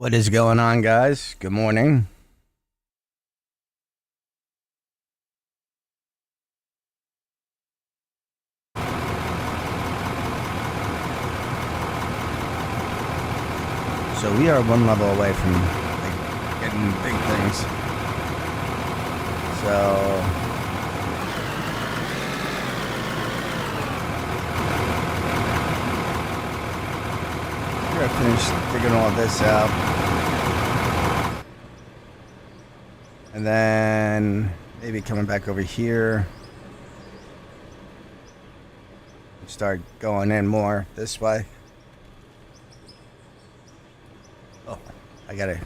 What is going on, guys? Good morning. So we are one level away from getting big things. So we're gonna finish digging all this out, and then maybe coming back over here. Start going in more this way. Oh, I got a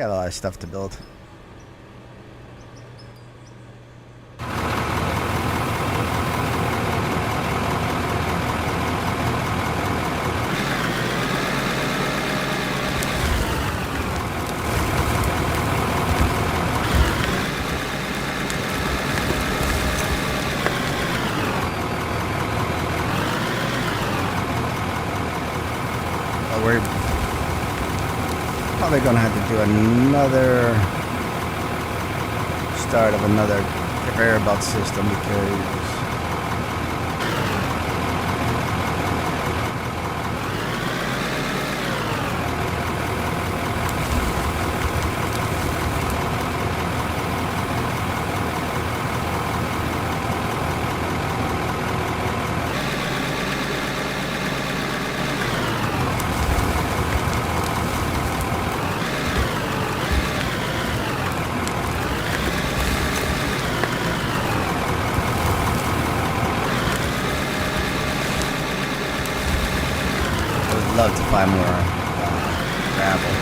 lot of stuff to build. We're probably gonna have to do another start of another conveyor belt system because love to find more gravel.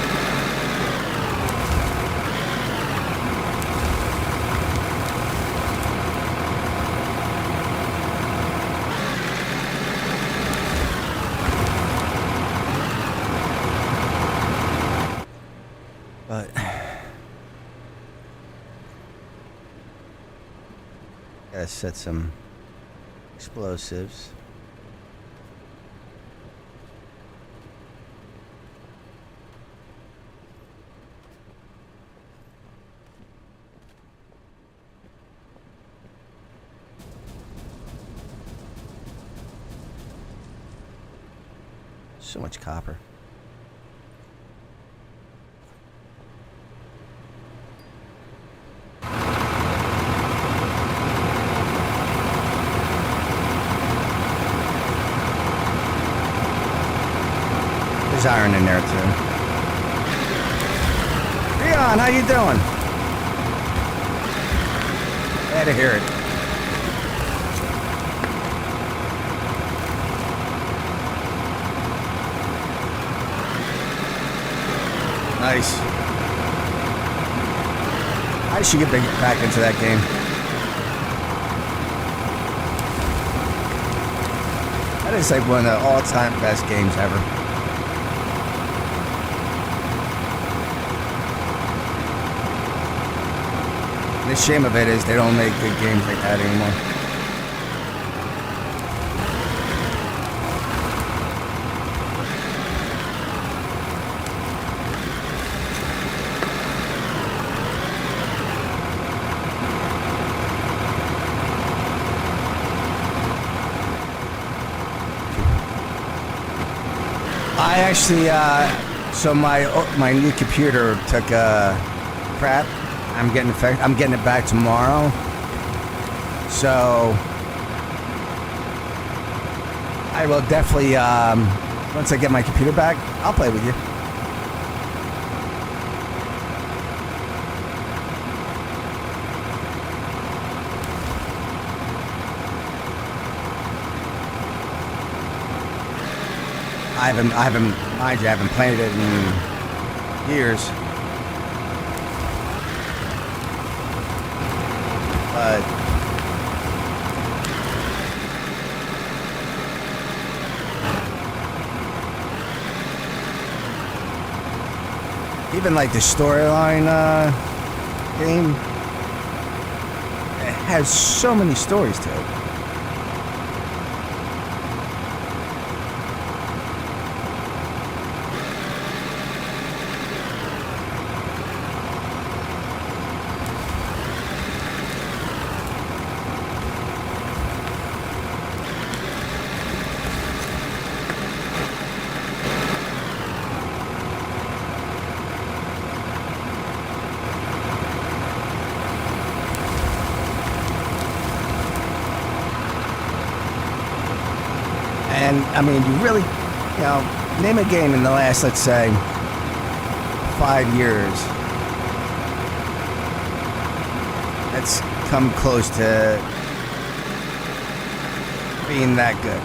But gotta set some explosives. So much copper. There's iron in there too. Leon, how you doing? Glad to hear it. Nice. I should get back into that game. That is like one of the all-time best games ever. And the shame of it is they don't make good games like that anymore. I actually, so my new computer took a crap. I'm getting it back tomorrow. So I will definitely, once I get my computer back, I'll play with you. Mind you, I haven't played it in years. But even like the storyline game, it has so many stories to it. And I mean, you really, name a game in the last, let's say, 5 years that's come close to being that good.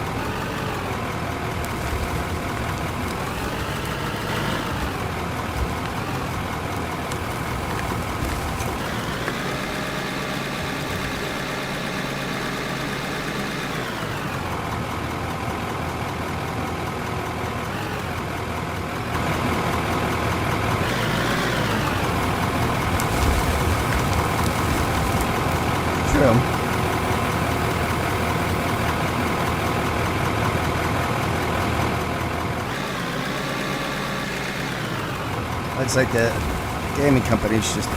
True. It's like the gaming companies just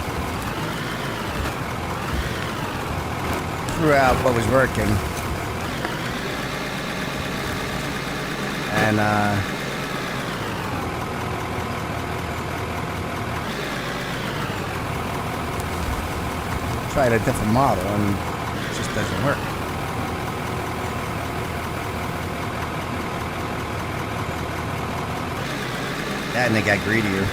threw out what was working. And tried a different model and it just doesn't work. That and they got greedier.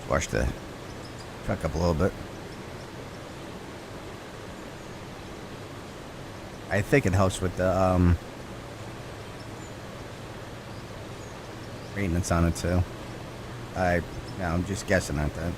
Wash the truck up a little bit. I think it helps with the maintenance on it too. I'm just guessing at that.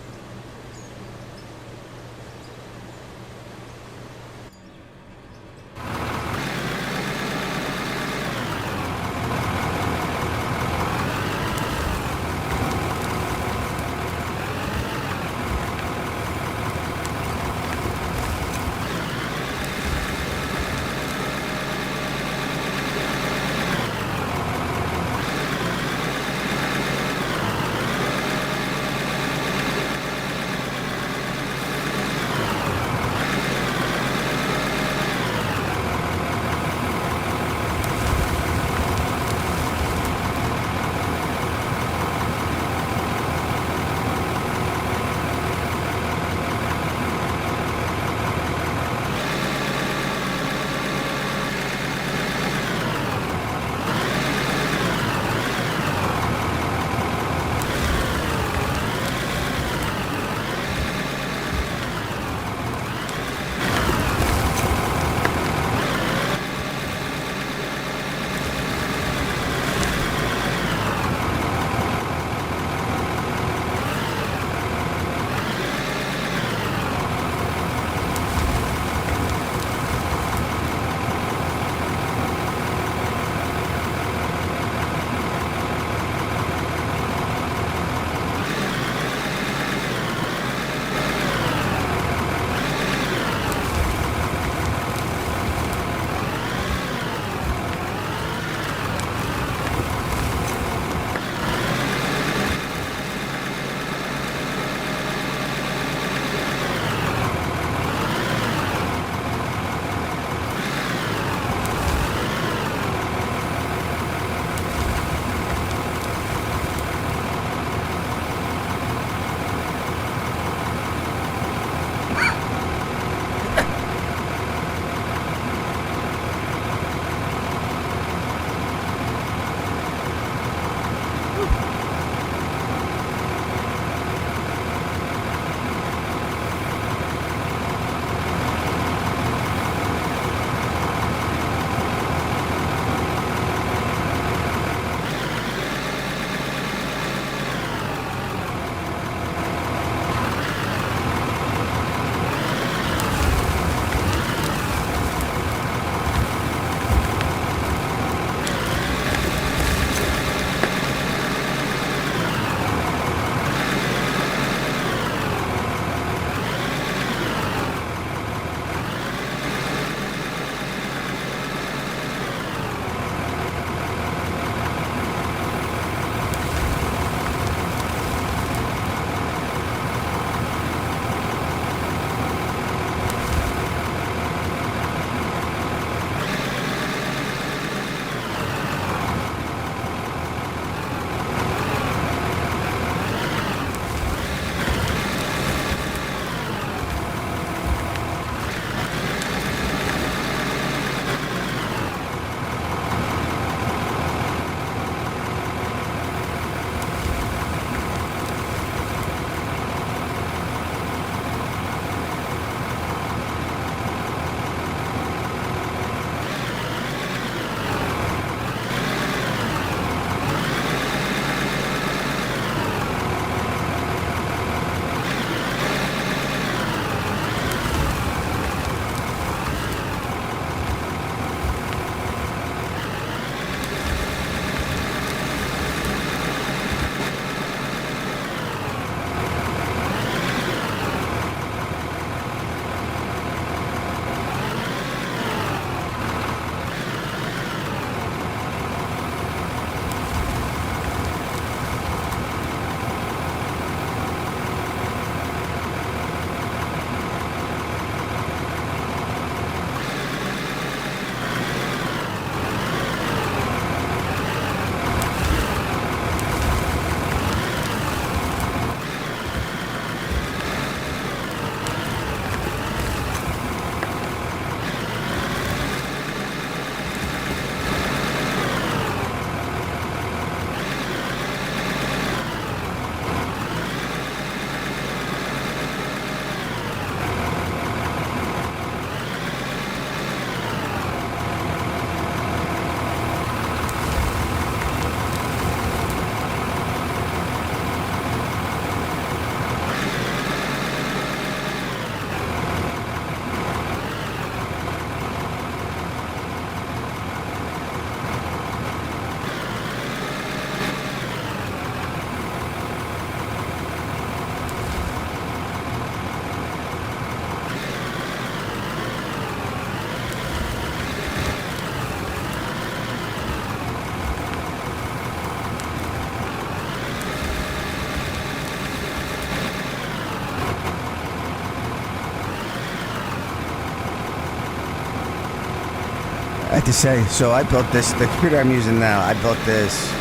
like to say, so I built this, the computer I'm using now, I built this,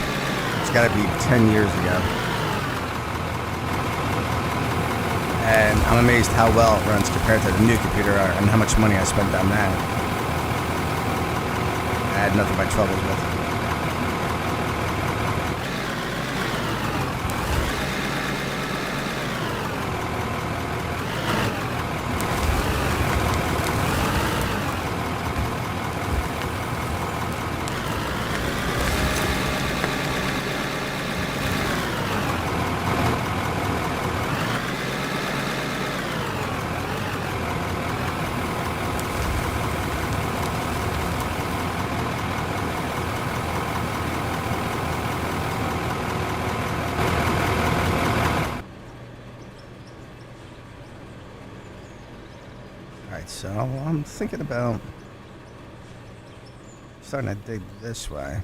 it's got to be 10 years ago. And I'm amazed how well it runs compared to the new computer and how much money I spent on that. I had nothing but troubles with it. So I'm thinking about starting to dig this way.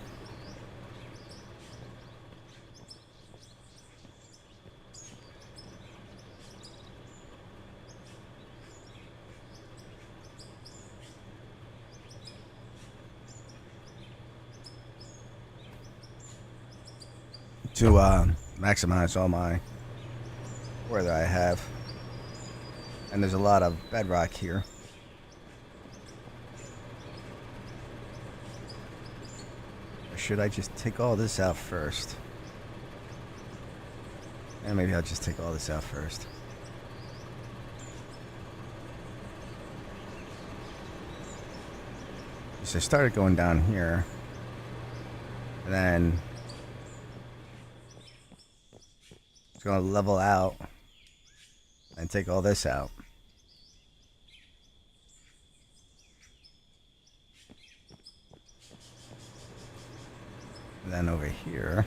To maximize all my ore that I have. And there's a lot of bedrock here. Or should I just take all this out first? And maybe I'll just take all this out first. So I started going down here. And then it's going to level out and take all this out. And then over here,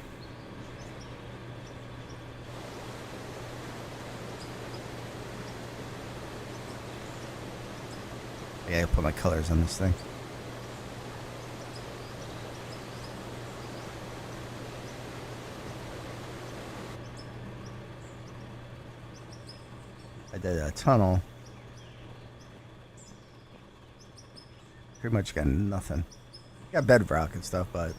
yeah, I'll put my colors on this thing. I did a tunnel. Pretty much got nothing. Got bedrock and stuff, but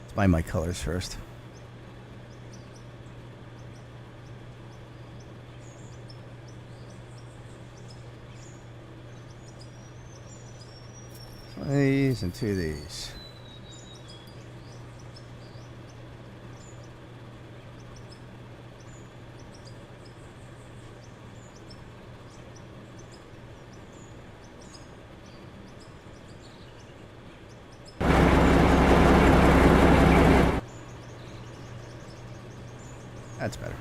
let's buy my colors first. One of these and two of these. That's better.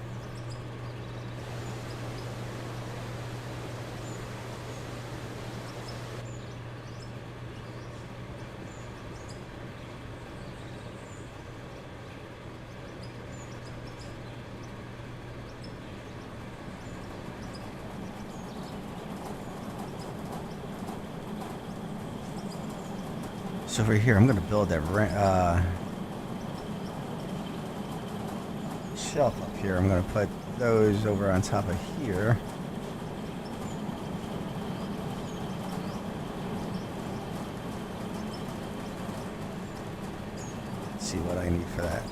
So over here, I'm going to build that shelf up here. I'm going to put those over on top of here. Let's see what I need for that.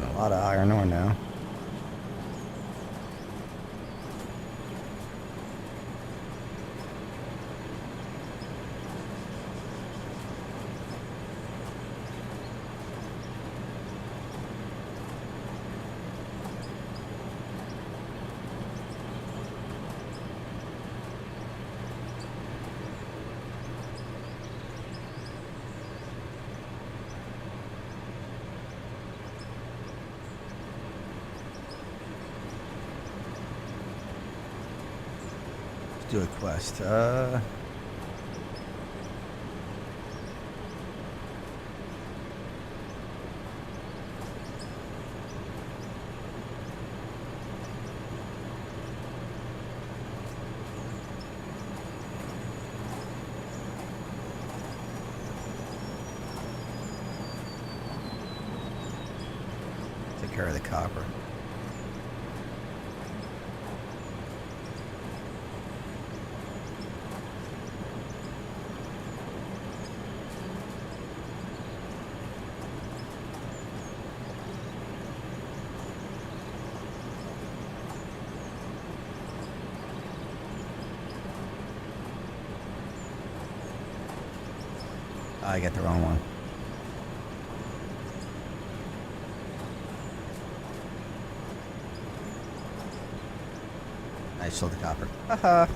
A lot of iron ore now. do a quest. Take care of the copper. I got the wrong one. I sold the copper. Haha.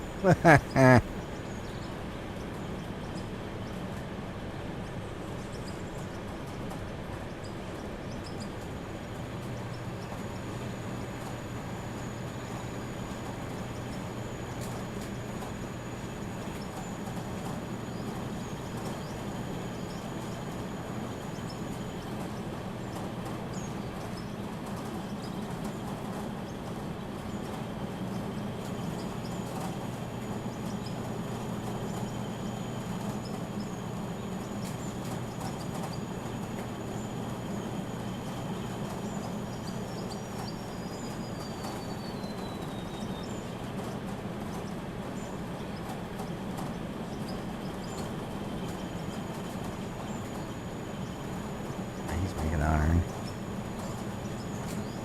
He's making iron.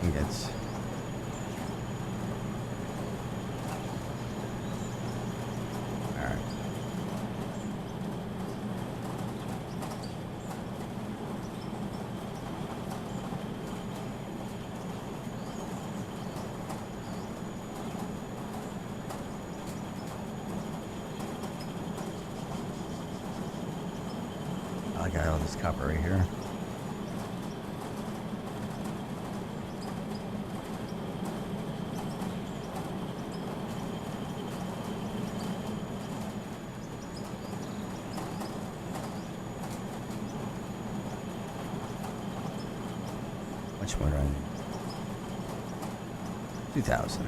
Ingots. Alright. I got all this copper right here. Much more do I need? 2,000.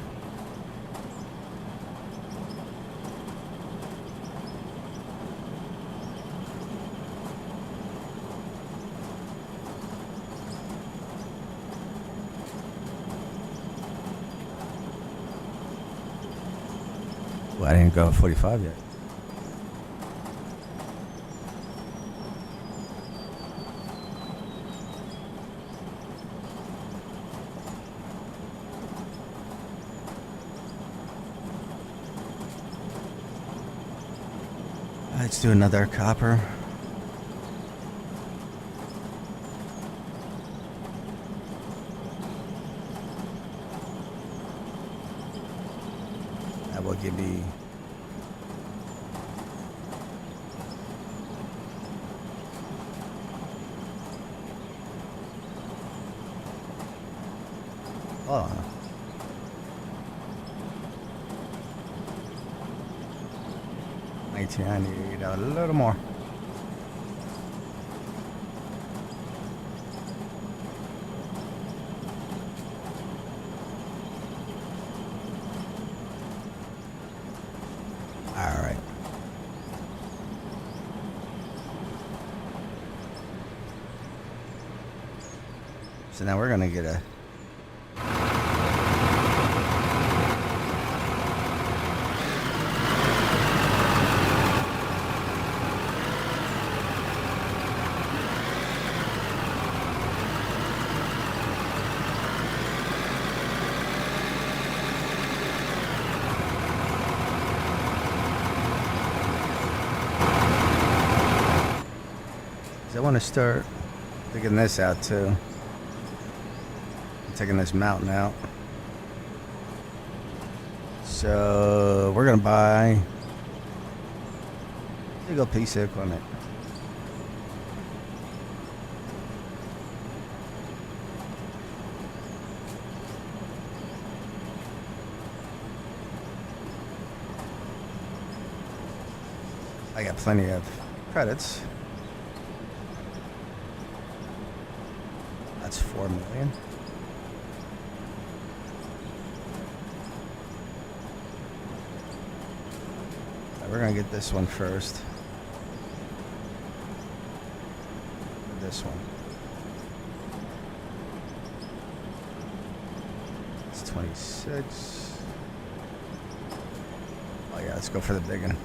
Well, I didn't go 45 yet. Let's do another copper. That will give me oh. I need a little more. All right. So now we're gonna get a I want to start digging this out too. I'm taking this mountain out. So we're gonna buy a single piece of equipment. I got plenty of credits. That's 4 million. We're gonna get this one first. This one. It's 26. Oh yeah, let's go for the big one.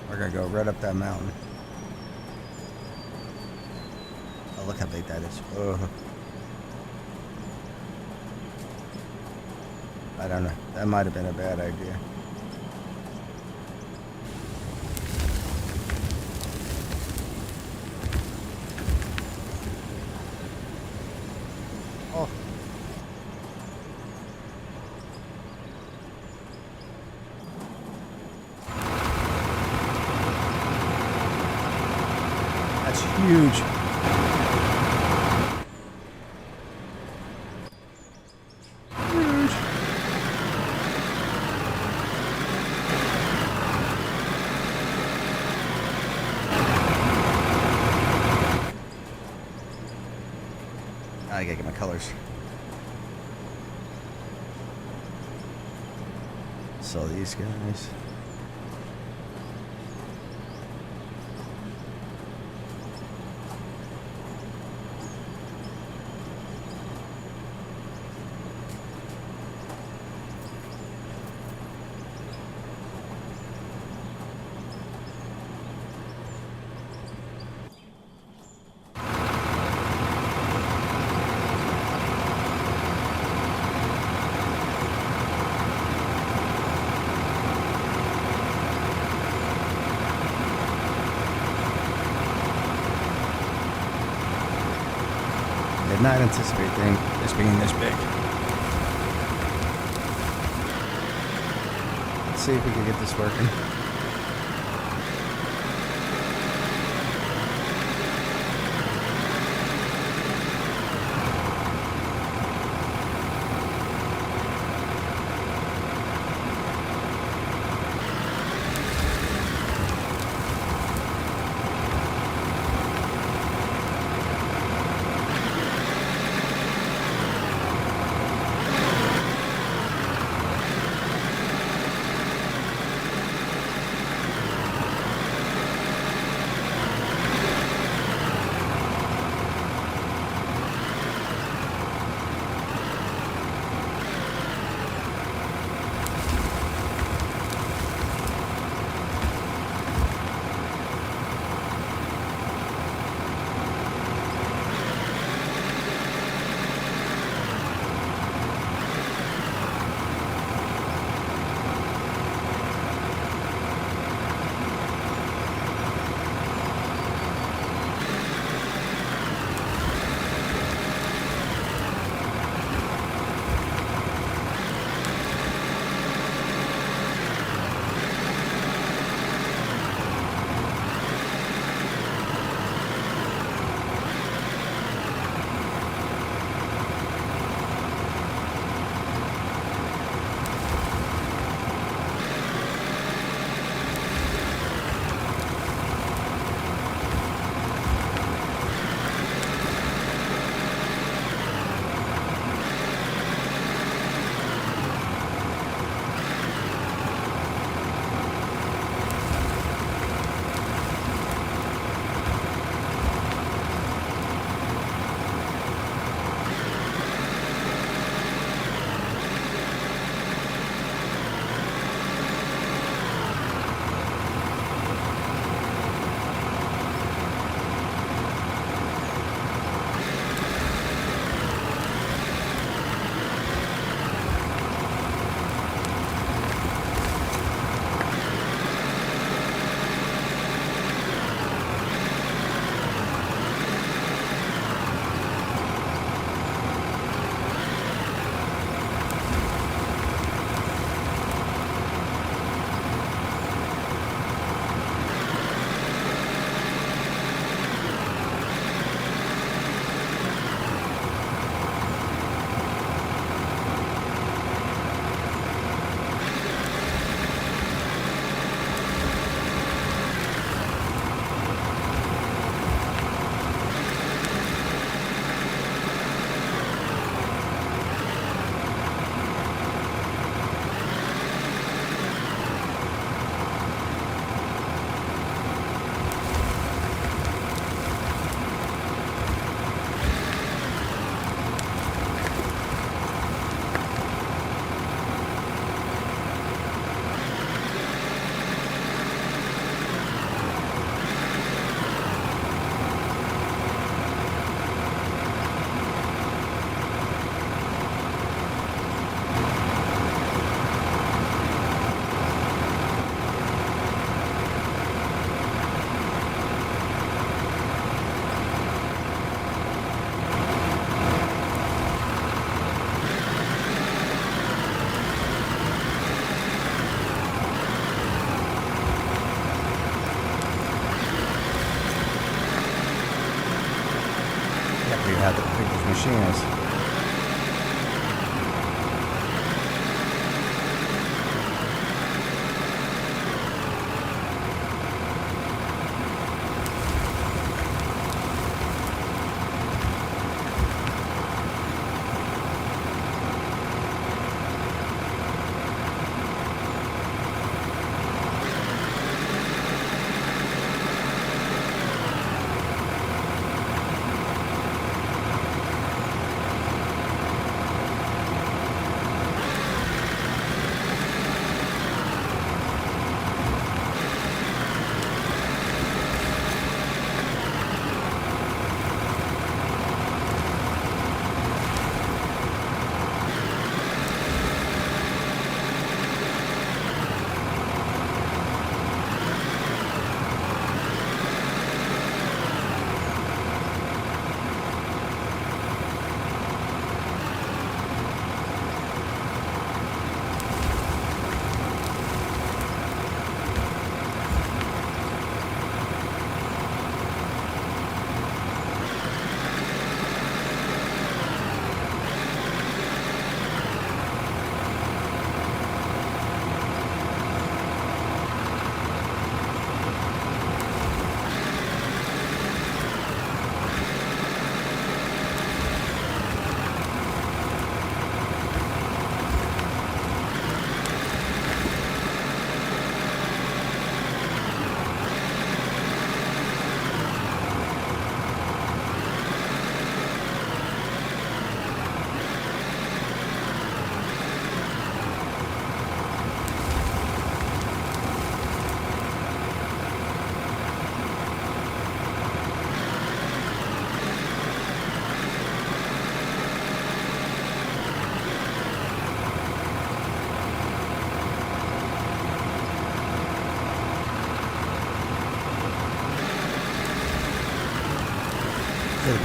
We're gonna go right up that mountain. Oh, look how big that is. Oh. I don't know. That might have been a bad idea. Oh. That's huge. I gotta get my colors. So these guys. Did not anticipate this being this big. Let's see if we can get this working.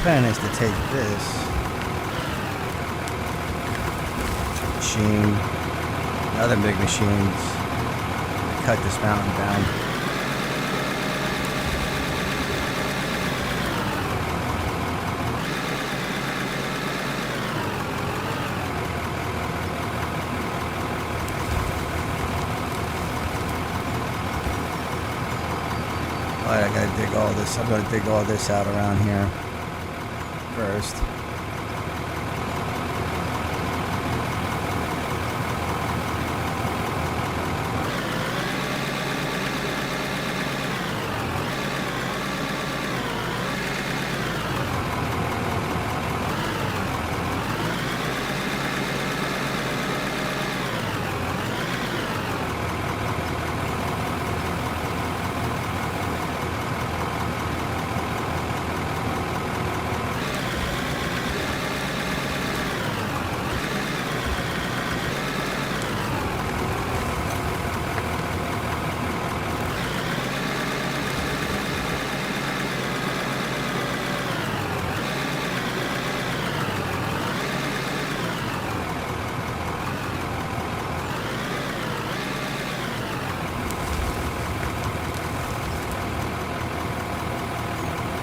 plan is to take this machine and other big machines, cut this mountain down. Alright, I gotta dig all this. I'm gonna dig all this out around here first.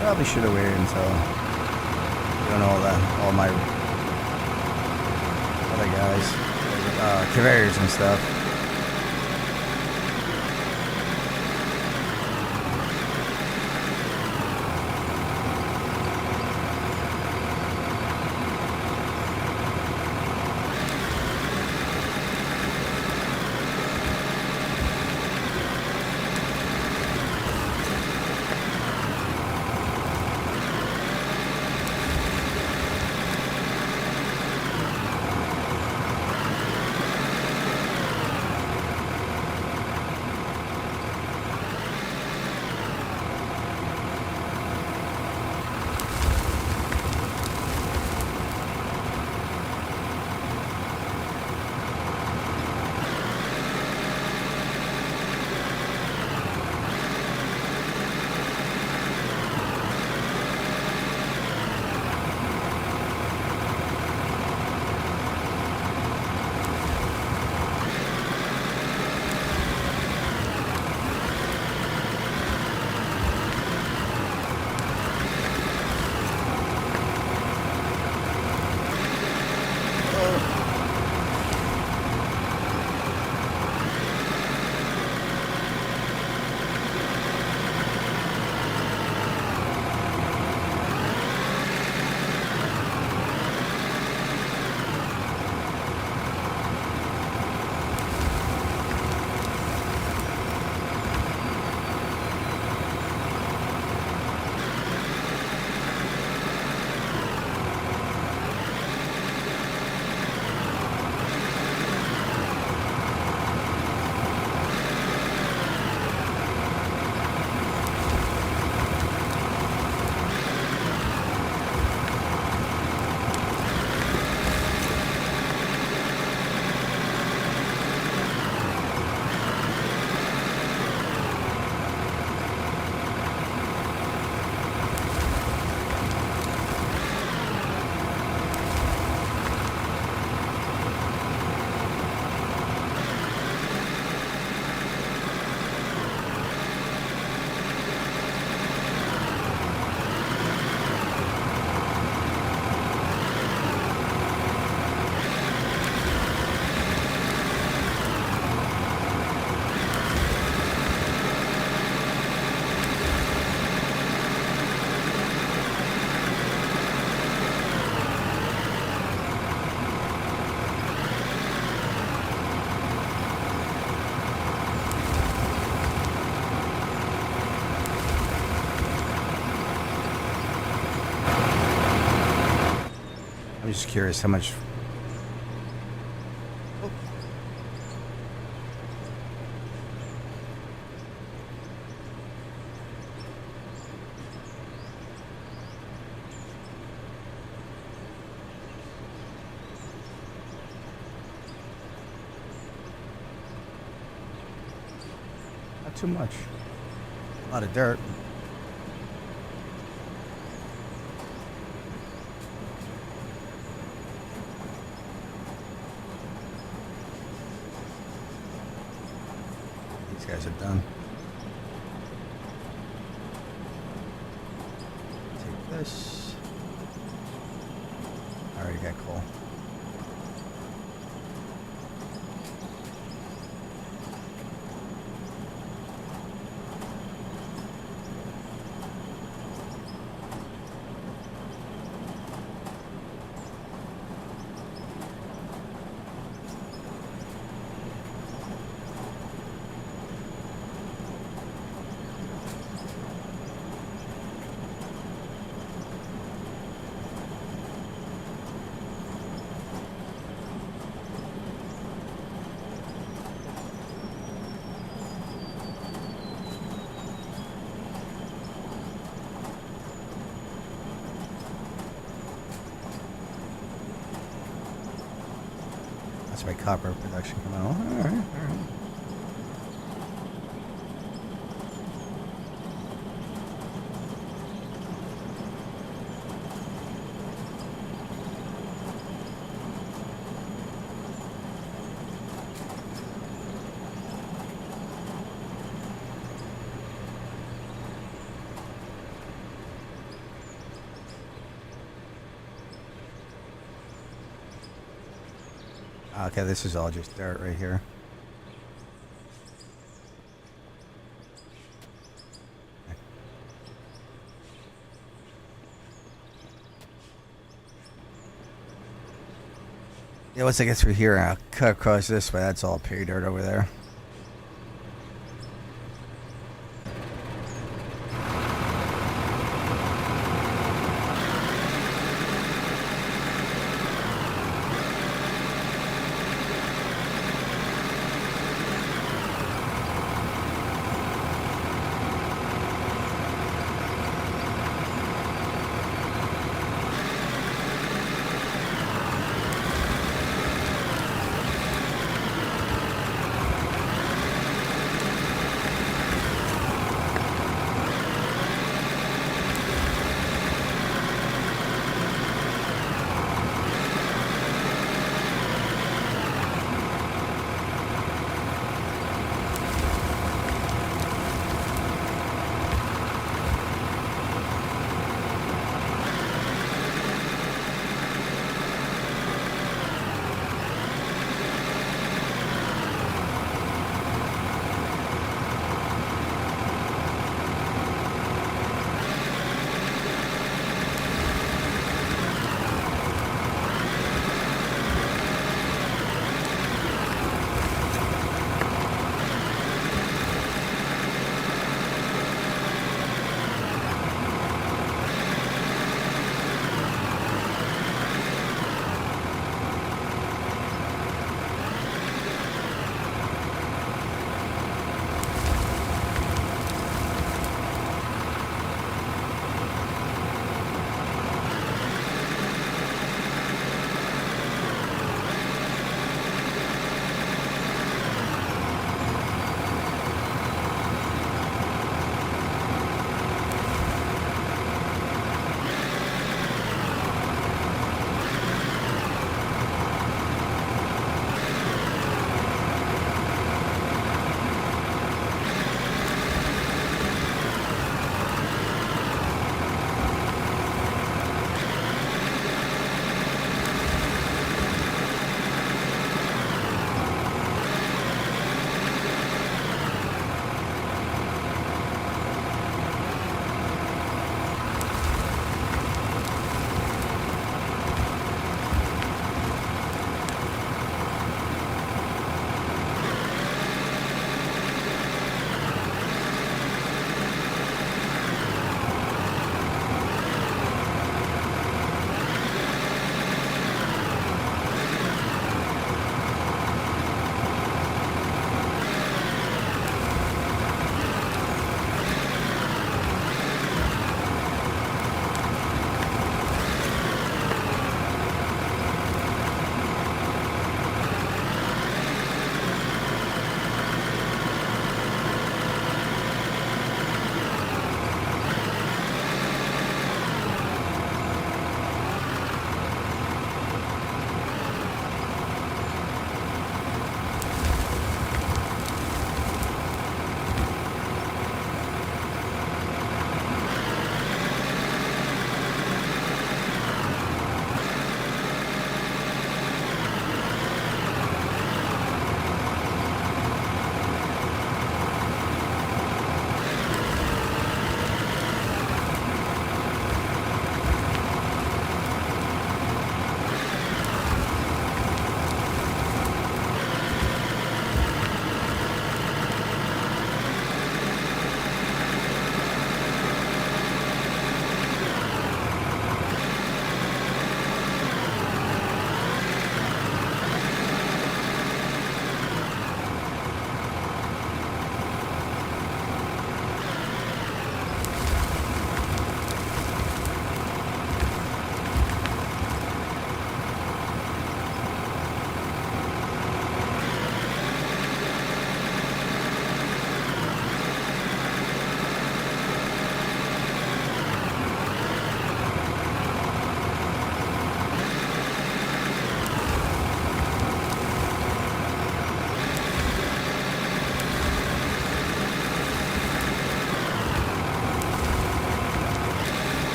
Probably should have waited until all my other guys, conveyors and stuff. I'm just curious how much. Oh. Not too much. A lot of dirt. These guys are done. Take this. I already got coal. That's my copper production coming on. All right. Okay, this is all just dirt right here. Yeah, once I get through here, I'll cut across this way. That's all pay dirt over there.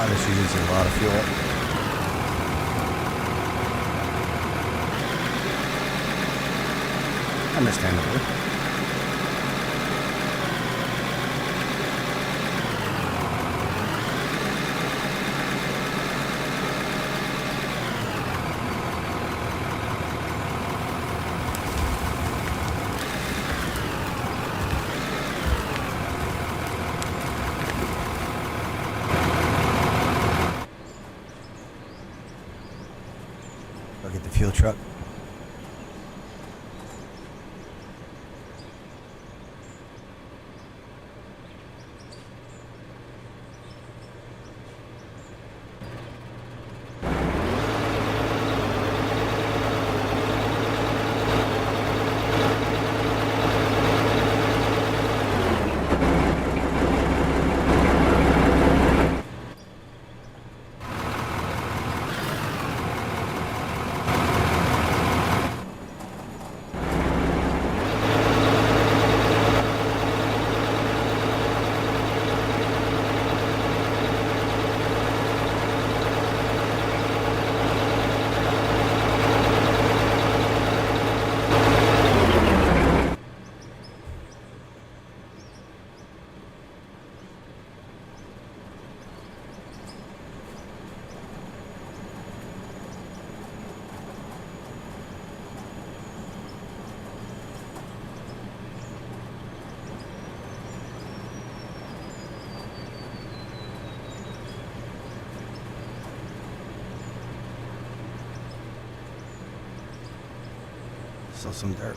This uses a lot of fuel. Understandably. Look at the fuel truck. So some dirt.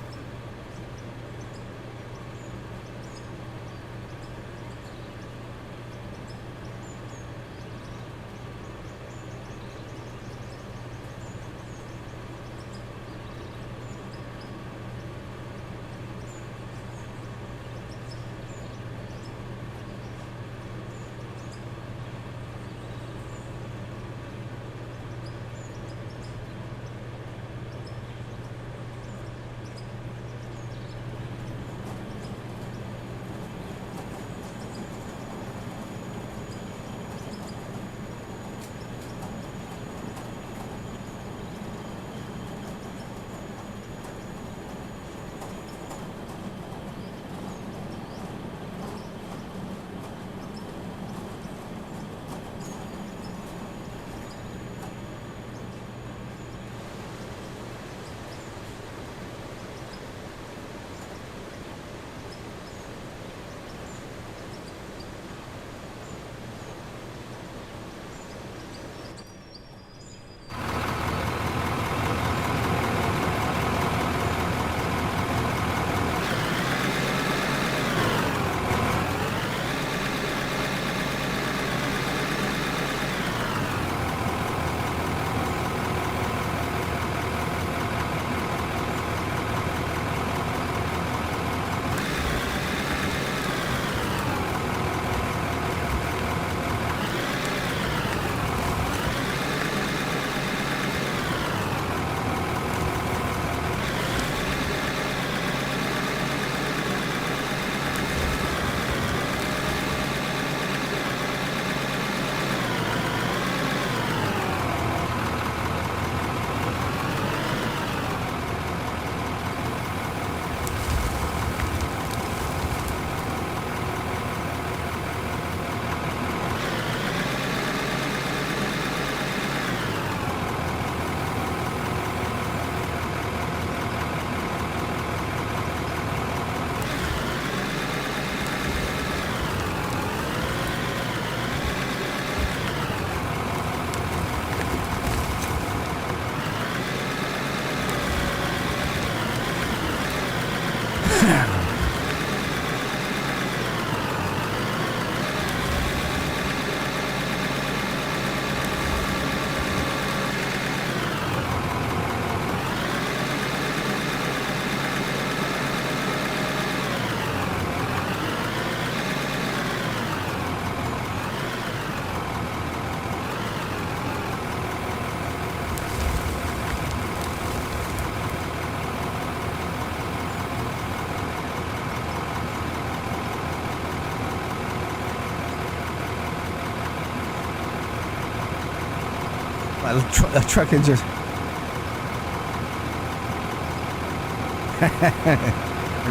A truck is just.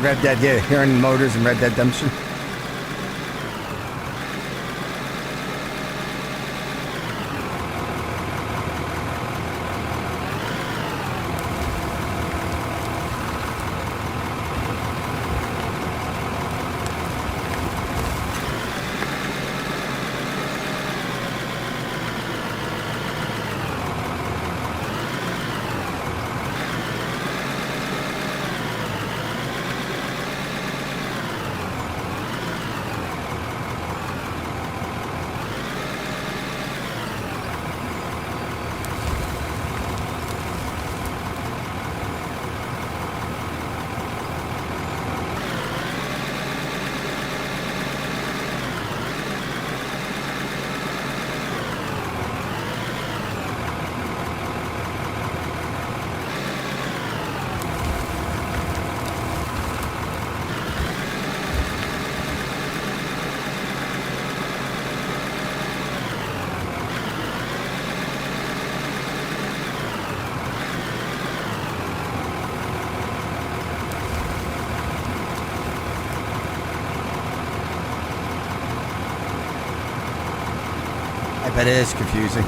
Red Dead, yeah, hearing motors and Red Dead Redemption. I bet it is confusing.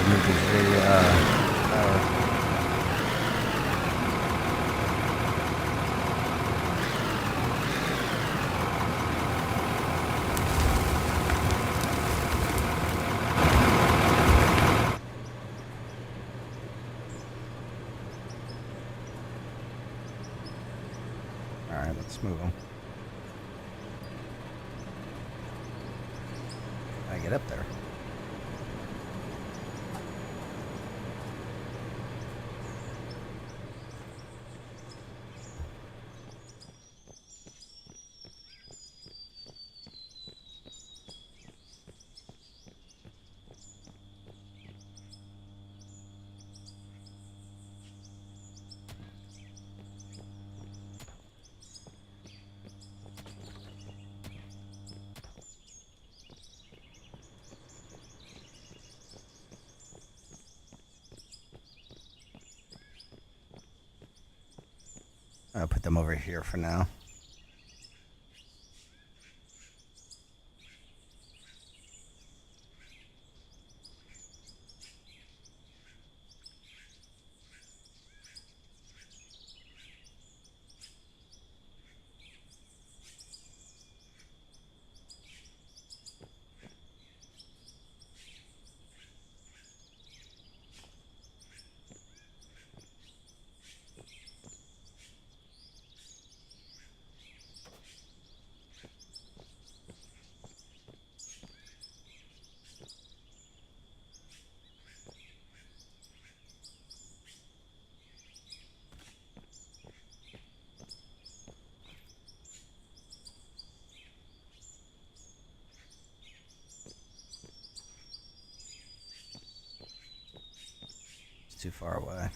to move this power. All right, let's move them. I get up there. I'll put them over here for now. Too far away.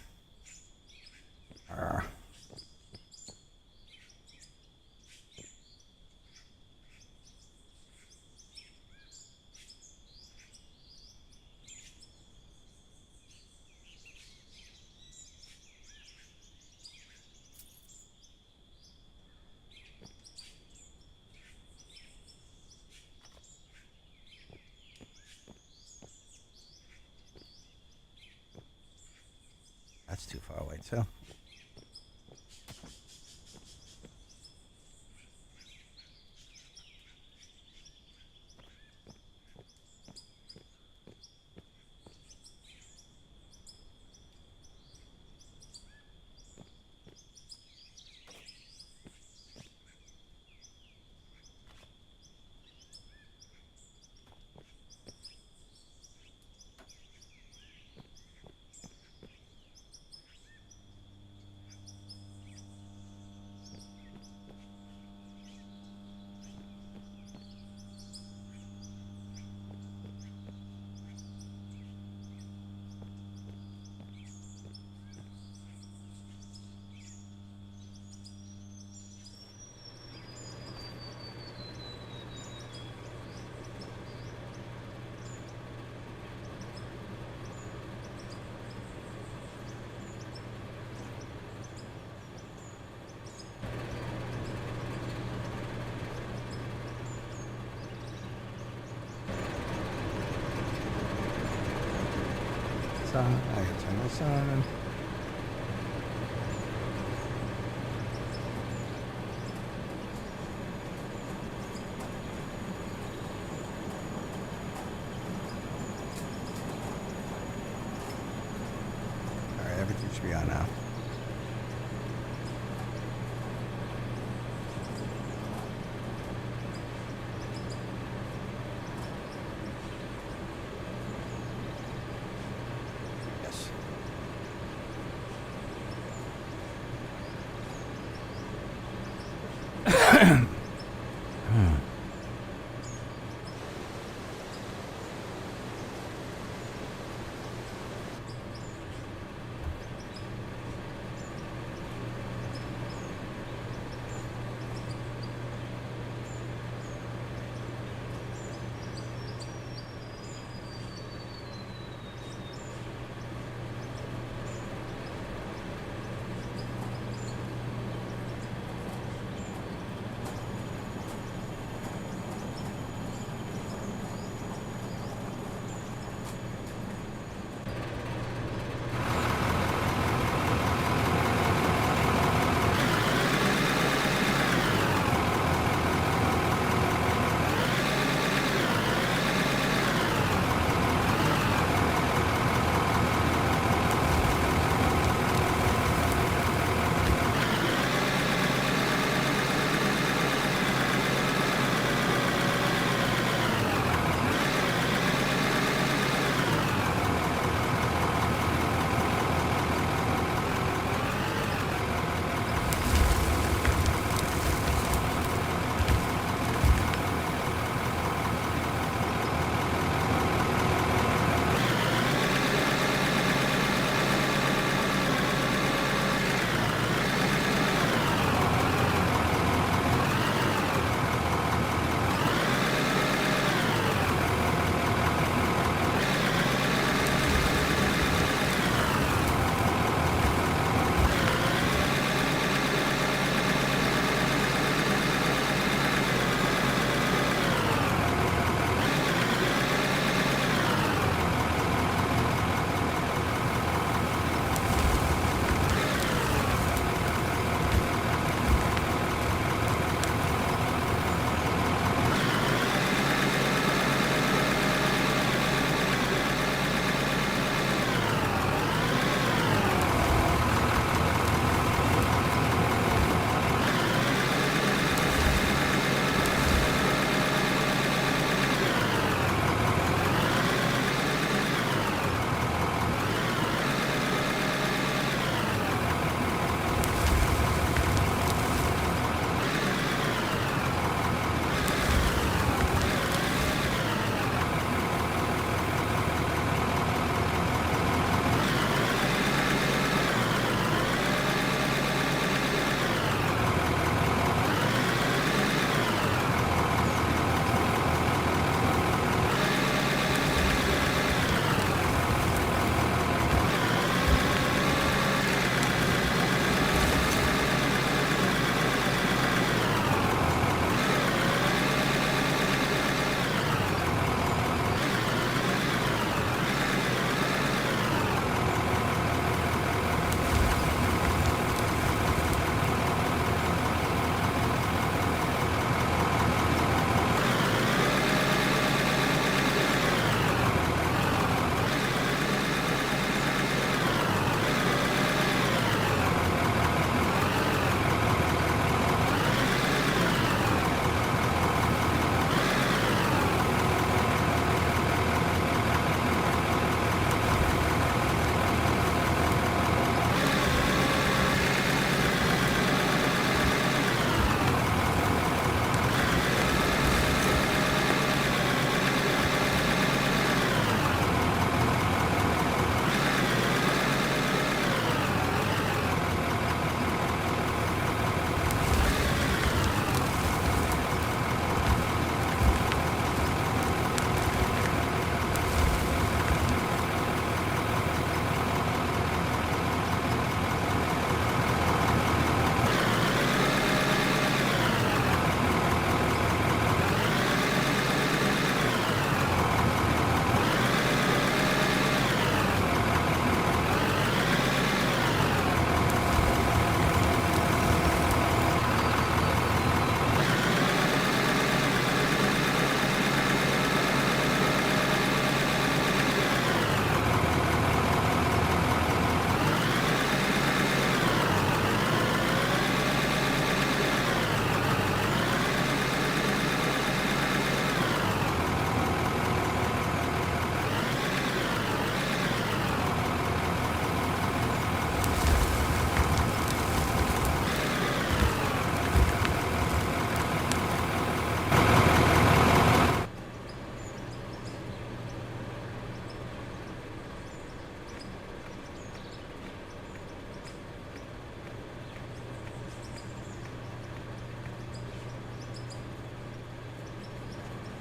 That's too far away too. I can turn this on. Alright, everything should be on now.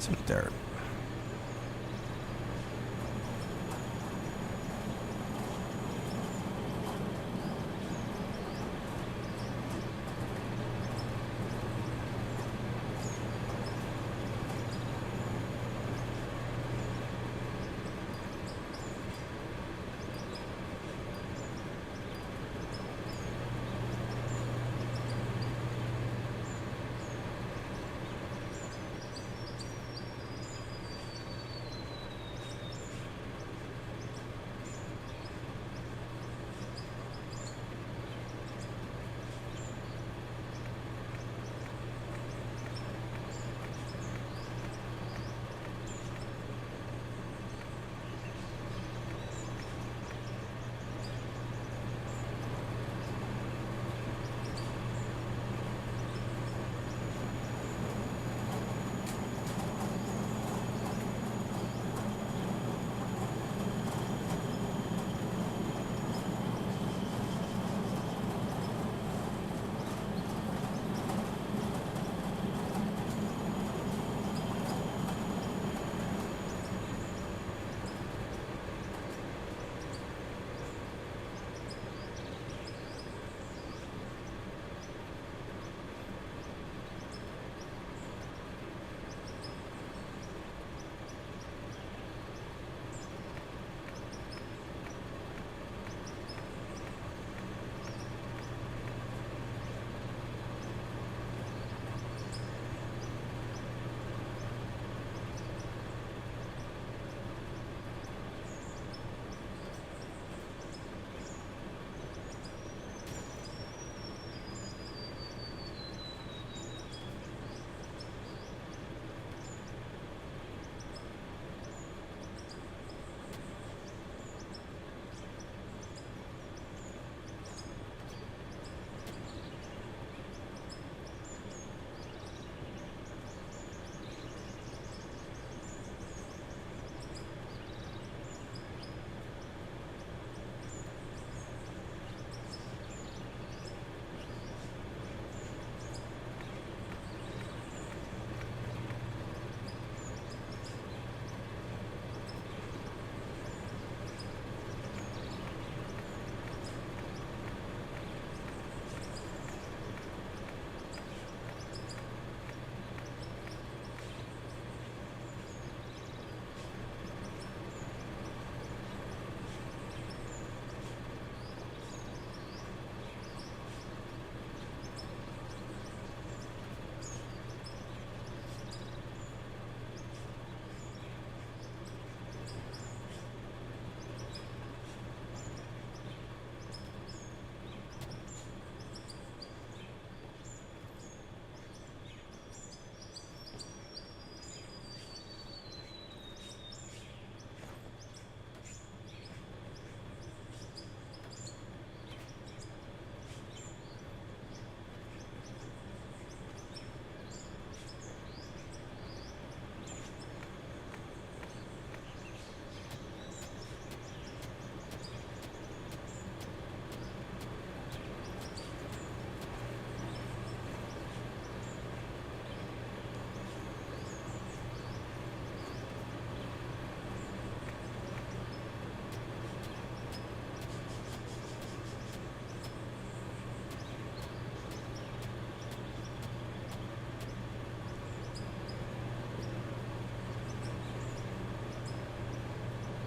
Some dirt.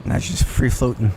Now she's free floating.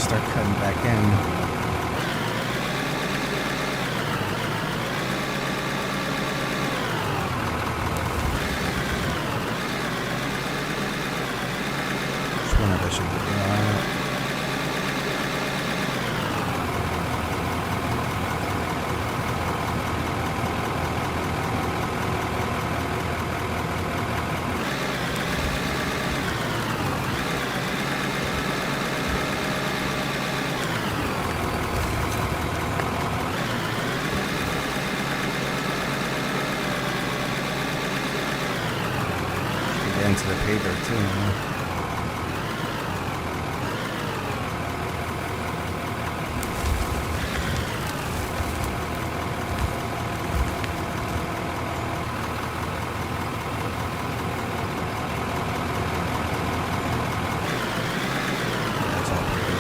start cutting back in. Just wondering if I should get that. Into the paper too, man. That's all paper.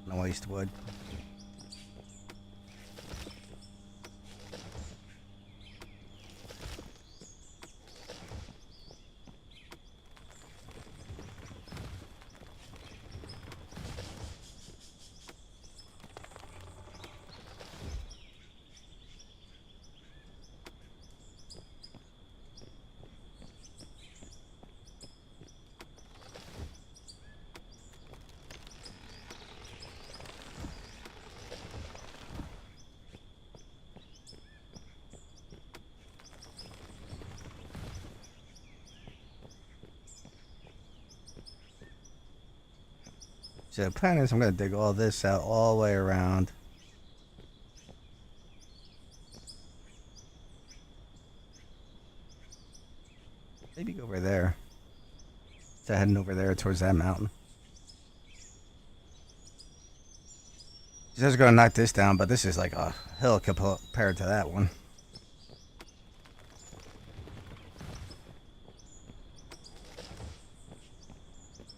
No waste wood. So the plan is I'm going to dig all this out all the way around. Maybe go over there. So heading over there towards that mountain. He's just going to knock this down, but this is like a hill compared to that one.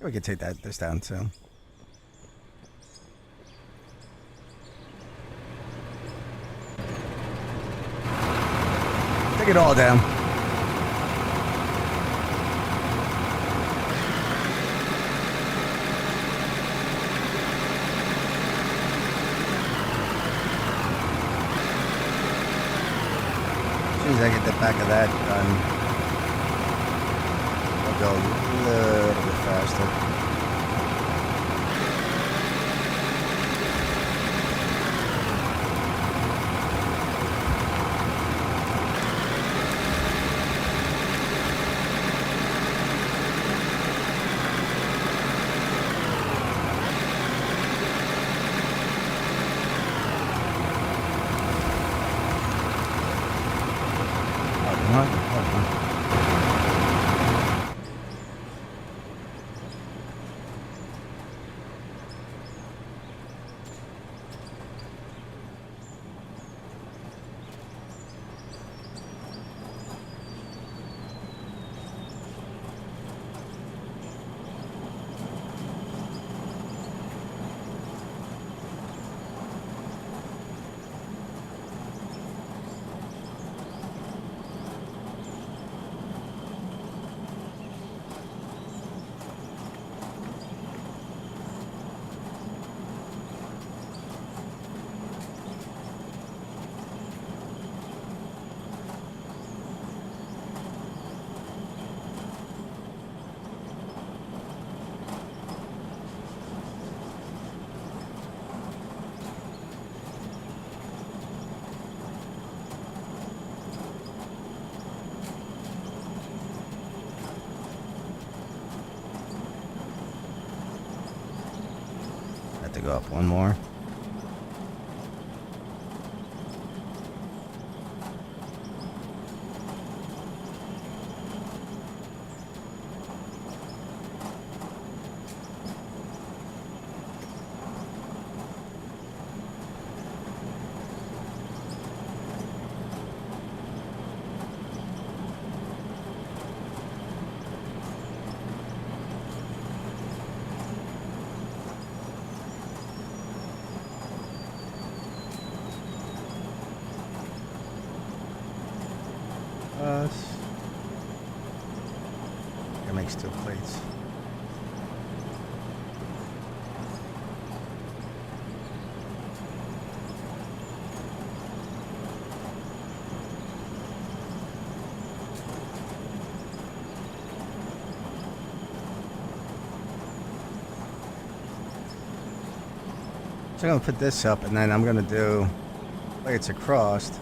We could take this down too. Take it all down. As soon as I get the back of that done, I'll go a little bit faster. To go up one more. That makes 2 plates. So I'm going to put this up, and then I'm going to do plates across.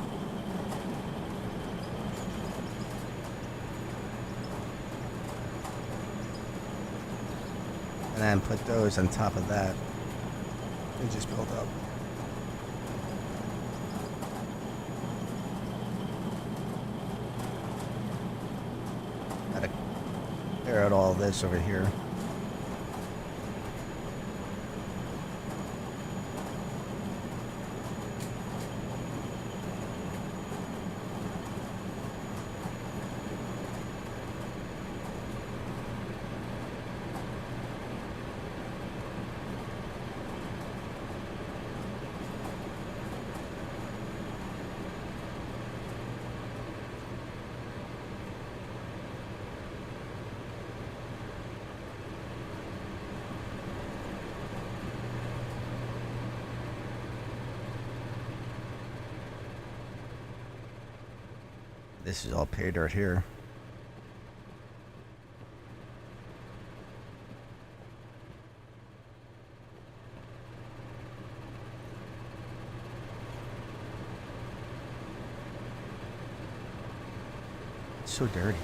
And then put those on top of that. They just build up. Gotta clear out all this over here. This is all pay dirt here. It's so dirty.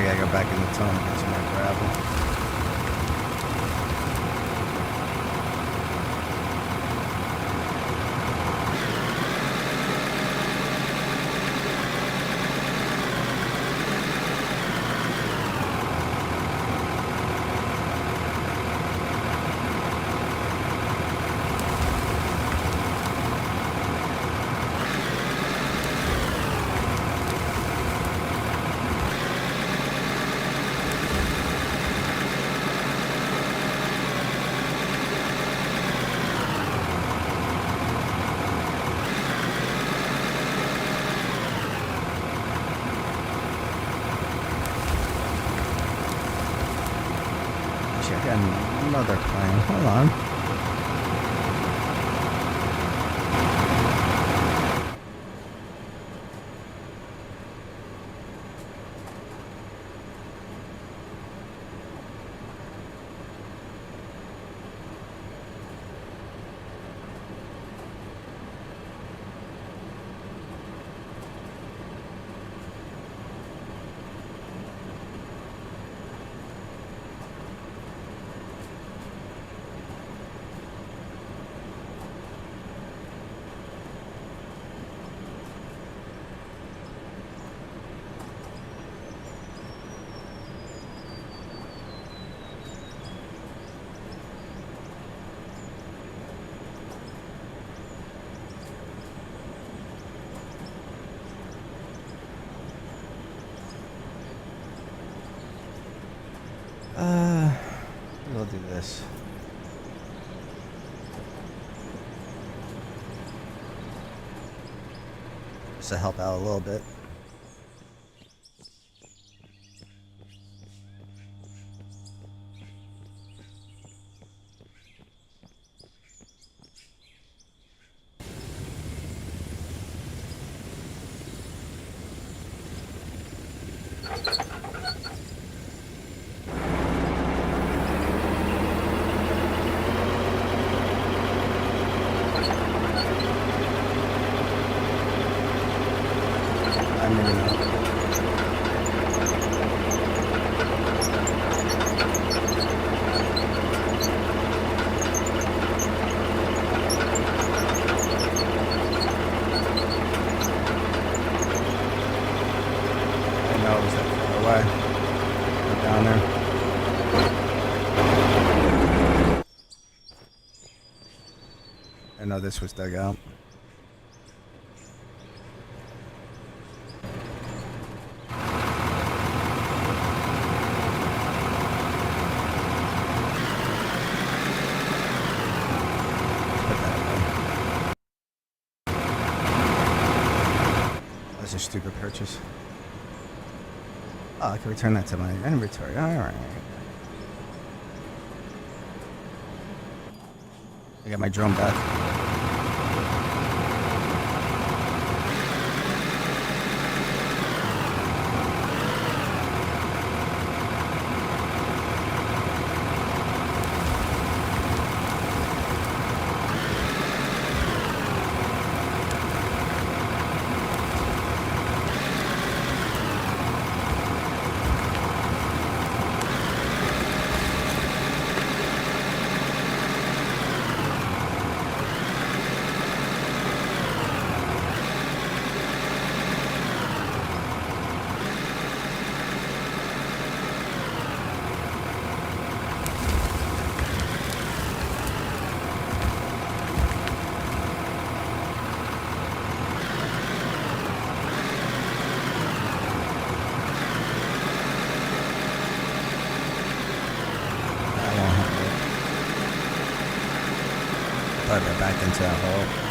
gotta go back in the tunnel and get some more gravel. Another plane. Hold on. We'll do this. Just to help out a little bit. I know this was dug out. That's a stupid purchase. Oh, I can return that to my inventory. Alright. I got my drone back. Probably got back into that hole.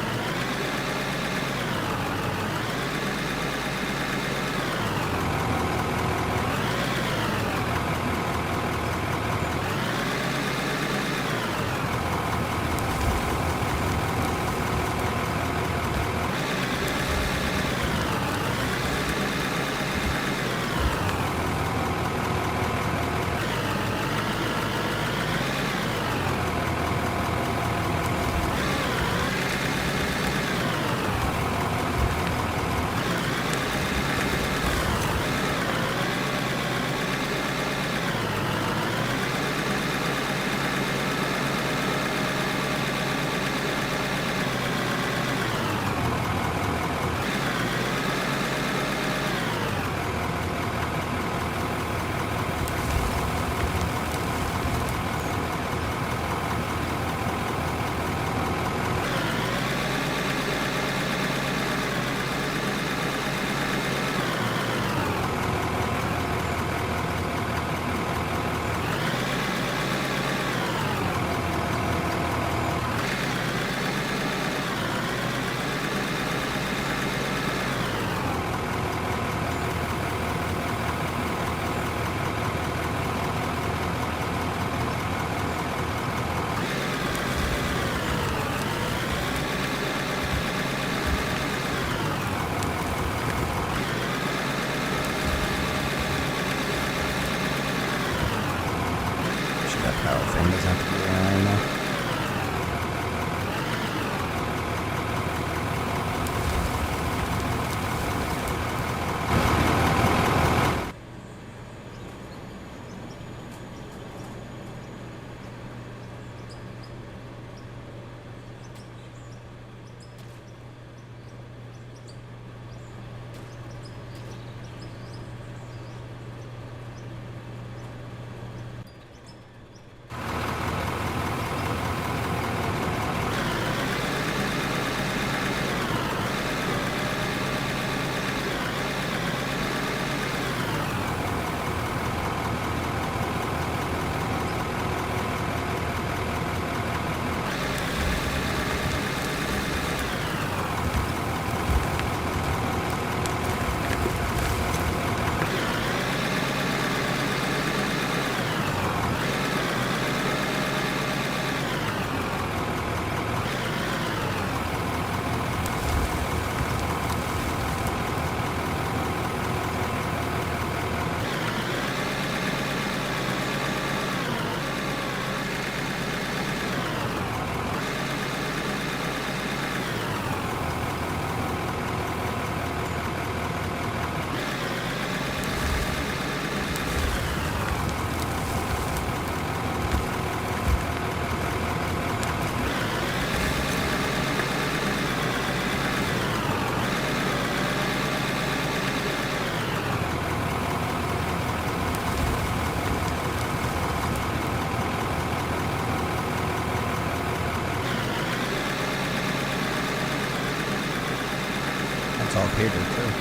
computer too.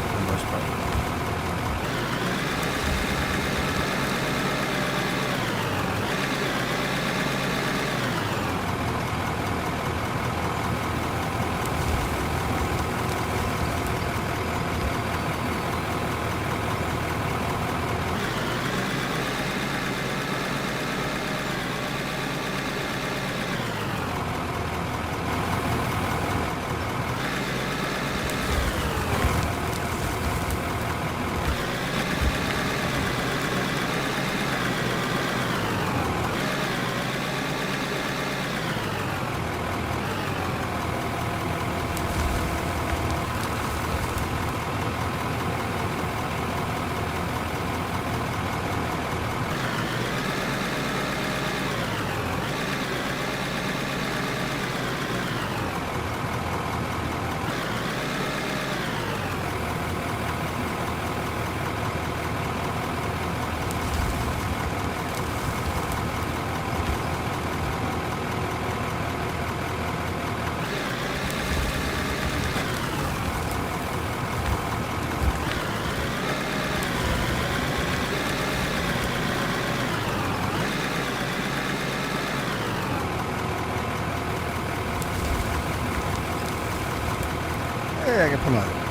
For the most part. Yeah, I can put my.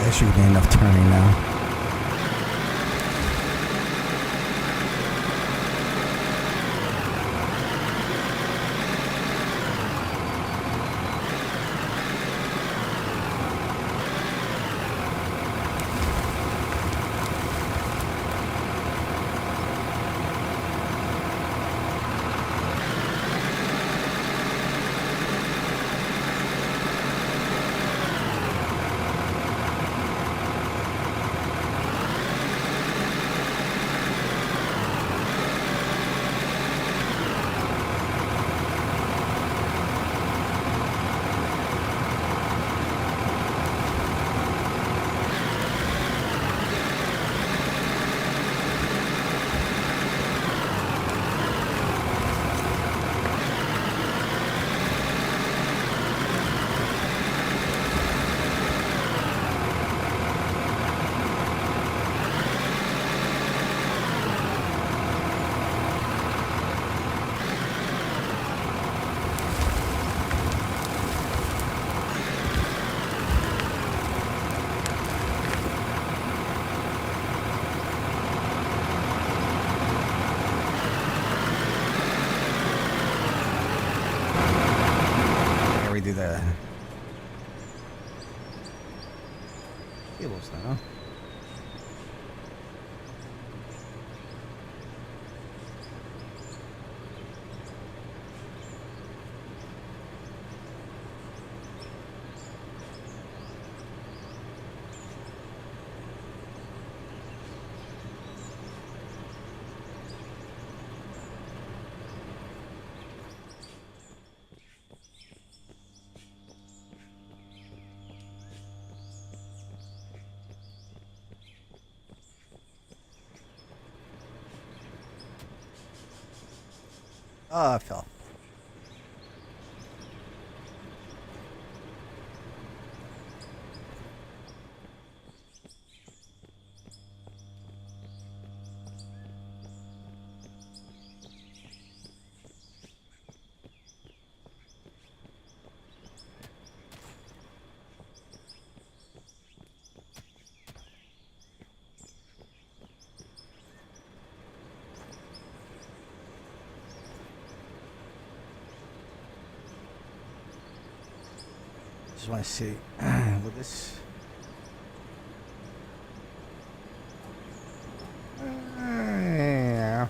There should be enough turning now. Cables now. Oh, I fell. Just want to see. Will this? Yeah.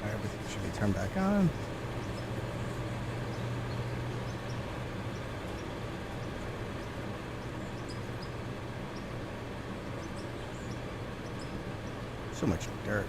Everything should be turned back on. So much dirt.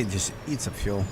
thing just eats up fuel.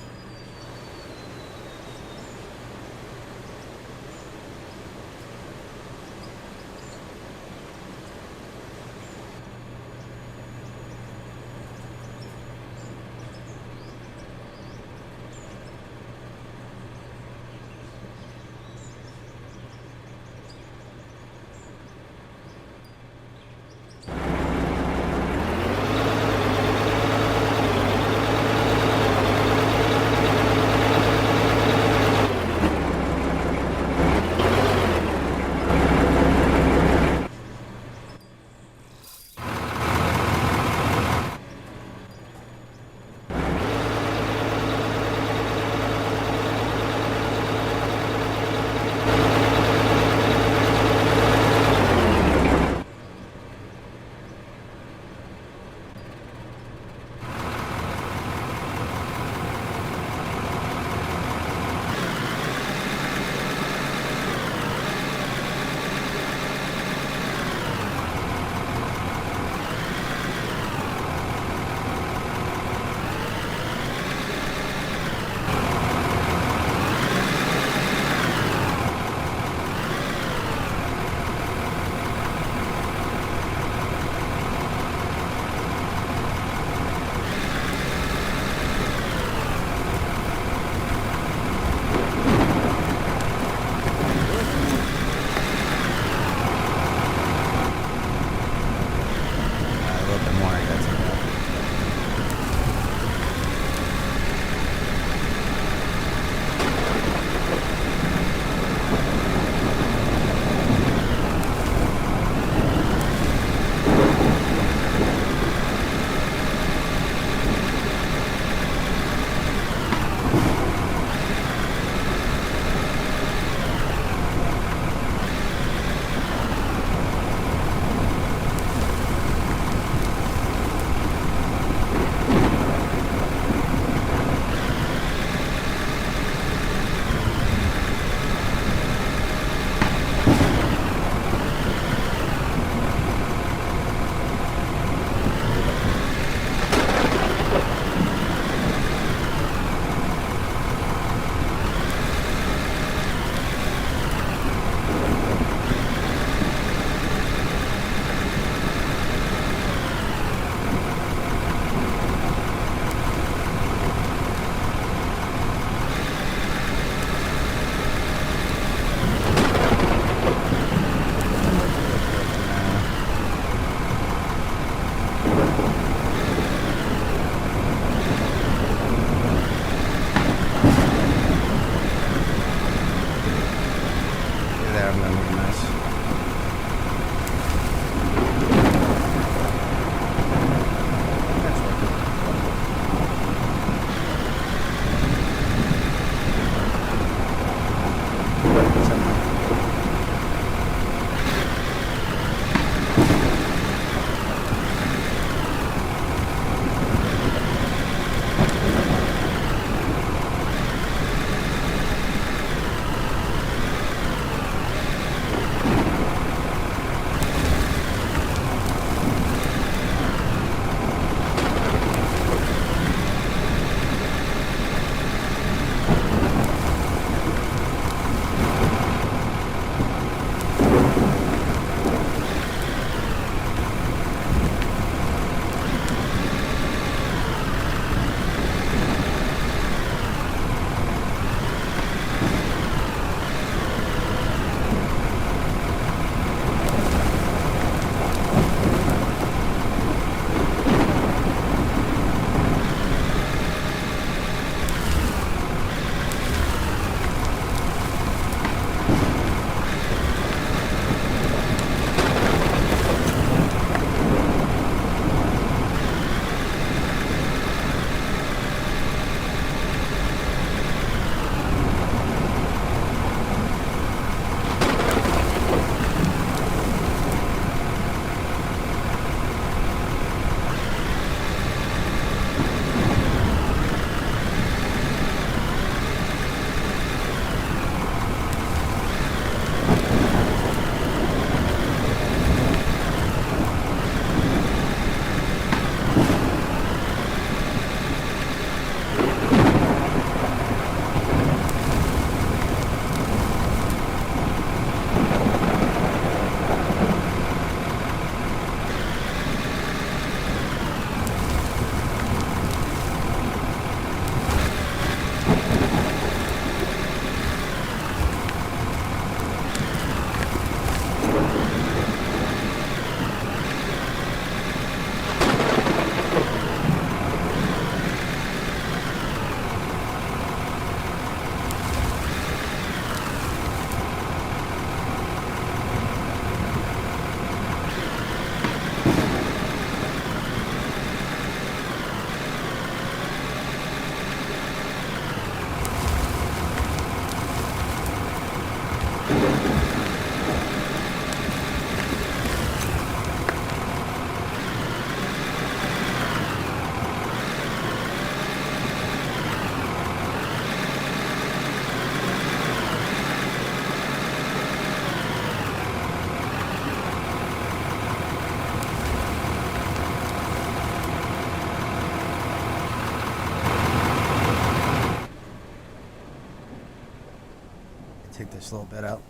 take this little bit out.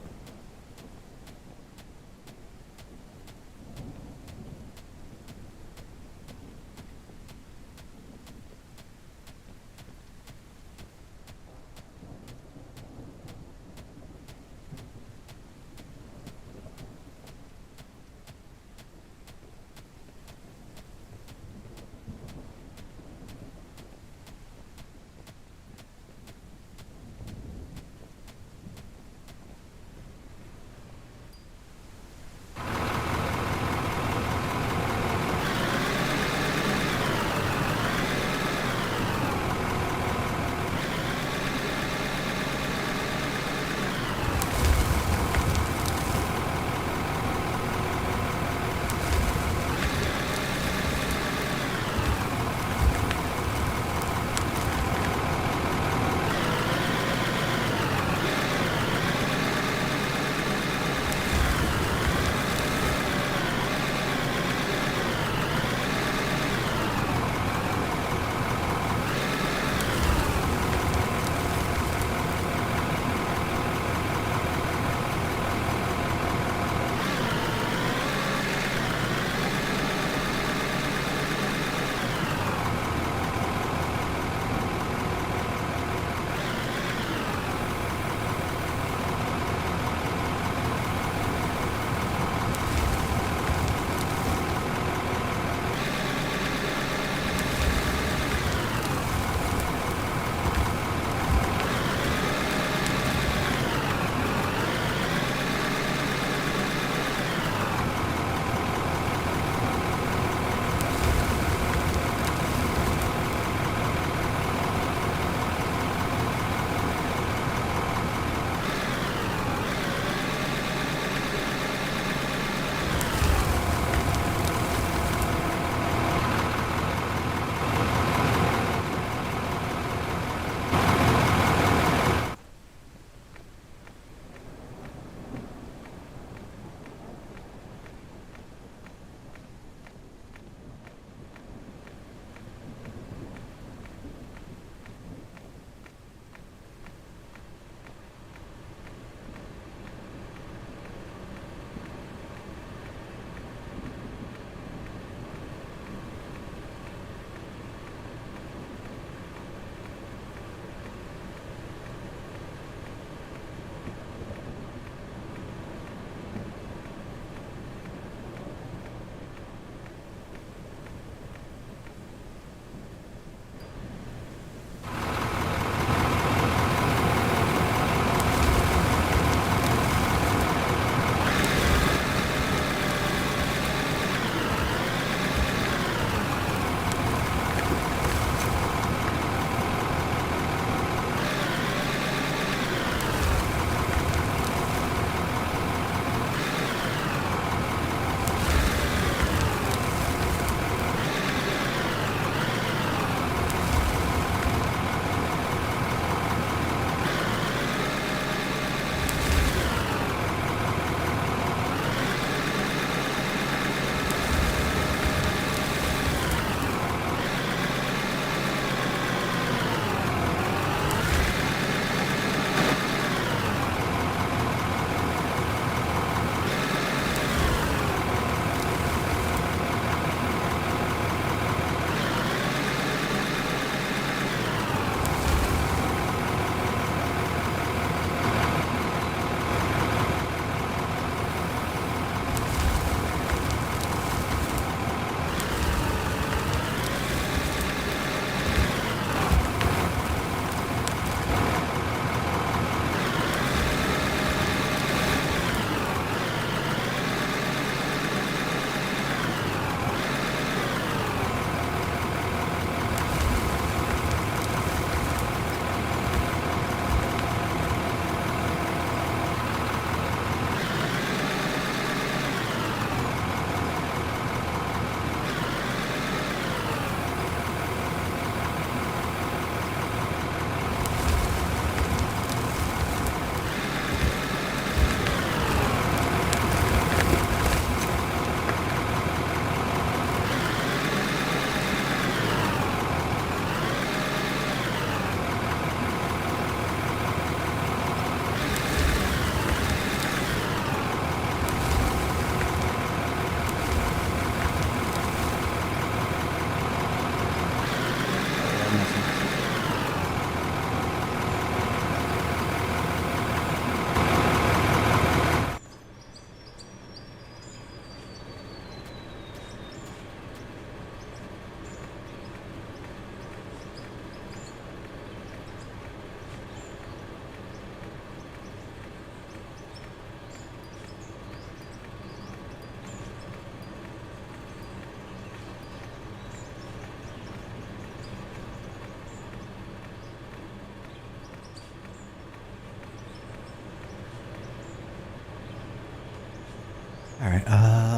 right.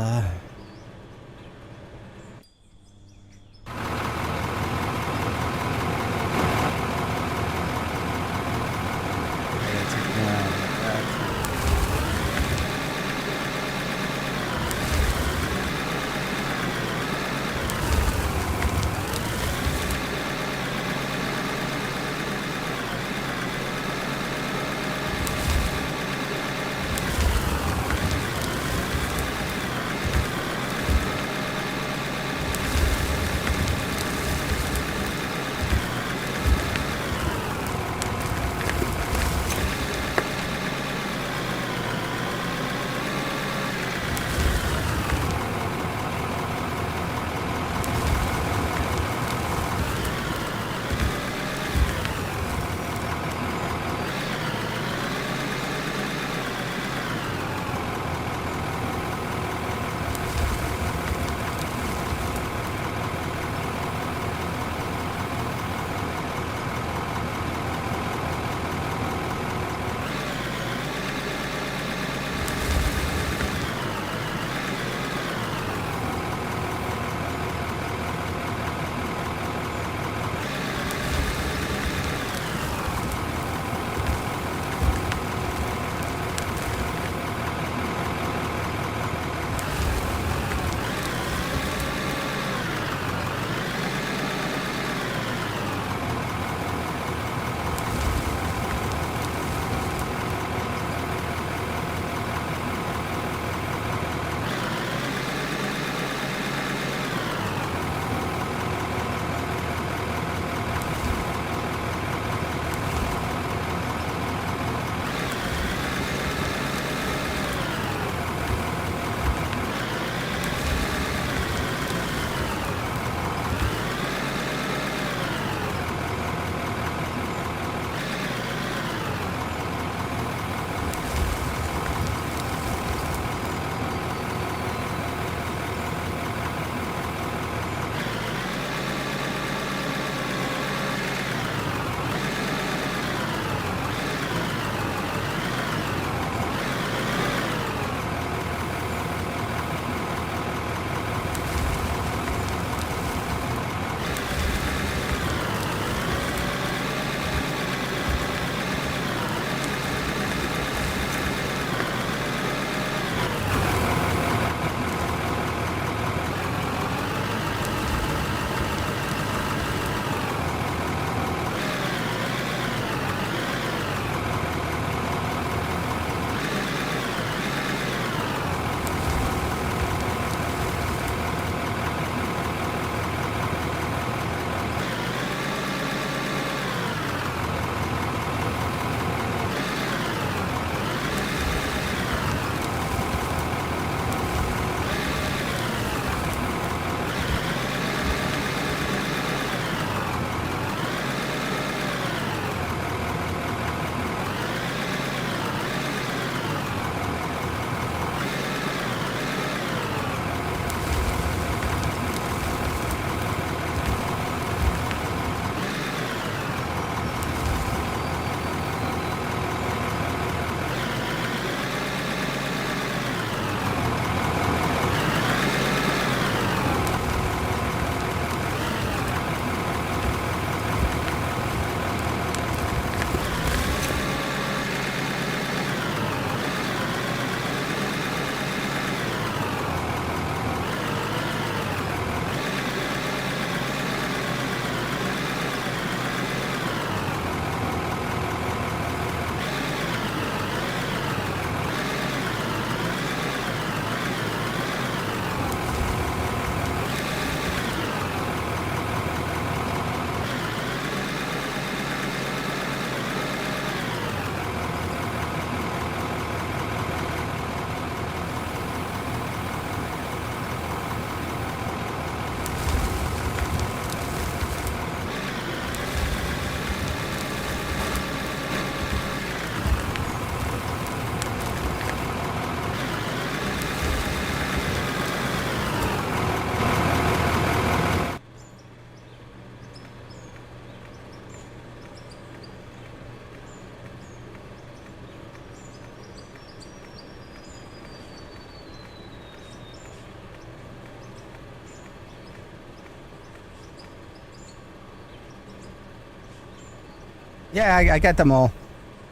Yeah, I got them all,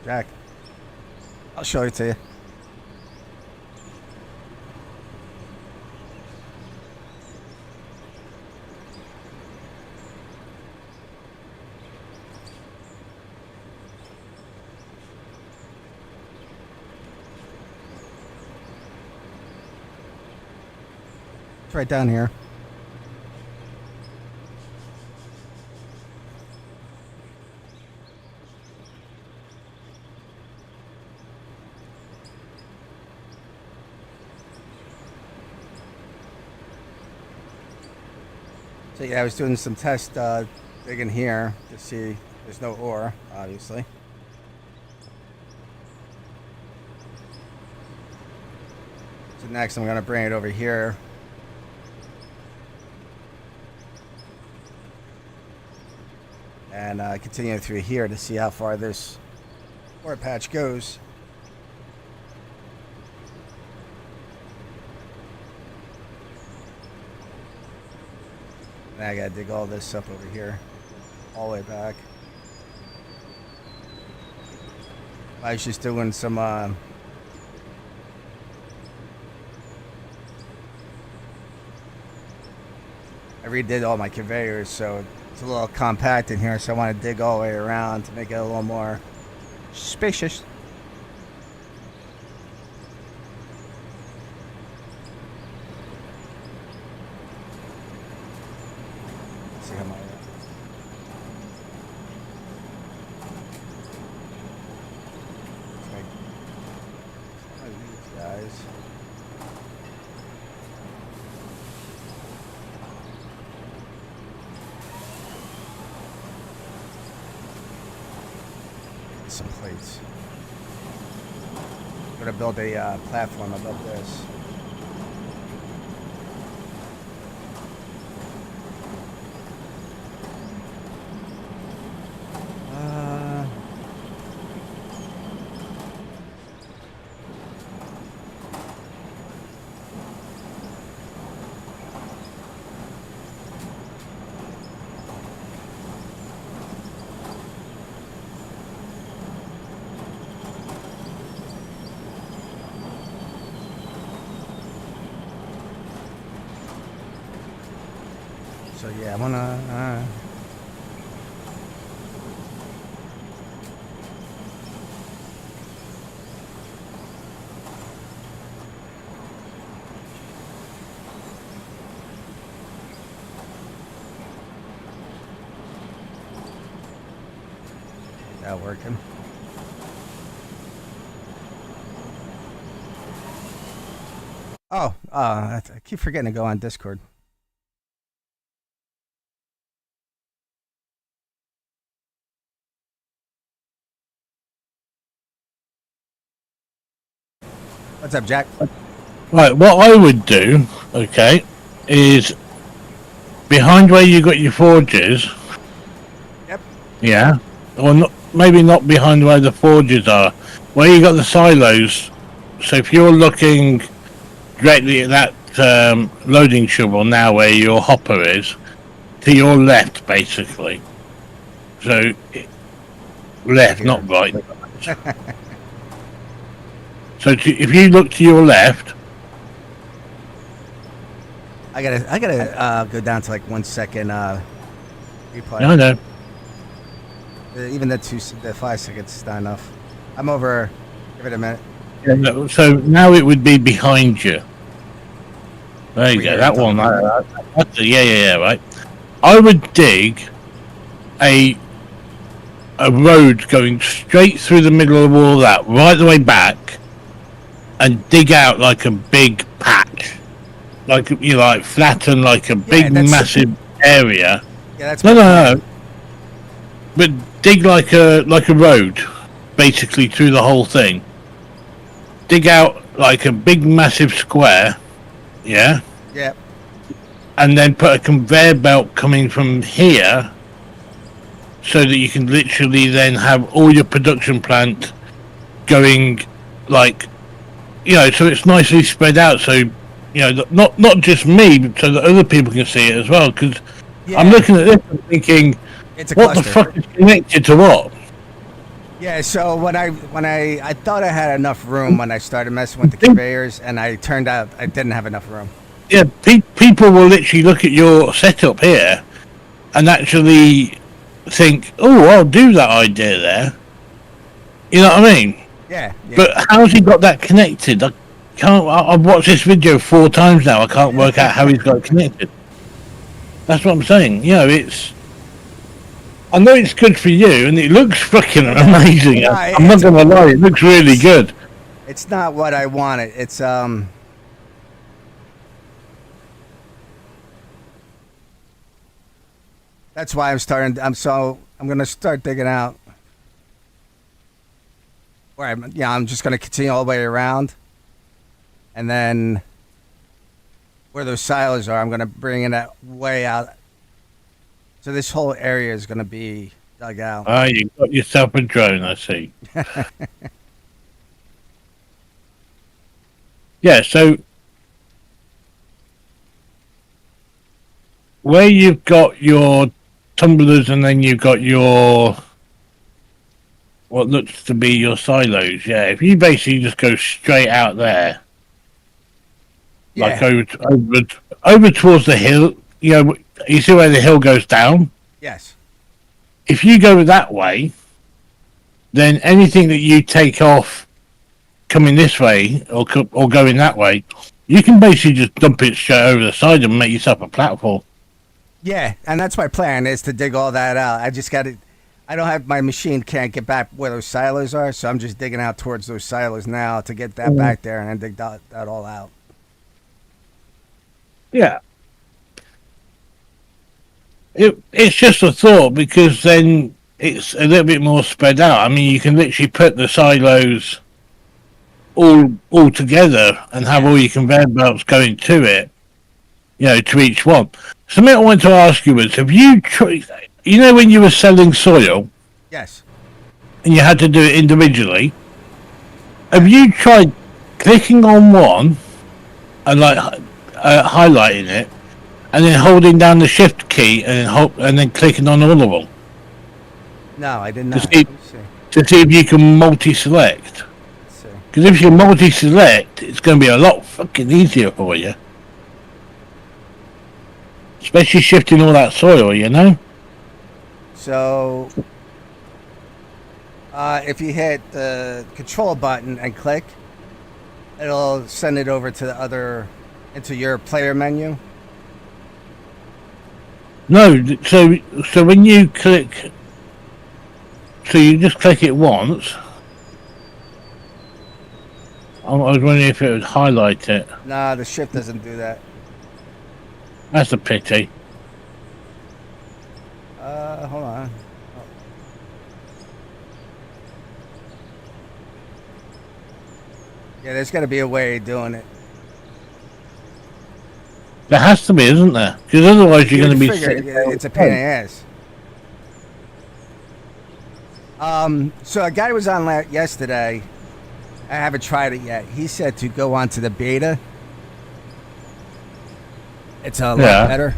Jack. I'll show it to you. It's right down here. So yeah, I was doing some test digging here to see there's no ore, obviously. So next I'm gonna bring it over here. And continue through here to see how far this ore patch goes. Now I gotta dig all this up over here, all the way back. I was just doing some I redid all my conveyors, so it's a little compact in here, so I want to dig all the way around to make it a little more spacious. Let's see how my these guys. Some plates. I'm gonna build a platform above this. So yeah, I wanna. That working? Oh, I keep forgetting to go on Discord. What's up, Jack? Right, what I would do, okay, is behind where you got your forges. Yep. Yeah, or not, maybe not behind where the forges are, where you got the silos. So if you're looking directly at that loading shovel now, where your hopper is, to your left, basically. So left, not right. So if you look to your left, I gotta go down to like 1 second replay. no. Even the 5 seconds is not enough. I'm over. Give it a minute. Yeah, so now it would be behind you. There you go. That one. Yeah. Right. I would dig a road going straight through the middle of all that, right the way back, and dig out like a big patch, like like flatten like a big massive area. Yeah, that's no. But dig like a road, basically through the whole thing. Dig out like a big massive square, yeah. Yeah. And then put a conveyor belt coming from here, so that you can literally then have all your production plant going, like, so it's nicely spread out. So, not just me, but so that other people can see it as well. Because I'm looking at this and thinking, it's a what cluster. the fuck is connected to what? Yeah, so when I thought I had enough room when I started messing with the conveyors, and I turned out I didn't have enough room. Yeah, people will literally look at your setup here and actually think, "Oh, I'll do that idea there." You know what I mean? Yeah, yeah. But how's he got that connected? I can't. I've watched this video 4 times now. I can't work out how he's got it connected. That's what I'm saying. You know, it's. I know it's good for you, and it looks fucking amazing. No, I'm not gonna lie, it looks really good. It's not what I wanted. It's That's why I'm gonna start digging out. I'm just gonna continue all the way around, and then where those silos are, I'm gonna bring it way out. So this whole area is gonna be dug out. Ah, you got yourself a drone, I see. Yeah, so where you've got your tumblers and then you've got your what looks to be your silos, yeah. If you basically just go straight out there, like Yeah. over towards the hill, you know, you see where the hill goes down. Yes. If you go that way, then anything that you take off coming this way or going that way, you can basically just dump it straight over the side and make yourself a platform. Yeah, and that's my plan is to dig all that out. I just got to. I don't have my machine can't get back where those silos are, so I'm just digging out towards those silos now to get that back there and then dig that all out. Yeah. It's just a thought because then it's a little bit more spread out. I mean, you can literally put the silos all together and have all your conveyor belts going to it, you know, to each one. Something I wanted to ask you was, have you tried, you know, when you were selling soil Yes. and you had to do it individually, have you tried clicking on one and like highlighting it and then holding down the shift key and then clicking on all of them No, I did to not. see, Let me see. to see if you can multi-select? Let's see. Because if you multi-select, it's going to be a lot fucking easier for you. Especially shifting all that soil, you know? So, if you hit the control button and click, it'll send it over to the into your player menu. No, so when you click, so you just click it once. I was wondering if it would highlight it. Nah, the shift doesn't do that. That's a pity. Hold on. Yeah, there's got to be a way of doing it. There has to be, isn't there? Because otherwise you're going to be. It's a pain in the ass. So a guy was on yesterday. I haven't tried it yet. He said to go onto the beta. It's a lot better.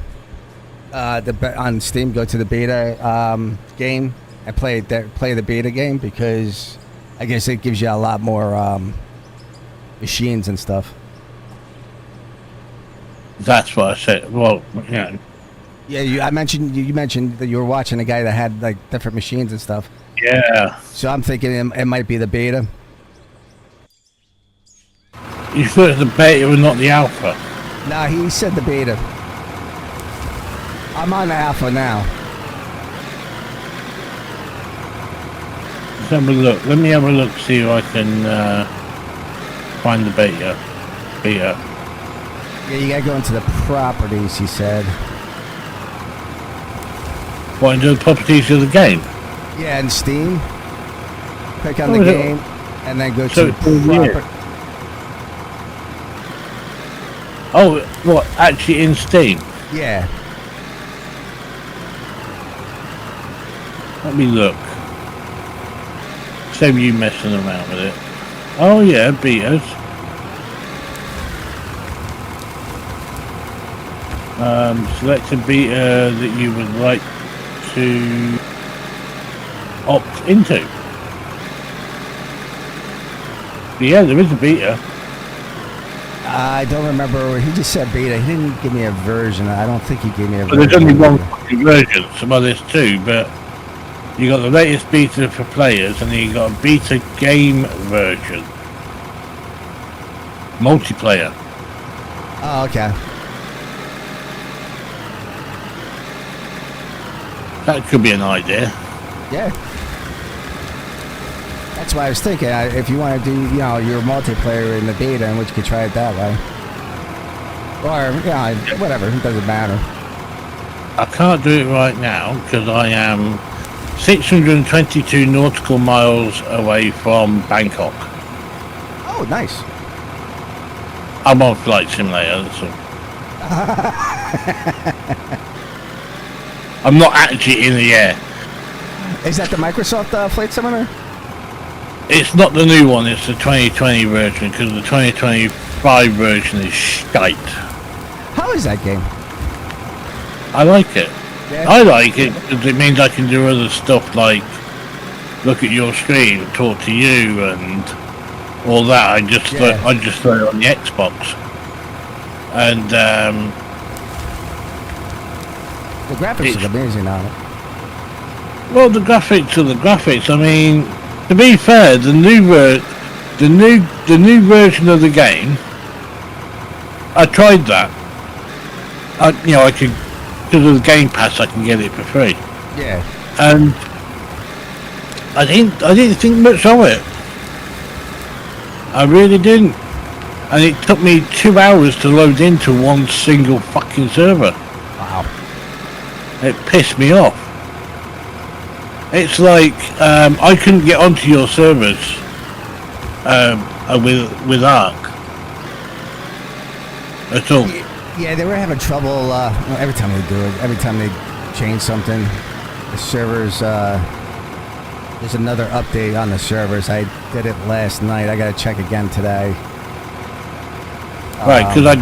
On Steam, go to the beta game and play the beta game because I guess it gives you a lot more machines and stuff. That's what I said. Well, yeah. Yeah, you mentioned that you were watching a guy that had like different machines and stuff. Yeah. So I'm thinking it might be the beta. You thought the beta was not the alpha? Nah, he said the beta. I'm on the alpha now. Let's have a look. Let me have a look, see if I can find the beta. Yeah, you gotta go into the properties, he said. What, into the properties of the game? Yeah, in Steam. Click on the game and then go to the property. Oh, what, actually in Steam? Yeah. Let me look. Save you messing around with it. Oh yeah, betas. Select a beta that you would like to opt into. Yeah, there is a beta. I don't remember. He just said beta. He didn't give me a version. I don't think he gave me a But version. there's only one fucking version. Some others too, but you got the latest beta for players, and then you got a beta game version, multiplayer. Oh, okay. That could be an idea. Yeah. That's why I was thinking, if you want to do, your multiplayer in the beta, and which you could try it that way. Or, whatever, it doesn't matter. I can't do it right now because I am 622 nautical miles away from Bangkok. Oh, nice. I'm on Flight Simulator, that's all. I'm not actually in the air. Is that the Microsoft Flight Simulator? It's not the new one, it's the 2020 version, because the 2025 version is shite. How is that game? I like it. Yeah. I like it because it means I can do other stuff like look at your screen, talk to you, and all that. I just throw it on the Xbox, and the graphics are amazing on it. Well, the graphics are the graphics. I mean, to be fair, the new version of the game, I tried that. I could, because of the Game Pass, I can get it for free. Yeah. And I didn't think much of it. I really didn't. And it took me 2 hours to load into one single fucking server. Wow. It pissed me off. It's like I couldn't get onto your servers with Arc at all. Yeah, they were having trouble every time they do it. Every time they change something, the servers. There's another update on the servers. I did it last night. I got to check again today. Right, because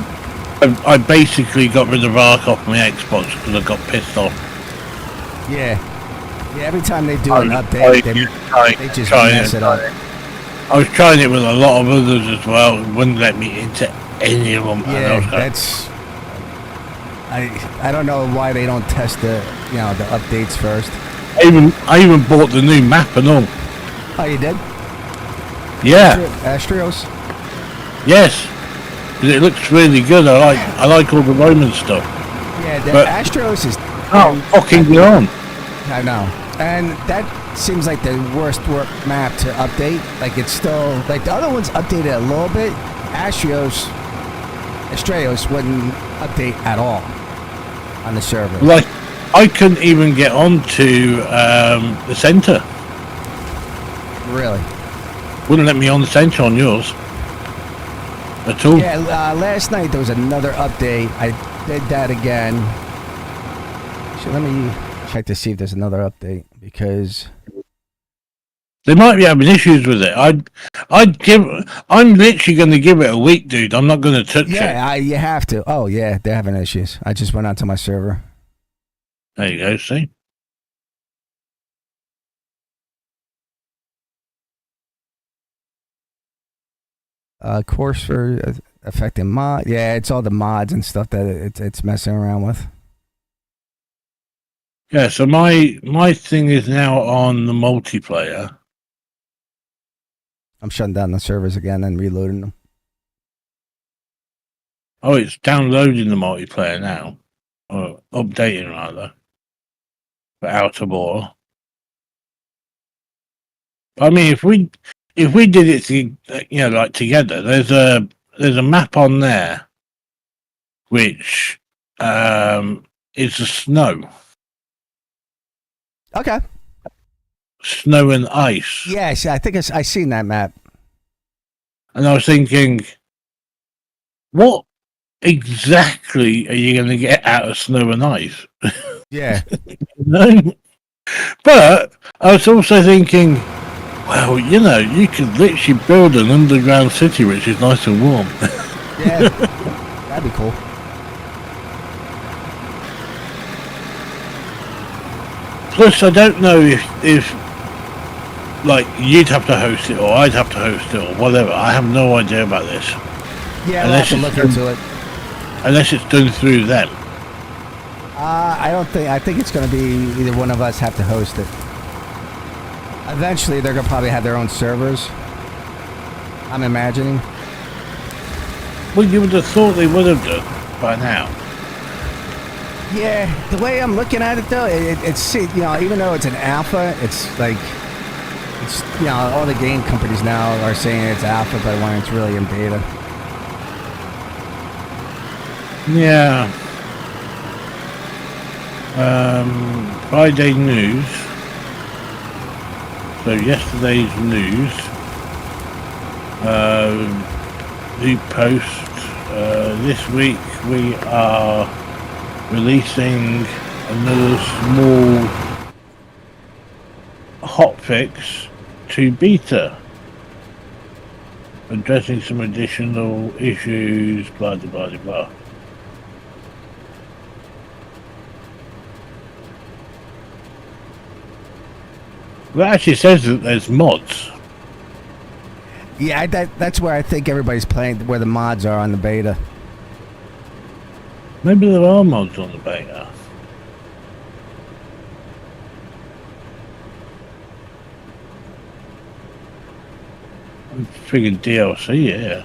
I basically got rid of Arc off my Xbox because I got pissed off. Yeah. Yeah, every time they do an update, they just mess it up. I was trying it with a lot of others as well. It wouldn't let me into any of them. Yeah, that's... I don't know why they don't test the updates first. I even bought the new map and all. Oh, you did? Yeah. Astrios? Yes. Because it looks really good. I like all the Roman stuff. Yeah, the Astrios is... Oh, fucking get on. I know. And that seems like the worst map to update. Like, it's still... Like, the other ones updated a little bit. Astrios wouldn't update at all on the server. Like, I couldn't even get onto the center. Really? Wouldn't let me on the center on yours at all. Yeah, last night there was another update. I did that again. So let me check to see if there's another update, because they might be having issues with it. I'm literally going to give it a week, dude. I'm not going to touch it. Yeah, you have to. Oh yeah, they're having issues. I just went onto my server. There you go. See. Course for affecting mod. Yeah, it's all the mods and stuff that it's messing around with. Yeah, so my thing is now on the multiplayer. I'm shutting down the servers again and reloading them. Oh, it's downloading the multiplayer now, or updating rather, for Outer War. I mean, if we did it, like together, there's a map on there, which is the snow. Okay. Snow and ice. Yes, I think I seen that map. And I was thinking, what exactly are you going to get out of snow and ice? Yeah. But I was also thinking, well, you could literally build an underground city which is nice and warm. Yeah, that'd be cool. Plus, I don't know if like you'd have to host it, or I'd have to host it, or whatever. I have no idea about this. Yeah, we'll have to look into it. Unless it's done through them. I don't think. I think it's going to be either one of us have to host it. Eventually, they're going to probably have their own servers. I'm imagining. Well, you would have thought they would have done by now. Yeah, the way I'm looking at it though, it's even though it's an alpha, it's like all the game companies now are saying it's alpha, but when it's really in beta. Yeah. Friday news. So yesterday's news. The post. This week we are releasing another small hotfix to beta, addressing some additional issues. Blah blah blah blah. Well, it actually says that there's mods. Yeah, that's where I think everybody's playing, where the mods are on the beta. Maybe there are mods on the beta. I'm figuring DLC, yeah.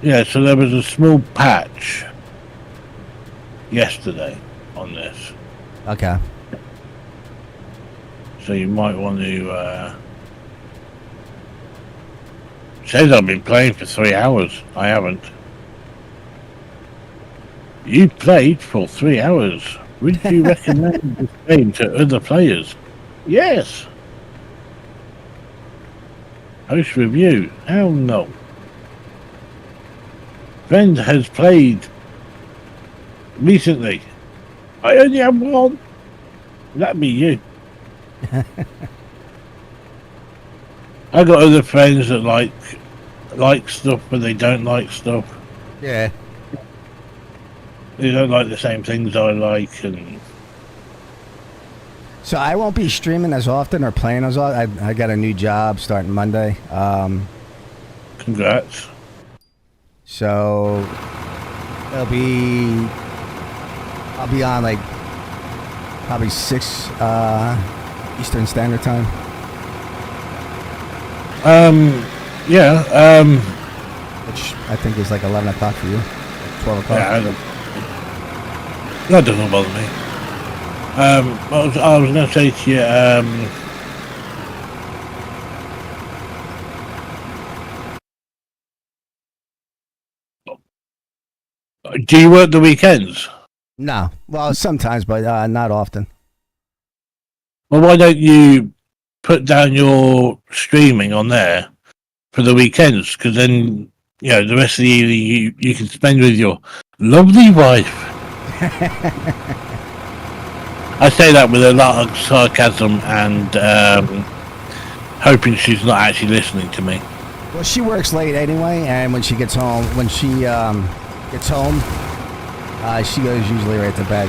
Yeah, so there was a small patch yesterday on this. Okay. So you might want to... says I've been playing for 3 hours. I haven't. You played for 3 hours. Would you recommend this game to other players? Yes. Host review. Hell no. Friend has played recently. I only have one. That'd be you. I got other friends that like stuff, but they don't like stuff. Yeah. They don't like the same things I like, and so I won't be streaming as often or playing as often. I got a new job starting Monday. Congrats. So I'll be on like probably 6 Eastern Standard Time. Yeah. Which I think is like 11 o'clock for you. Like 12 o'clock. Yeah, that doesn't bother me. I was going to say to you, do you work the weekends? No. Well, sometimes, but not often. Well, why don't you put down your streaming on there for the weekends? Because then, the rest of the evening you can spend with your lovely wife. I say that with a lot of sarcasm and hoping she's not actually listening to me. Well, she works late anyway, and when she gets home, she goes usually right to bed.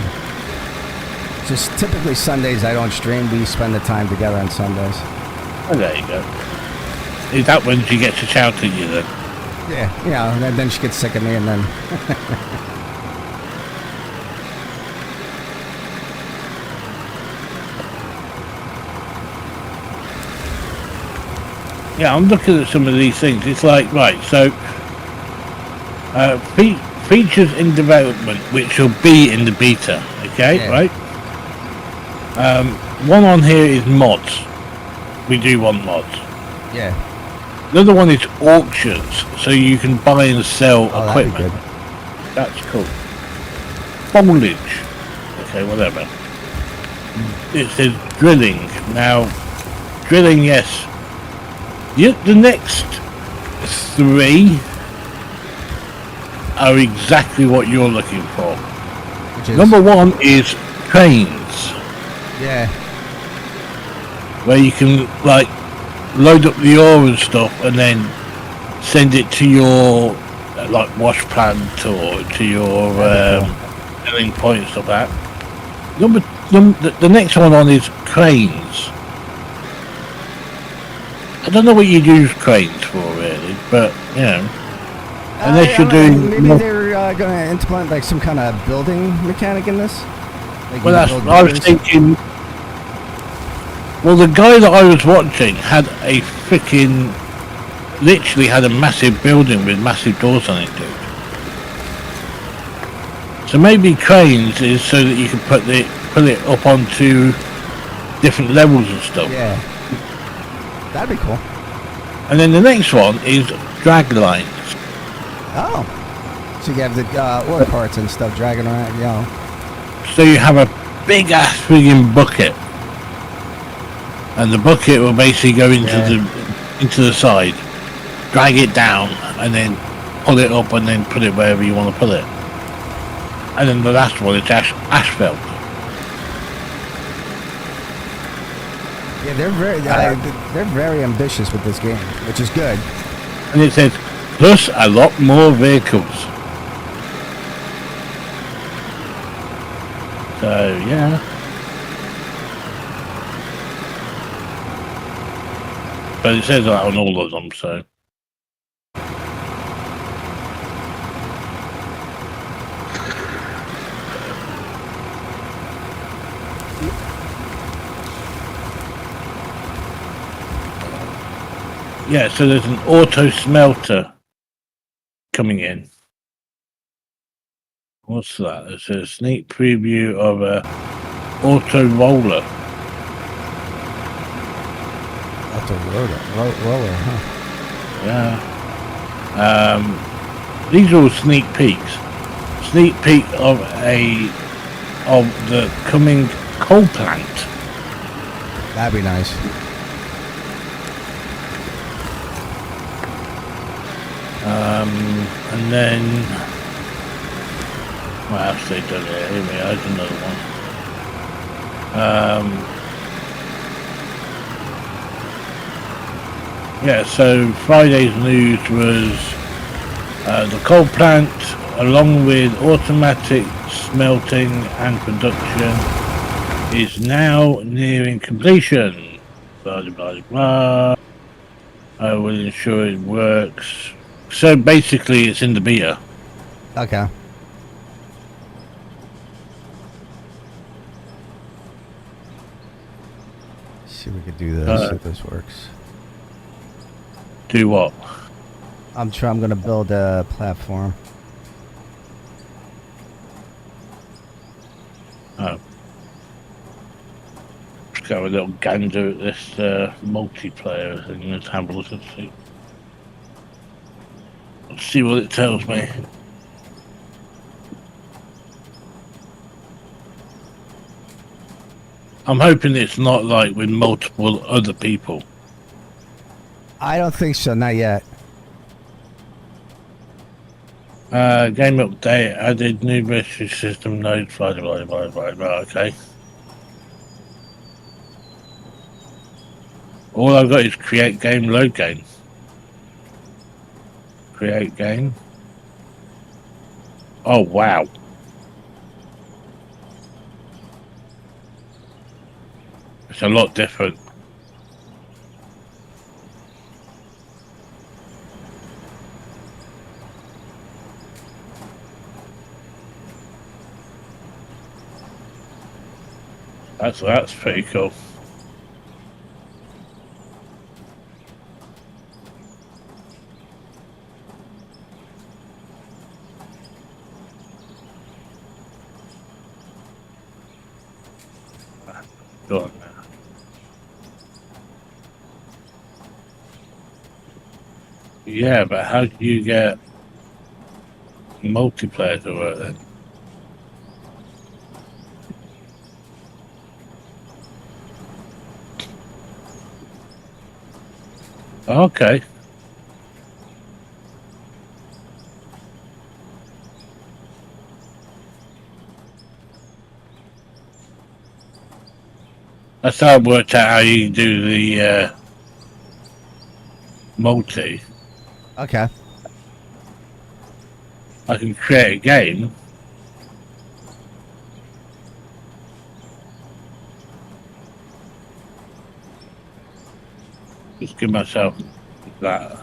Just typically Sundays I don't stream. We spend the time together on Sundays. Oh, there you go. Is that when she gets to shout at you then? Yeah, and then she gets sick of me, and then... Yeah, I'm looking at some of these things. It's like, right, so features in development, which will be in the beta, okay, yeah. Right? One on here is mods. We do want mods. Yeah. Another one is auctions, so you can buy and sell equipment. That's cool. Foliage. Okay, whatever. It says drilling. Now, drilling, yes. The next 3 are exactly what you're looking for. Number 1 is trains. Yeah. Where you can load up the ore and stuff, and then send it to your wash plant or to your selling points of that. The next one on is cranes. I don't know what you'd use cranes for, really, but you know, unless you're doing. Maybe they're going to implement like some kind of building mechanic in this. Like Well, that's what I was thinking. Well, the guy that I was watching had a freaking, literally had a massive building with massive doors on it, dude. So maybe cranes is so that you can put it up onto different levels and stuff. Yeah, that'd be cool. And then the next one is drag lines. Oh, so you have the ore carts and stuff dragging around, you know. So you have a big ass friggin' bucket, and the bucket will basically go into the side, drag it down, and then pull it up, and then put it wherever you want to put it. And then the last one is asphalt. Yeah, they're very ambitious with this game, which is good. And it says plus a lot more vehicles. So yeah. But it says that on all of them, so. Yeah, so there's an auto smelter coming in. What's that? It's a sneak preview of a auto roller. Auto roller, huh? Yeah. These are all sneak peeks. Sneak peek of the coming coal plant. That'd be nice. And then what else they done there? Here we are, there's another one. Yeah, so Friday's news was the coal plant, along with automatic smelting and production, is now nearing completion. Blah blah blah blah. I will ensure it works. So basically, it's in the beta. Okay. See if we could do this, if this works. Do what? I'm gonna build a platform. Oh. Let's go a little gander at this multiplayer thing. Let's have a look and see. Let's see what it tells me. I'm hoping it's not like with multiple other people. I don't think so, not yet. Game update, added new battery system nodes, blah blah blah blah blah. Okay. All I've got is create game, load game. Create game. Oh wow. It's a lot different. That's pretty cool. Go on now. Yeah, but how do you get multiplayer to work then? Okay. That's how it worked out how you do the multi. Okay. I can create a game Just give myself that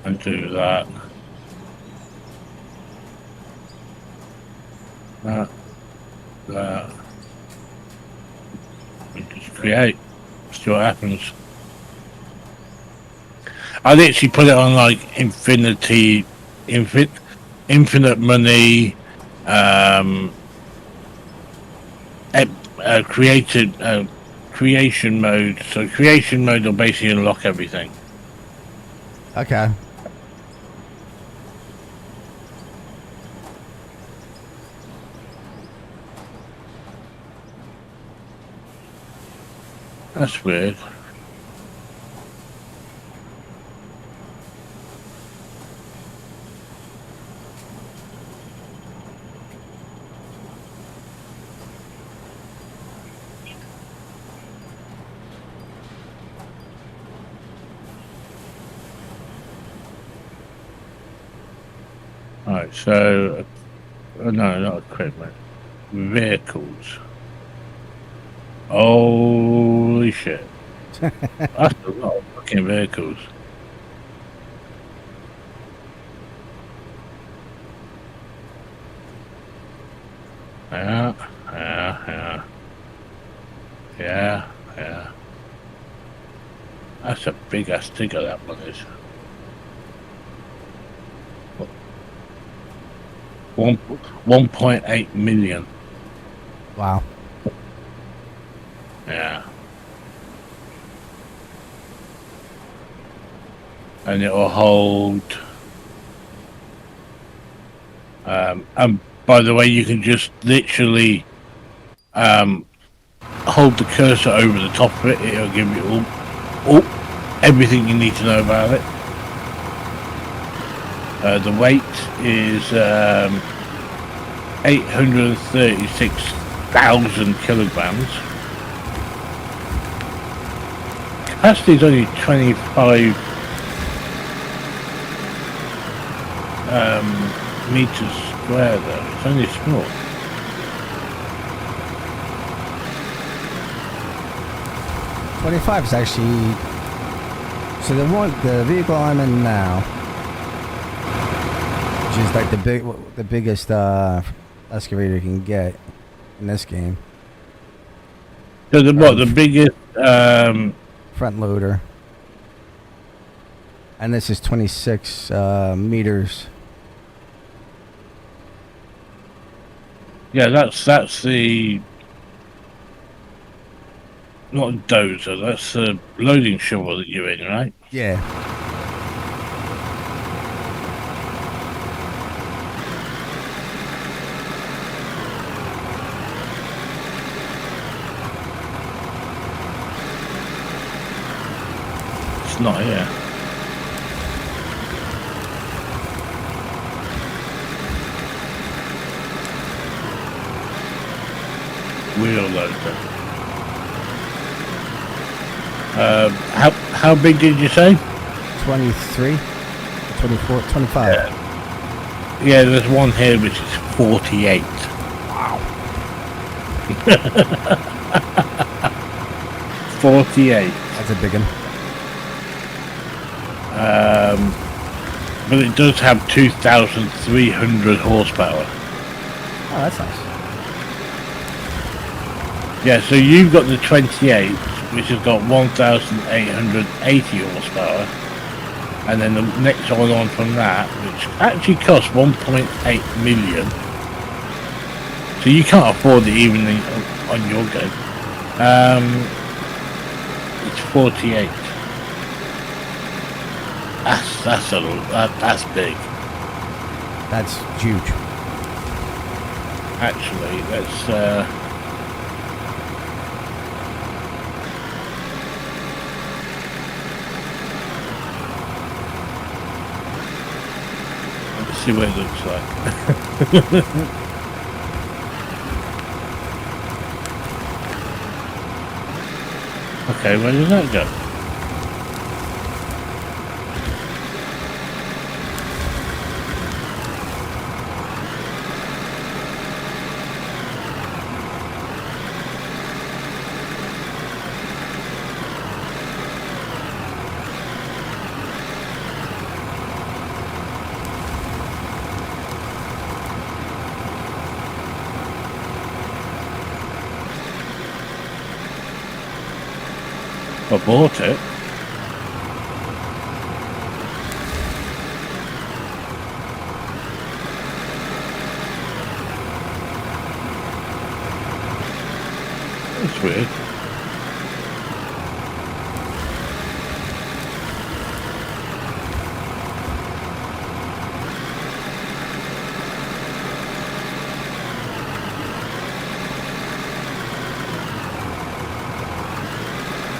and do that. That. And just create. See what happens. I literally put it on like infinite money, creation mode. So creation mode will basically unlock everything. Okay. That's weird. Alright, so no, not equipment. Vehicles. Holy shit. That's a lot of fucking vehicles. Yeah. That's a big ass digger, that one is. 1.8 million. Wow. Yeah. And it will hold. And by the way, you can just literally hold the cursor over the top of it. It'll give you all everything you need to know about it. The weight is 836,000 kilograms. Capacity is only 25 meters square though. It's only small. $25 is actually. So the vehicle I'm in now, which is like the biggest excavator you can get in this game. So the biggest front loader, and this is 26 meters. Yeah, that's the not a dozer. That's the loading shovel that you're in, right? Yeah. It's not here. Wheel loader. How big did you say? 23, 24, 25. Yeah, there's one here which is 48. Wow. 48. That's a big one. But it does have 2,300 horsepower. Oh, that's nice. Yeah, so you've got the 28, which has got 1,880 horsepower, and then the next one on from that, which actually costs 1.8 million. So you can't afford it even on your go. It's 48. That's big. That's huge. Actually, let's see what it looks like. Okay, where does that go? I bought it. That's weird.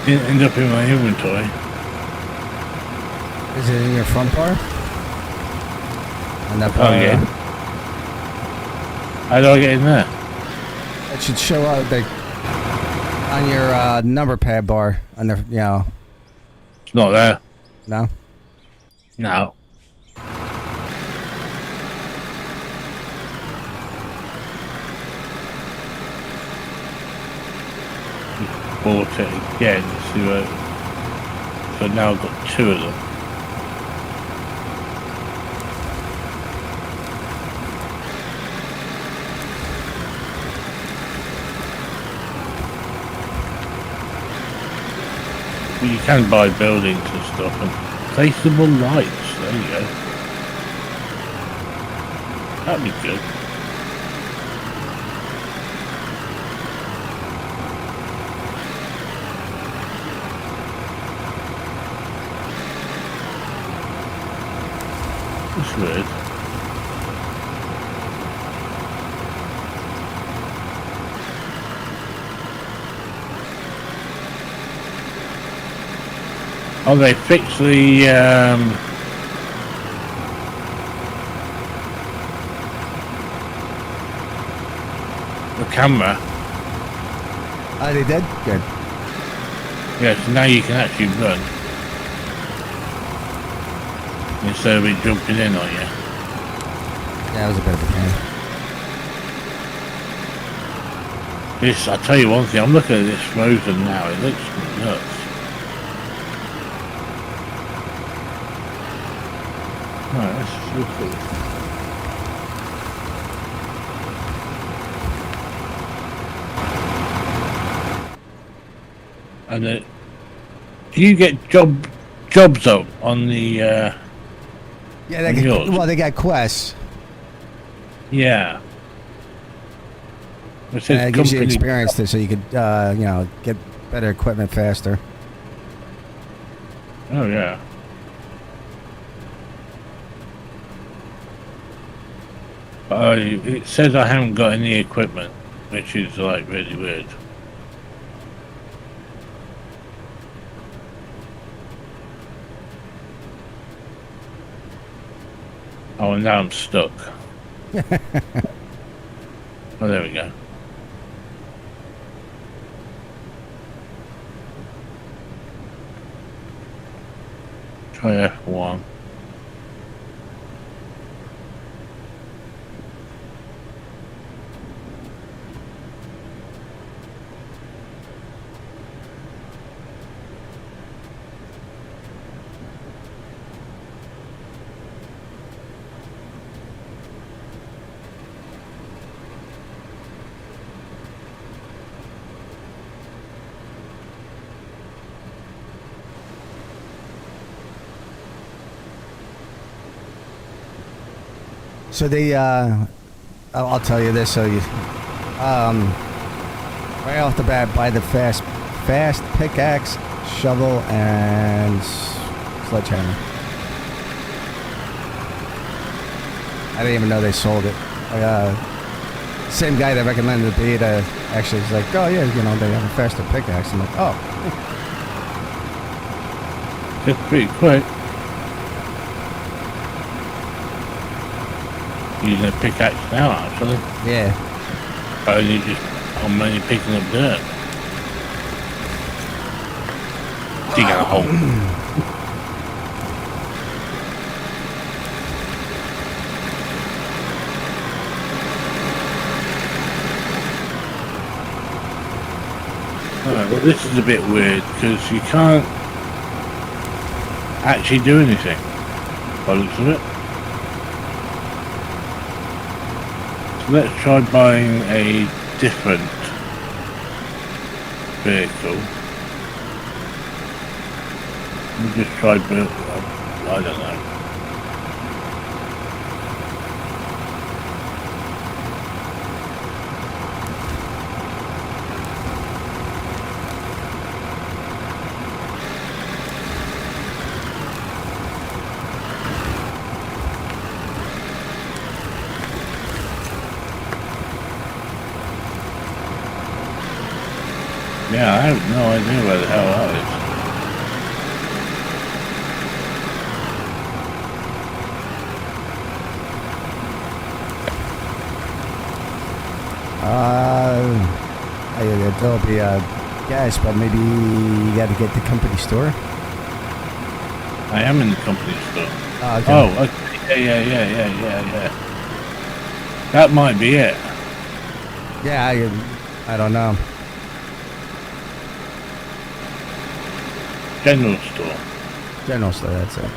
Didn't end up in my inventory. Is it in your front bar? On that Oh yeah. How do I get in there? It should show up on your number pad bar. On the It's not there. No. No. Bought it again, so now I've got two of them. But you can buy buildings and stuff and placeable lights, there you go. That'd be good. That's weird. Oh, they fixed the camera. Oh, they did? Good. Yeah, so now you can actually run. Instead of it jumping in on you. Yeah, it was a bit of a pain. This, I'll tell you one thing, I'm looking at this frozen now, it looks nuts. Right, let's look at it. And do you get jobs up on the Yeah, they got quests. Yeah. It gives you experience so you could get better equipment faster. Oh yeah. It says I haven't got any equipment, which is like really weird. Oh, and now I'm stuck. Oh, there we go. Try F1. So they, I'll tell you this. So you, right off the bat, buy the fast pickaxe, shovel, and sledgehammer. I didn't even know they sold it. Same guy that recommended the beta actually is like, oh yeah, they have a faster pickaxe. I'm like, oh. It's pretty quick. Using a pickaxe now, actually. Yeah. Only I'm only picking up dirt. Digging a hole. Alright, well this is a bit weird because you can't actually do anything by the looks of it. So let's try buying a different vehicle. We just tried, but I don't know. Yeah, I have no idea where the hell that is. There'll be a gas, but maybe you got to get the company store. I am in the company store. Okay. Oh, okay. Yeah. That might be it. Yeah, I don't know. General store. General store, that's it.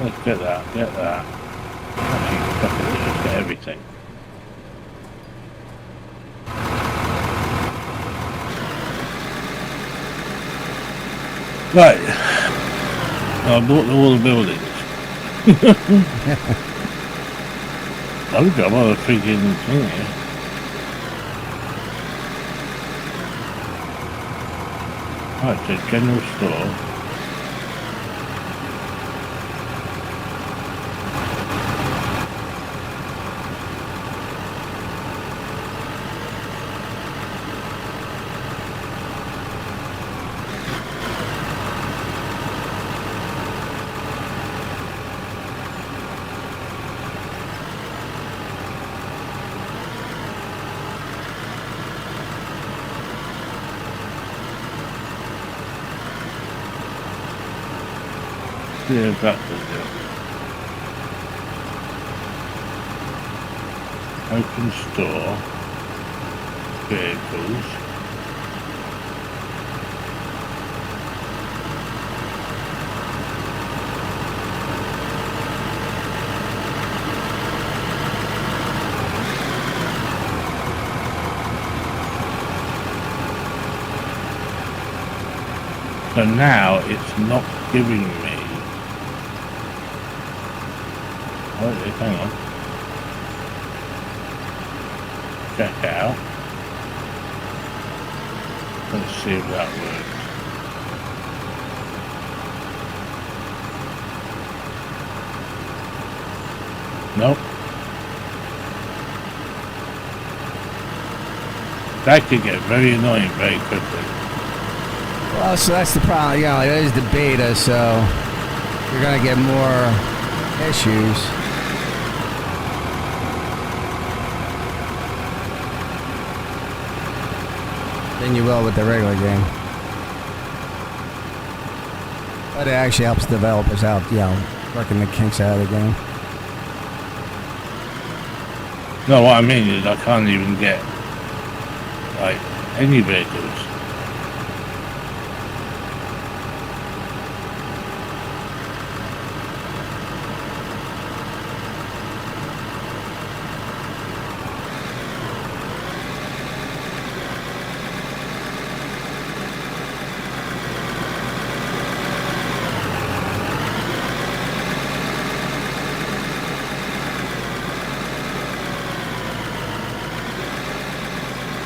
Let's get that. Actually, fuck it, let's just get everything. Right. I bought all the buildings. I've got all the freaking thing here. Right, so general store. Yeah, that does it. Open store. Vehicles. So now it's not giving me. Oh, hang on. Check out. Let's see if that works. Nope. That could get very annoying very quickly. Well, so that's the problem. You know, it is the beta, so you're gonna get more issues. Than you will with the regular game. But it actually helps developers out, you know, working the kinks out of the game. No, what I mean is I can't even get, like, any vehicles.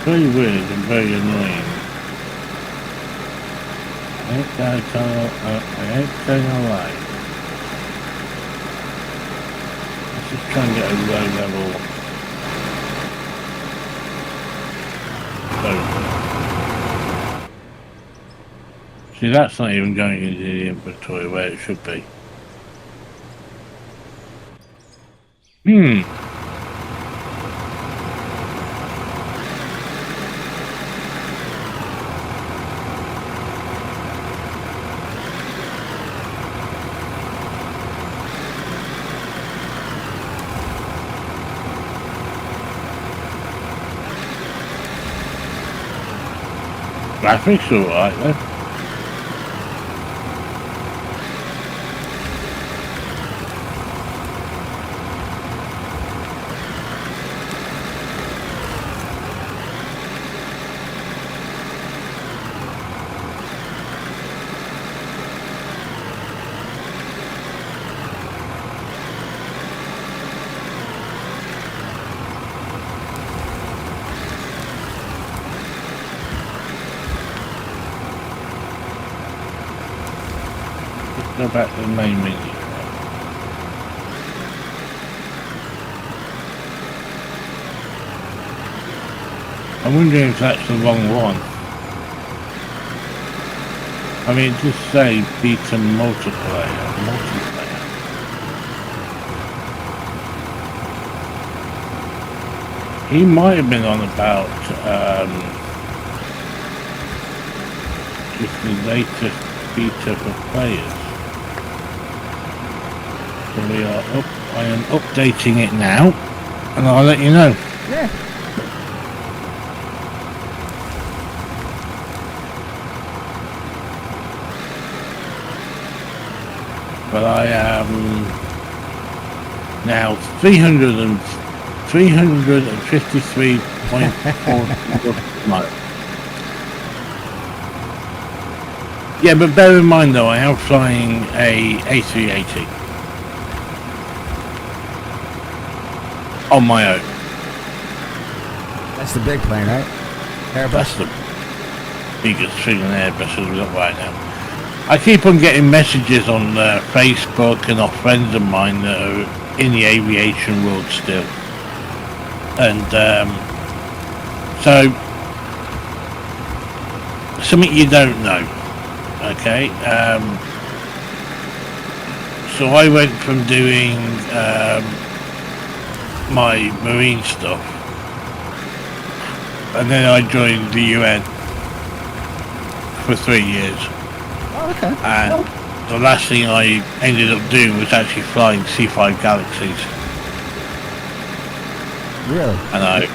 Very weird and very annoying. I ain't gonna lie. Let's just try and get a low level. See, that's not even going into the inventory where it should be. Graphics alright then. go back to the main menu. I'm wondering if that's the wrong one. I mean, just say beta multiplayer. He might have been on about just the latest beta for players. So we are up. I am updating it now, and I'll let you know. Yeah. But I am now 353.4 miles. Yeah, but bear in mind though, I am flying a A380 on my own. That's the big plane, right? Airbus. That's the biggest thing in Airbus we've got right now. I keep on getting messages on Facebook and off friends of mine that are in the aviation world still. And so, something you don't know, okay? So I went from doing my marine stuff, and then I joined the UN for 3 years. Okay. And the last thing I ended up doing was actually flying C5 Galaxies. Really? And I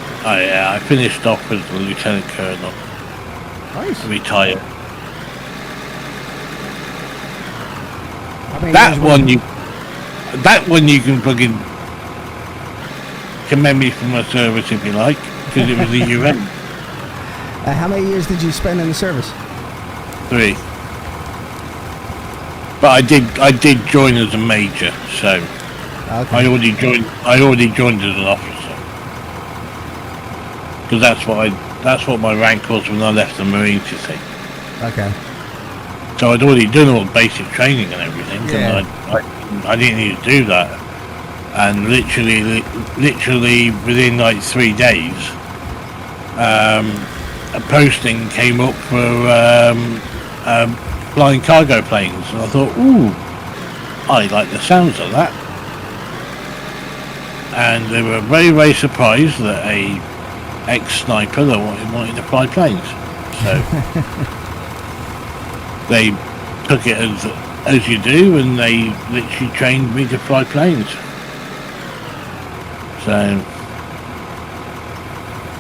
finished off as a lieutenant colonel. Nice. Retired. How many That years one you can fucking commend me for my service if you like, because it was the UN. How many years did you spend in the service? 3. But I did join as a major, so Okay. I already joined as an officer, because that's what my rank was when I left the Marines, you see. Okay. So I'd already done all the basic training and everything, Yeah. and I didn't need to do that. And literally within like 3 days, a posting came up for flying cargo planes, and I thought, ooh, I like the sounds of that. And they were very, very surprised that a ex-sniper that wanted to fly planes. So they took it as you do, and they literally trained me to fly planes. So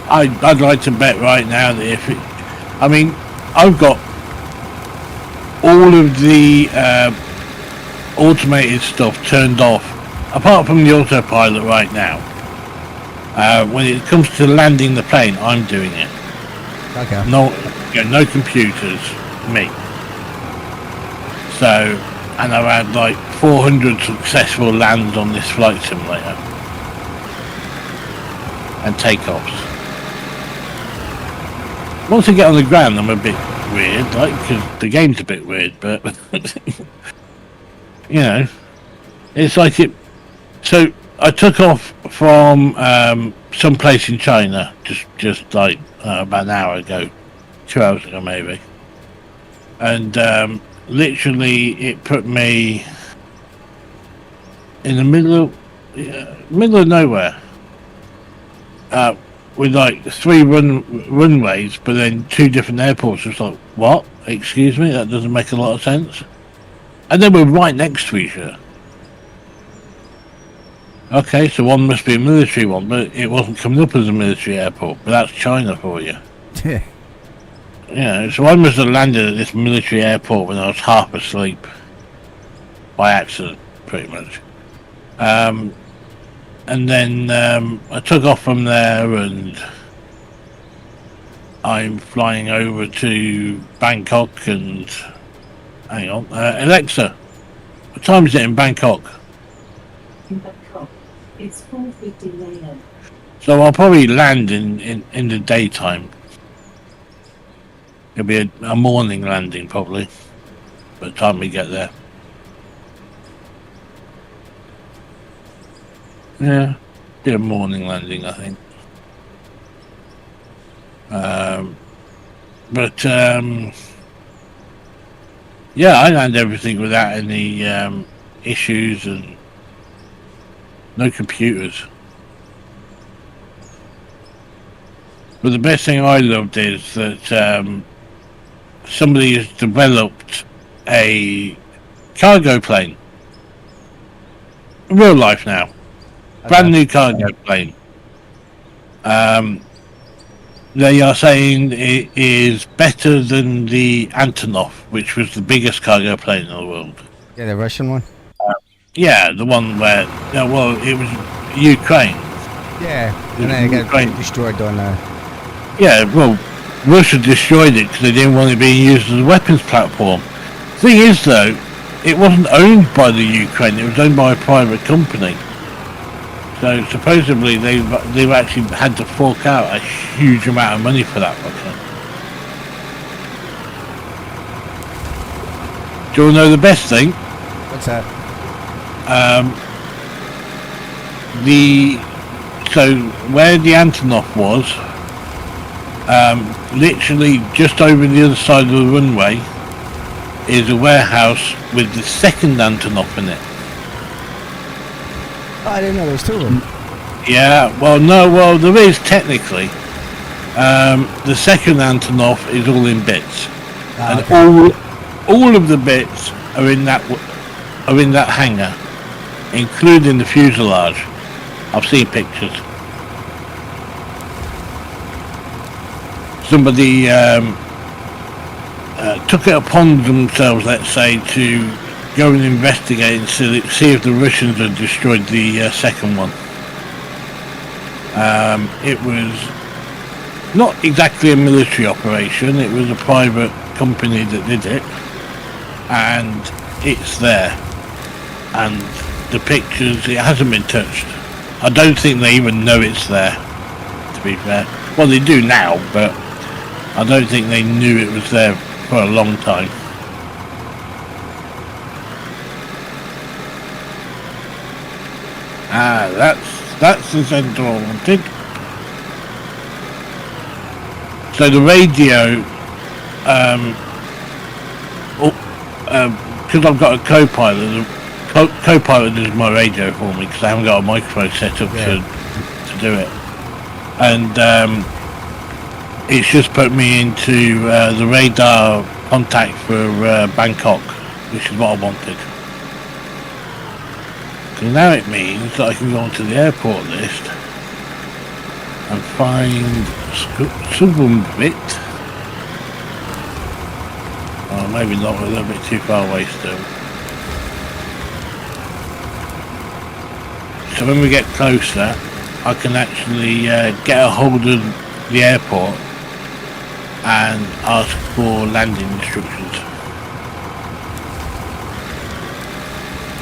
I'd like to bet right now that I've got all of the automated stuff turned off, apart from the autopilot right now. When it comes to landing the plane, I'm doing it. Okay. No computers, me. So, and I've had like 400 successful lands on this flight simulator and takeoffs. Once I get on the ground, I'm a bit weird, like, because the game's a bit weird, but you know, it's like it. So I took off from some place in China just like about an hour ago, 2 hours ago maybe, and literally it put me in the middle of nowhere, with like 3 runways, but then 2 different airports. It's like, what? Excuse me, that doesn't make a lot of sense. And they were right next to each other. Okay, so one must be a military one, but it wasn't coming up as a military airport. But that's China for you. Yeah, so I must have landed at this military airport when I was half asleep. By accident, pretty much. And then I took off from there, and I'm flying over to Bangkok. And hang on, Alexa, what time is it in Bangkok? In Bangkok, it's 4:15 a.m. So I'll probably land in the daytime. It'll be a morning landing probably by the time we get there. Yeah, did a morning landing, I think. But yeah, I landed everything without any issues and no computers. But the best thing I loved is that somebody has developed a cargo plane, real life now, brand new cargo plane. They are saying it is better than the Antonov, which was the biggest cargo plane in the world. Yeah, the Russian one. Yeah, the one where, yeah, well, it was Ukraine. Yeah, and then it got destroyed on the. Yeah, well, Russia destroyed it because they didn't want it being used as a weapons platform. Thing is, though, it wasn't owned by the Ukraine; it was owned by a private company. So supposedly they've actually had to fork out a huge amount of money for that fucker. Do you want to know the best thing? What's that? So where the Antonov was, literally just over the other side of the runway is a warehouse with the second Antonov in it. Oh, I didn't know there was two of them. Yeah, well, there is technically. The second Antonov is all in bits, and okay. all of the bits are in that hangar, including the fuselage. I've seen pictures. Somebody took it upon themselves, let's say, to go and investigate and see if the Russians had destroyed the second one. It was not exactly a military operation, it was a private company that did it, and it's there. And the pictures, it hasn't been touched. I don't think they even know it's there, to be fair. Well, they do now, but I don't think they knew it was there for a long time. That's the center I wanted. So the radio, because I've got a co-pilot, co-pilot is my radio for me because I haven't got a microphone set up to do it. And it's just put me into the radar contact for Bangkok, which is what I wanted. So now it means that I can go onto the airport list and find Sukhumvit. Oh, maybe not, we're a little bit too far away still. So when we get closer, I can actually get a hold of the airport and ask for landing instructions.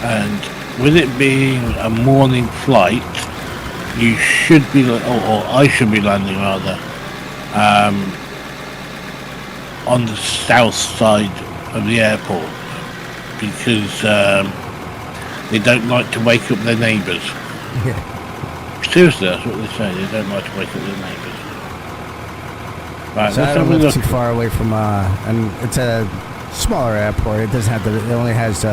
And with it being a morning flight, you should be, or I should be landing rather, on the south side of the airport because they don't like to wake up their neighbours. Yeah. Seriously, that's what they say. They don't like to wake up their neighbours. Right, so I don't live too far away from, and it's a smaller airport. It doesn't have it only has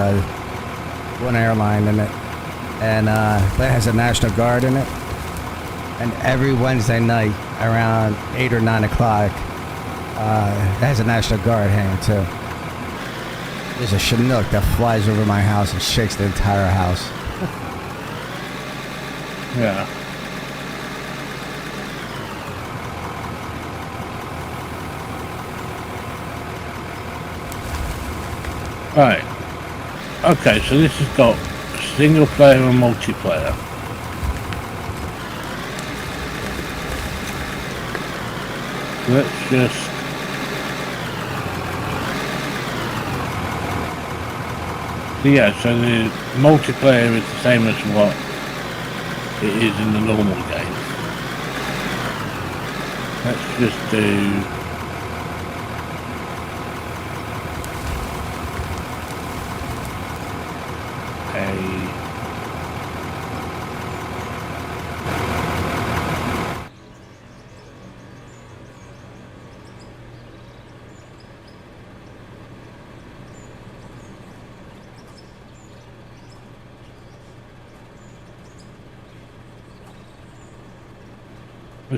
one airline in it, and but it has a National Guard in it. And every Wednesday night around 8 or 9 o'clock, it has a National Guard hanging too. There's a Chinook that flies over my house and shakes the entire house. Yeah. Right. Okay, so this has got single player and multiplayer. Let's just so the multiplayer is the same as what it is in the normal game. Let's just do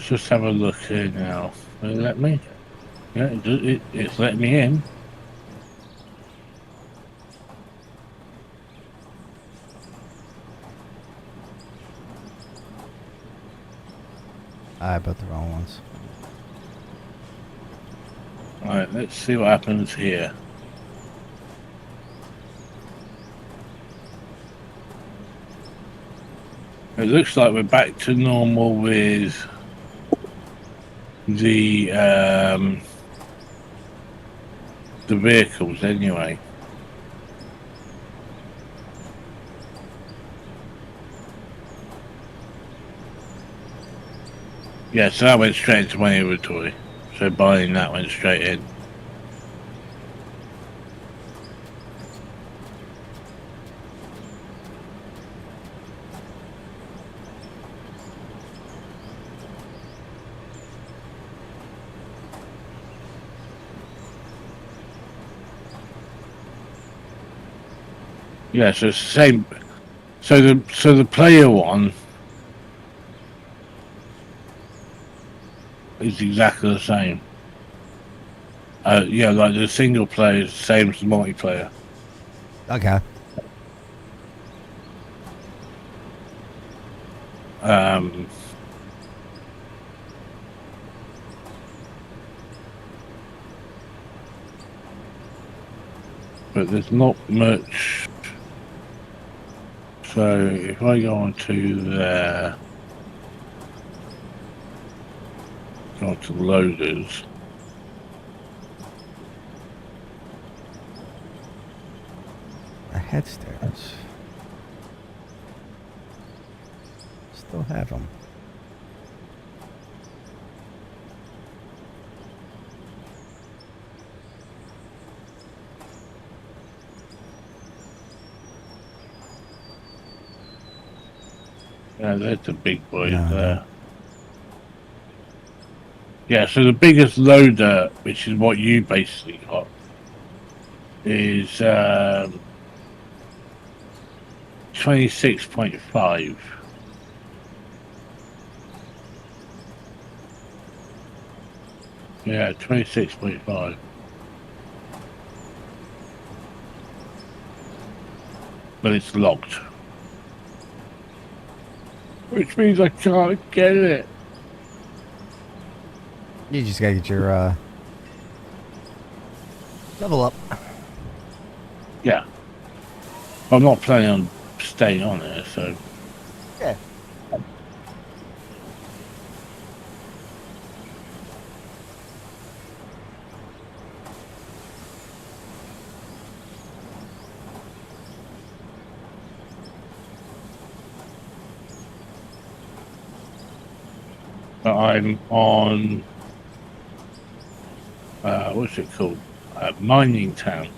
Let's just have a look here now. Will it let me? Yeah, it's letting me in. I bought the wrong ones. Alright, let's see what happens here. It looks like we're back to normal with the vehicles anyway. Yeah, so that went straight into my inventory. So buying that went straight in. Yeah, so it's the same. So the player one is exactly the same. Yeah, like the single player is the same as the multiplayer. Okay. But there's not much. So if I go on to there, go on to loaders. The headstones. Still have them. Yeah, there's the big boys No, there. no. Yeah, so the biggest loader, which is what you basically got, is 26.5. Yeah, 26.5. But it's locked. Which means I can't get it. You just gotta get your level up. Yeah. I'm not planning on staying on it, so. Yeah. But I'm on. What's it called? Mining Town.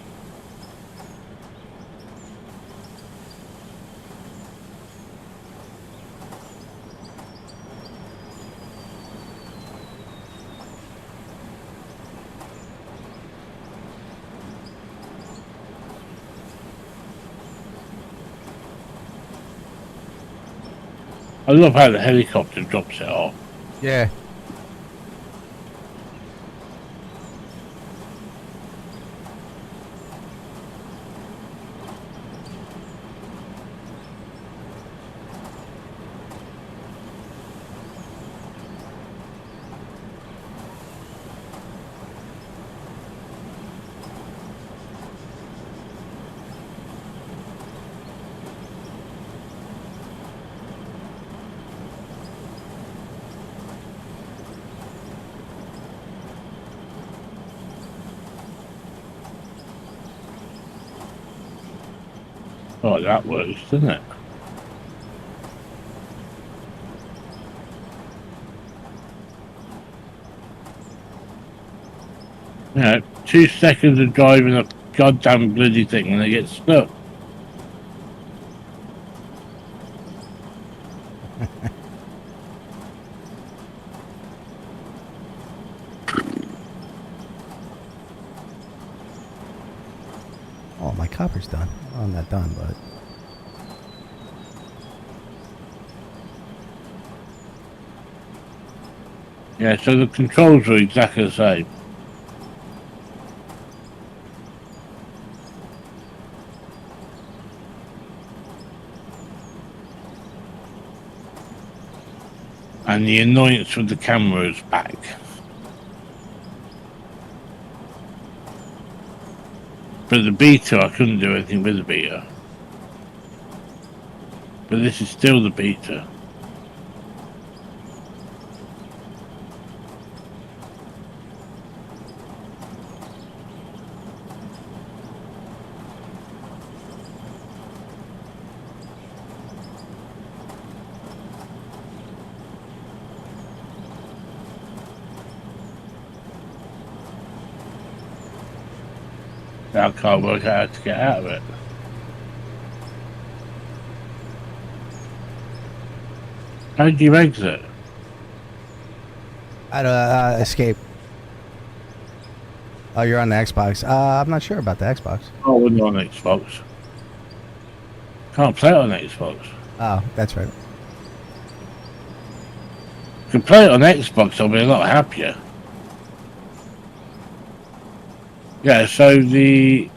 I love how the helicopter drops it off. Yeah. Oh, that works, doesn't it? You know, 2 seconds of driving a goddamn bloody thing and they get stuck. Oh, my copper's done. Well, I'm not done, but. Yeah, so the controls are exactly the same. And the annoyance with the camera is back. But the beta, I couldn't do anything with the beta. But this is still the beta. I can't work out how to get out of it. How do you exit? How to escape. Oh, you're on the Xbox. I'm not sure about the Xbox. Oh, we're not on Xbox. Can't play it on Xbox. Oh, that's right. If you can play it on Xbox, I'll be a lot happier. Yeah, so the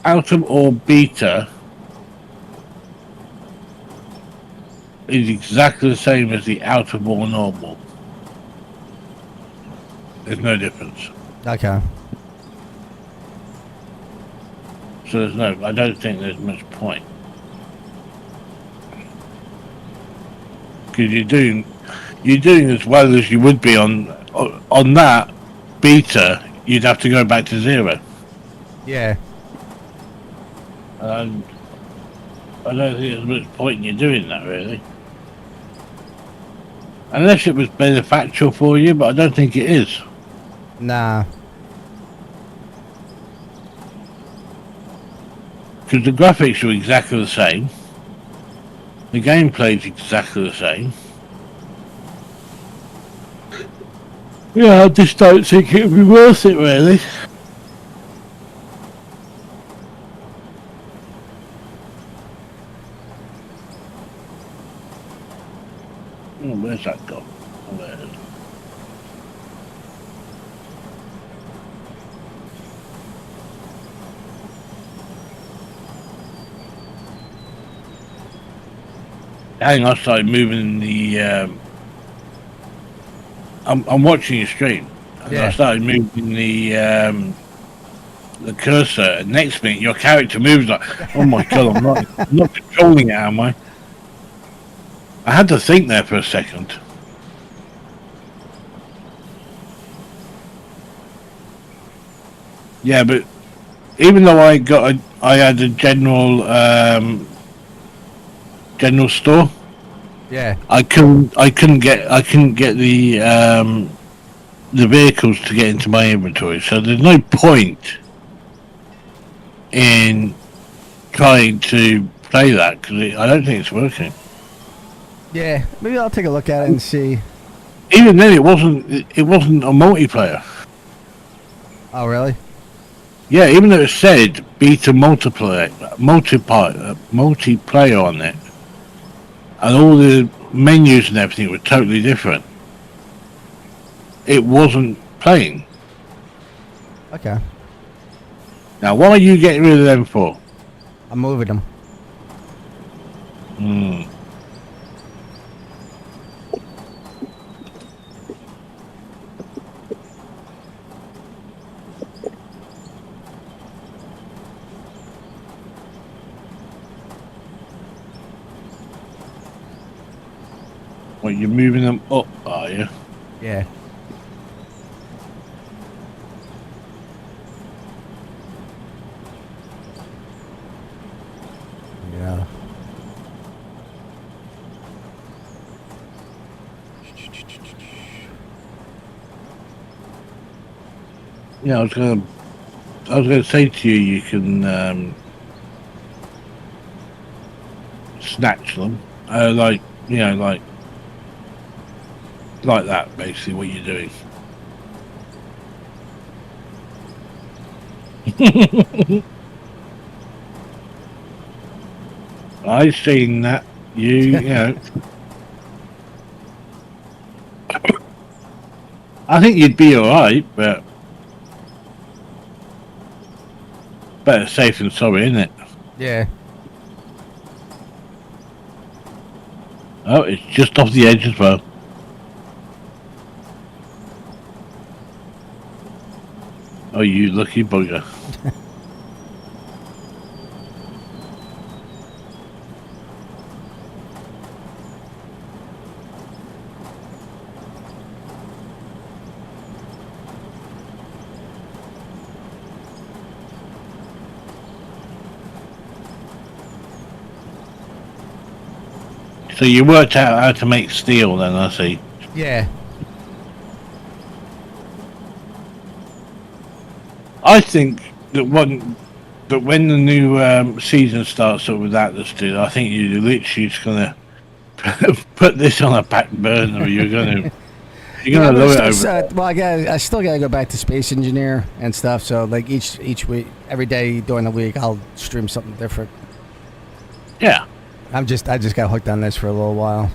Atom or Beta is exactly the same as the Atom or Normal. There's no difference. Okay. So I don't think there's much point. Because you're doing as well as you would be on that Beta. You'd have to go back to 0. Yeah. I don't think there's much point in you doing that, really. Unless it was beneficial for you, but I don't think it is. Nah. Because the graphics are exactly the same. The gameplay is exactly the same. Yeah, I just don't think it would be worth it, really. Oh, where's that gone? Oh, there it is. Hang on, I started moving the. I'm watching your stream. And Yeah. I started moving the cursor. And next minute, your character moves like, oh my god, I'm not controlling it, am I? I had to think there for a second. Yeah, but even though I had a general store. Yeah. I couldn't get the vehicles to get into my inventory. So there's no point in trying to play that because I don't think it's working. Yeah. Maybe I'll take a look at it and see. Even then, it wasn't a multiplayer. Oh, really? Yeah, even though it said beta multiplayer on it, and all the menus and everything were totally different, it wasn't playing. Okay. Now, what are you getting rid of them for? I'm moving them. Hmm. Well, you're moving them up, are you? Yeah. Yeah. Yeah, I was gonna say to you, you can snatch them, like that. Basically, what you're doing. I've seen that. You know. I think you'd be alright, but better safe than sorry, isn't it? Yeah. Oh, it's just off the edge as well. Oh, you lucky bugger. So you worked out how to make steel then, I see. Yeah. I think that when the new season starts up with Atlas, dude, I think you're literally just gonna put this on a back burner. You're gonna love it over. Well, I still gotta go back to Space Engineer and stuff. So like each week, every day during the week, I'll stream something different. Yeah. I just got hooked on this for a little while.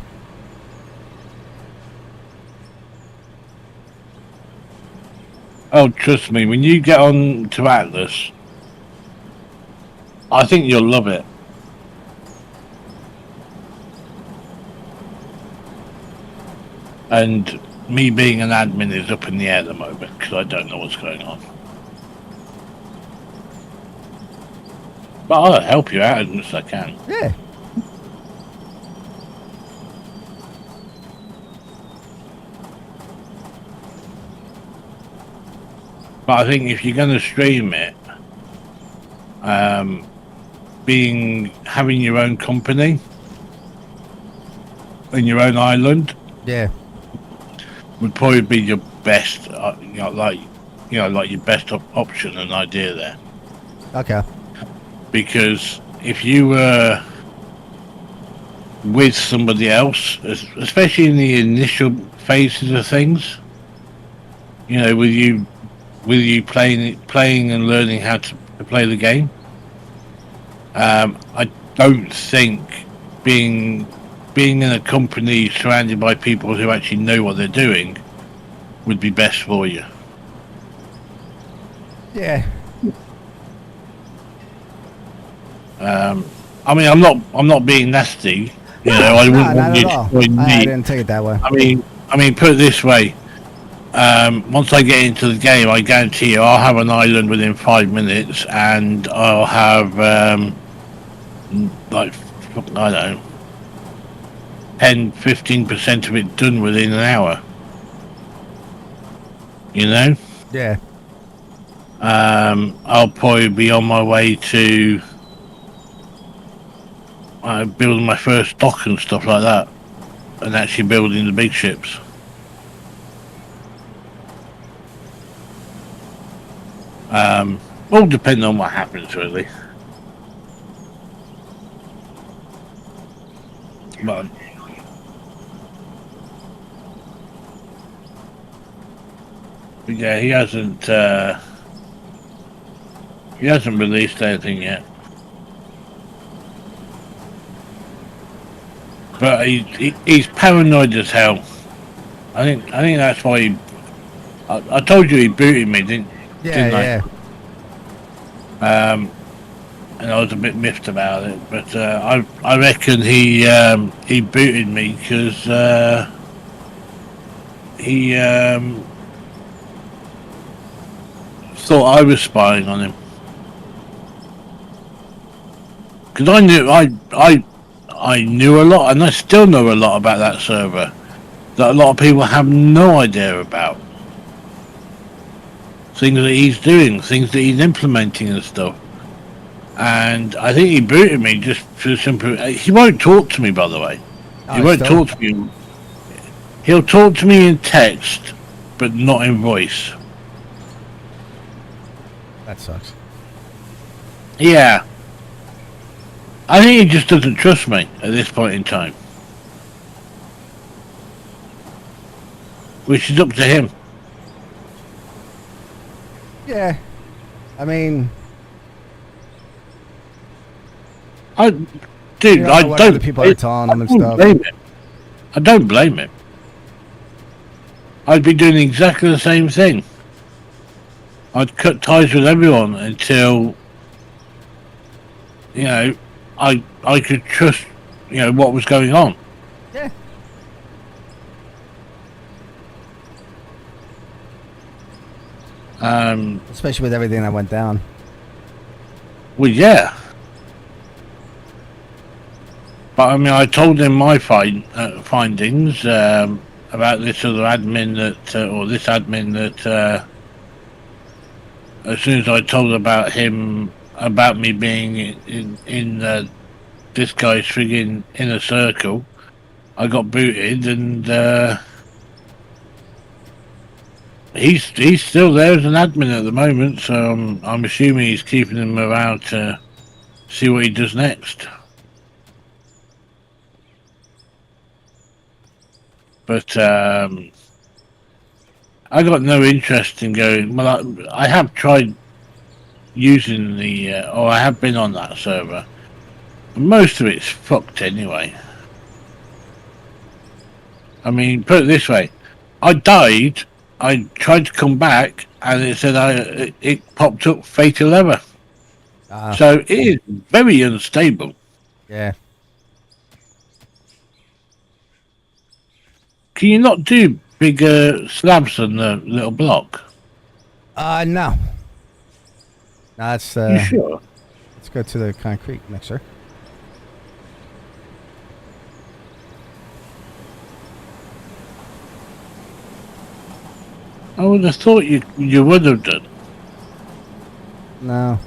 Oh, trust me, when you get on to Atlas, I think you'll love it. And me being an admin is up in the air at the moment because I don't know what's going on. But I'll help you out as much as I can. Yeah. But I think if you're going to stream it, having your own company and your own island, Yeah. would probably be your best, like your best option and idea there. Okay. Because if you were with somebody else, especially in the initial phases of things, with you playing and learning how to play the game, I don't think being in a company surrounded by people who actually know what they're doing would be best for you. Yeah. I mean, I'm not being nasty. I wouldn't want you to join me. I didn't take it that way. I mean, put it this way. Once I get into the game, I guarantee you I'll have an island within 5 minutes, and I'll have like, I don't know, 10-15% of it done within an hour. Yeah. I'll probably be on my way to building my first dock and stuff like that, and actually building the big ships. All depending on what happens, really. But yeah, he hasn't released anything yet. But he's paranoid as hell. I think that's why I told you he booted me, didn't I? And I was a bit miffed about it, but I reckon he booted me because he thought I was spying on him. Because I knew a lot, and I still know a lot about that server that a lot of people have no idea about. Things that he's doing, things that he's implementing and stuff. And I think he booted me just for the simple... He won't talk to me, by the way. He won't talk to me. He'll talk to me in text, but not in voice. That sucks. Yeah. I think he just doesn't trust me at this point in time. Which is up to him. Yeah. I mean... I don't people are telling him and stuff. Blame him. I don't blame him. I'd be doing exactly the same thing. I'd cut ties with everyone until, you know, I could trust, you know, what was going on. Yeah. Especially with everything that went down. Well, yeah. But I mean, I told him my findings about this other admin that, or this admin that, as soon as I told about him, about me being in this guy's frigging inner circle, I got booted, and he's still there as an admin at the moment. So I'm assuming he's keeping him around to see what he does next. But I got no interest in going. Well, I have tried using the, or I have been on that server. Most of it's fucked anyway. I mean, put it this way: I died. I tried to come back, and it said it popped up fatal error. So it is very unstable. Yeah. Can you not do bigger slabs than the little block? No. No, that's You sure? Let's go to the concrete mixer. I would have thought you would have done. No.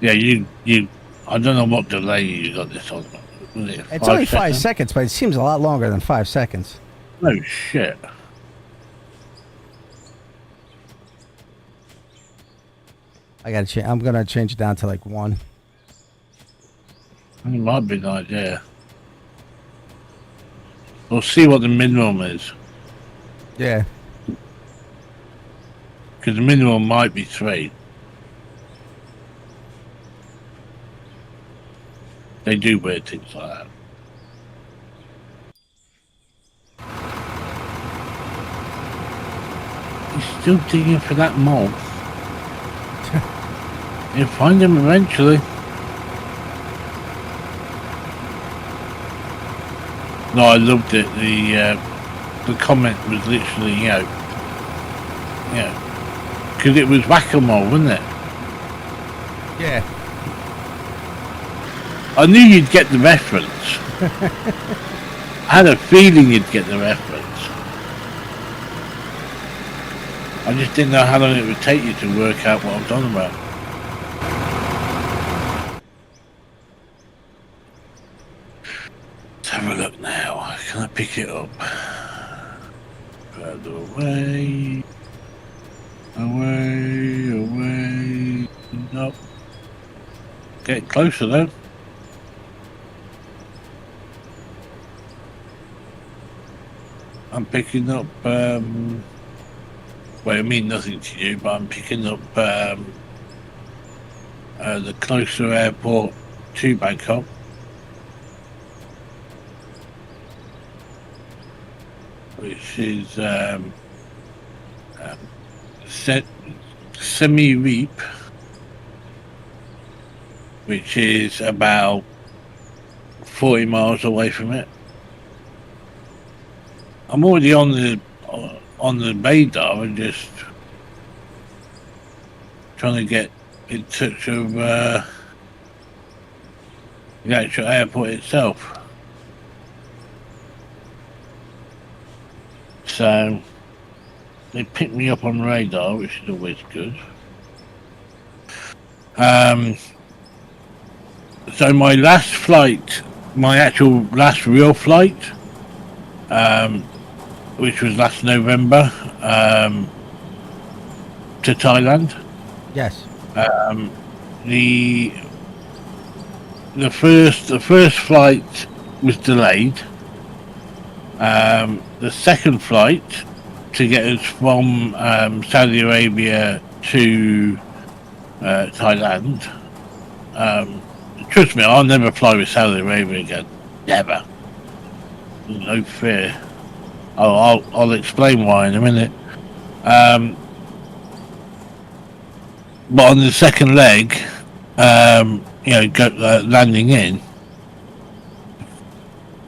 Yeah, you. I don't know what delay you got this on. Was it It's only 5 seconds, but it seems a lot longer than 5 seconds. No shit. I gotta change. I'm gonna change it down to like 1. It might be an idea. We'll see what the minimum is. Yeah. Because the minimum might be 3. They do weird things like that. He's still digging for that mob. You'll find him eventually. No, I loved it. The comment was literally, you know, because it was whack-a-mole, wasn't it? Yeah. I knew you'd get the reference. I had a feeling you'd get the reference. I just didn't know how long it would take you to work out what I'm talking about. Let's have a look now. Can I pick it up? Further away. Away. Nope. Get closer though. I'm picking up, well, it means nothing to you, but I'm picking up the closer airport to Bangkok. Which is Semi-Reap, which is about 40 miles away from it. I'm already on the radar and just trying to get in touch with the actual airport itself. So they picked me up on radar, which is always good. So my last flight, my actual last real flight, which was last November, to Thailand. Yes. The first flight was delayed. The second flight to get us from Saudi Arabia to Thailand. Trust me, I'll never fly with Saudi Arabia again. Never. No fear. I'll explain why in a minute. But on the second leg, landing in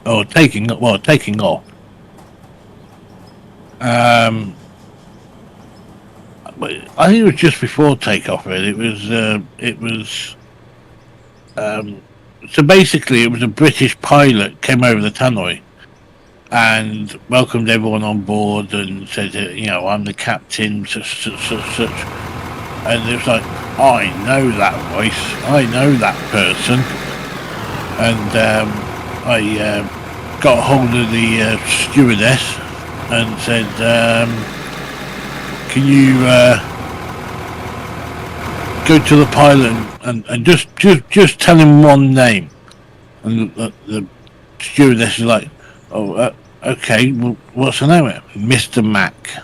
or taking off. But I think it was just before takeoff. Really, it was. So basically, it was a British pilot came over the tannoy and welcomed everyone on board and said, I'm the captain, such. And it was like, I know that voice, I know that person. And I got hold of the stewardess and said, can you go to the pilot and just tell him one name? And the stewardess is like, oh, okay, well, what's the name? Mr. Mac.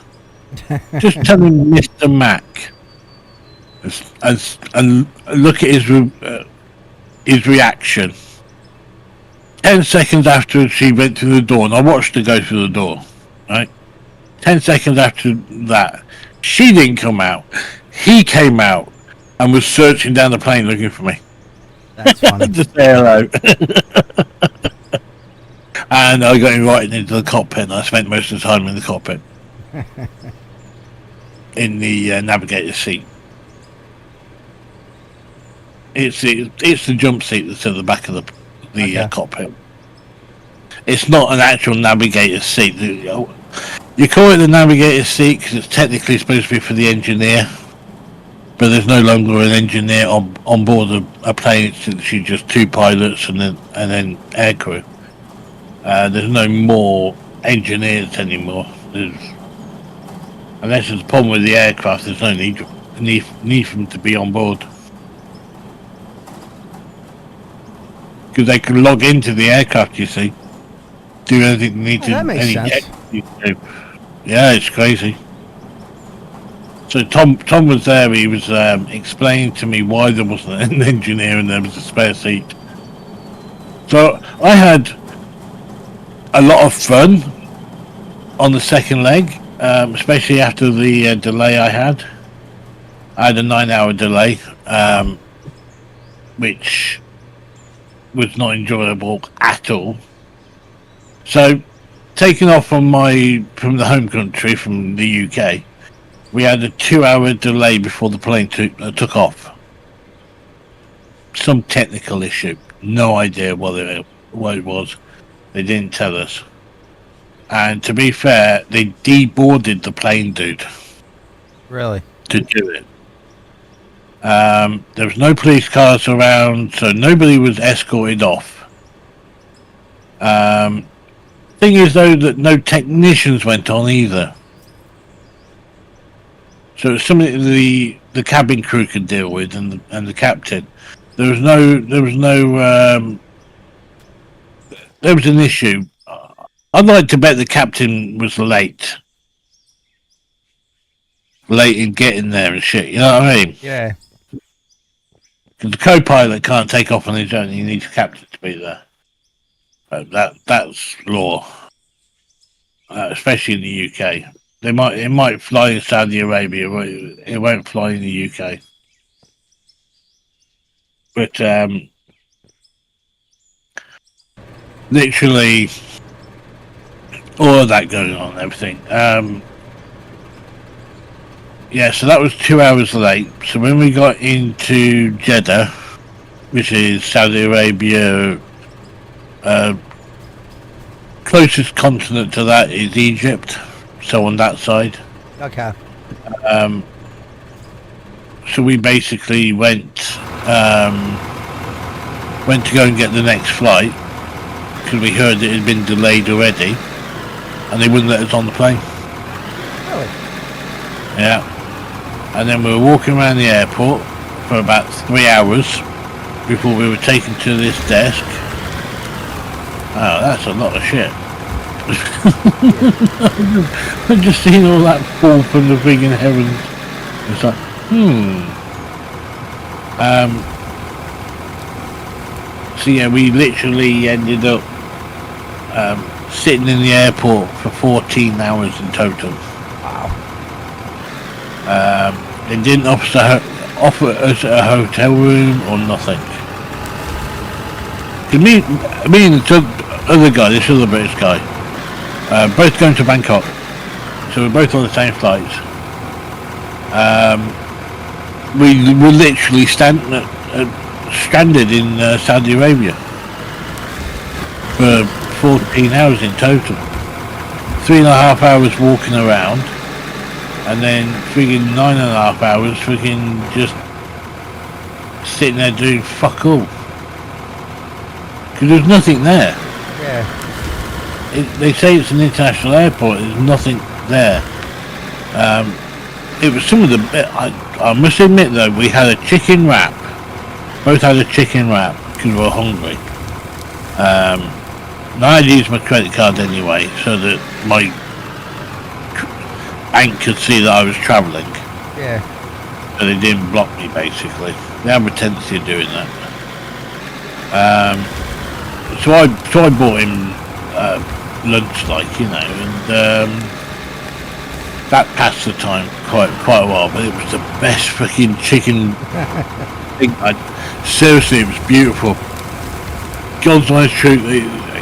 Just tell him Mr. Mac. And look at his reaction. 10 seconds after she went through the door, and I watched her go through the door, right? 10 seconds after that, she didn't come out. He came out and was searching down the plane looking for me. That's funny. To say hello. And I got invited into the cockpit, and I spent most of the time in the cockpit. In the navigator seat. It's the jump seat that's at the back of the cockpit. It's not an actual navigator seat. You call it the navigator seat because it's technically supposed to be for the engineer, but there's no longer an engineer on board a plane. It's literally just two pilots and then aircrew. There's no more engineers anymore. Unless there's a problem with the aircraft, there's no need for them to be on board. Because they can log into the aircraft, you see. Do anything they need to. That makes sense. Yeah, it's crazy. So Tom was there. He was explaining to me why there wasn't an engineer and there was a spare seat. So I had a lot of fun on the second leg, especially after the delay I had. I had a 9-hour delay, which was not enjoyable at all. So, taking off from the home country, from the UK, we had a 2-hour delay before the plane took off. Some technical issue. No idea what it was. They didn't tell us. And to be fair, they deboarded the plane, dude. Really? To do it. There was no police cars around, so nobody was escorted off. Thing is, though, that no technicians went on either. So it's something the cabin crew could deal with, and the captain. There was an issue. I'd like to bet the captain was late in getting there and shit. You know what I mean? Yeah. The co-pilot can't take off on his own. He needs a captain to be there. That's law, especially in the UK. It might fly in Saudi Arabia, but it won't fly in the UK. But literally, all of that going on, and everything. Yeah, so that was 2 hours late. So when we got into Jeddah, which is Saudi Arabia, closest continent to that is Egypt. So on that side. Okay. So we basically went to go and get the next flight because we heard it had been delayed already, and they wouldn't let us on the plane. Really? Yeah. And then we were walking around the airport for about 3 hours before we were taken to this desk. Oh, that's a lot of shit. I've just seen all that fall from the friggin' heavens. It's like, So yeah, we literally ended up sitting in the airport for 14 hours in total. Wow. They didn't offer us a hotel room or nothing. Me and this other guy, this other British guy, both going to Bangkok, so we're both on the same flights. We were literally stranded in Saudi Arabia for 14 hours in total. 3.5 hours walking around, and then friggin' 9.5 hours friggin' just sitting there doing fuck all. Because there's nothing there. Yeah. They say it's an international airport, there's nothing there. It was some of the... I must admit though, we had a chicken wrap. Both had a chicken wrap because we were hungry. And I had used my credit card anyway, so that my bank could see that I was travelling. Yeah. So they didn't block me, basically. They have a tendency of doing that. So I bought him lunch, like, you know, and that passed the time quite a while. But it was the best fucking chicken thing. Seriously, it was beautiful. God's honest truth.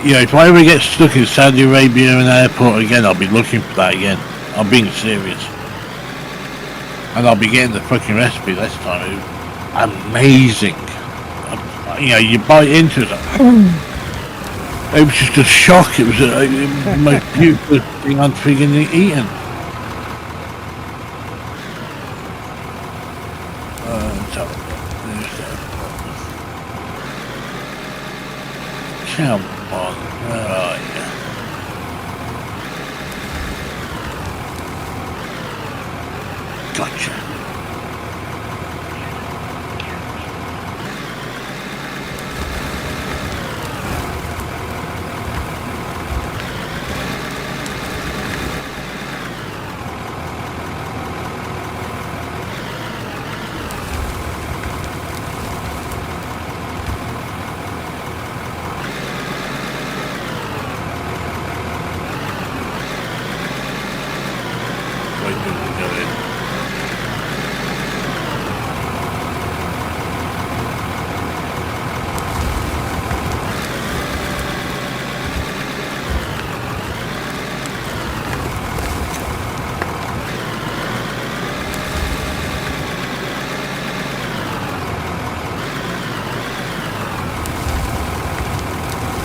You know, if I ever get stuck in Saudi Arabia in an airport again, I'll be looking for that again. I'm being serious. And I'll be getting the fucking recipe this time. It was amazing. You know, you bite into it. It was just a shock. It was the most beautiful thing I'd freaking eaten. Come on, where are you? Gotcha.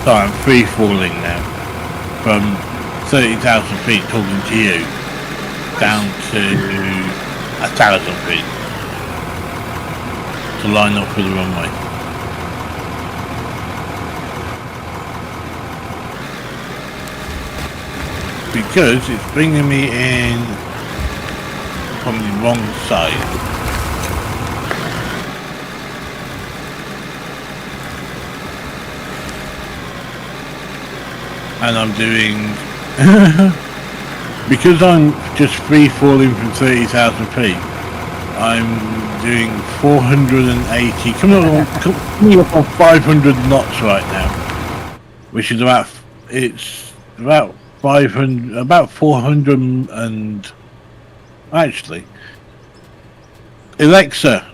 So I'm free falling now from 30,000 feet talking to you down to 1,000 feet to line up for the runway. Because it's bringing me in from the wrong side. And I'm doing, because I'm just free falling from 30,000 feet, I'm doing 480, coming up on 500 knots right now, which is about 400 and, actually, Alexa,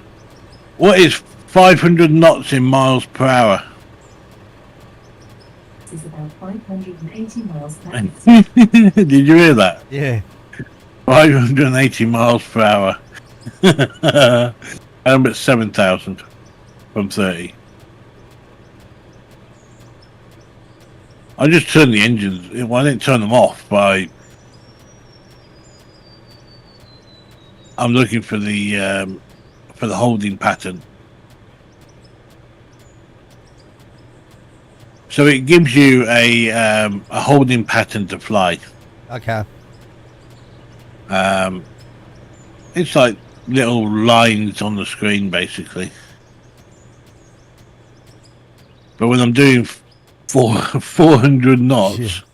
what is 500 knots in miles per hour? Is about 580 miles per hour. Did you hear that? Yeah. 580 miles per hour. I'm at 7,000 from 30. I just turned the engines. Well, I didn't turn them off, but I'm looking for the holding pattern. So it gives you a holding pattern to fly. Okay. It's like little lines on the screen, basically. But when I'm doing 400 knots, Shit.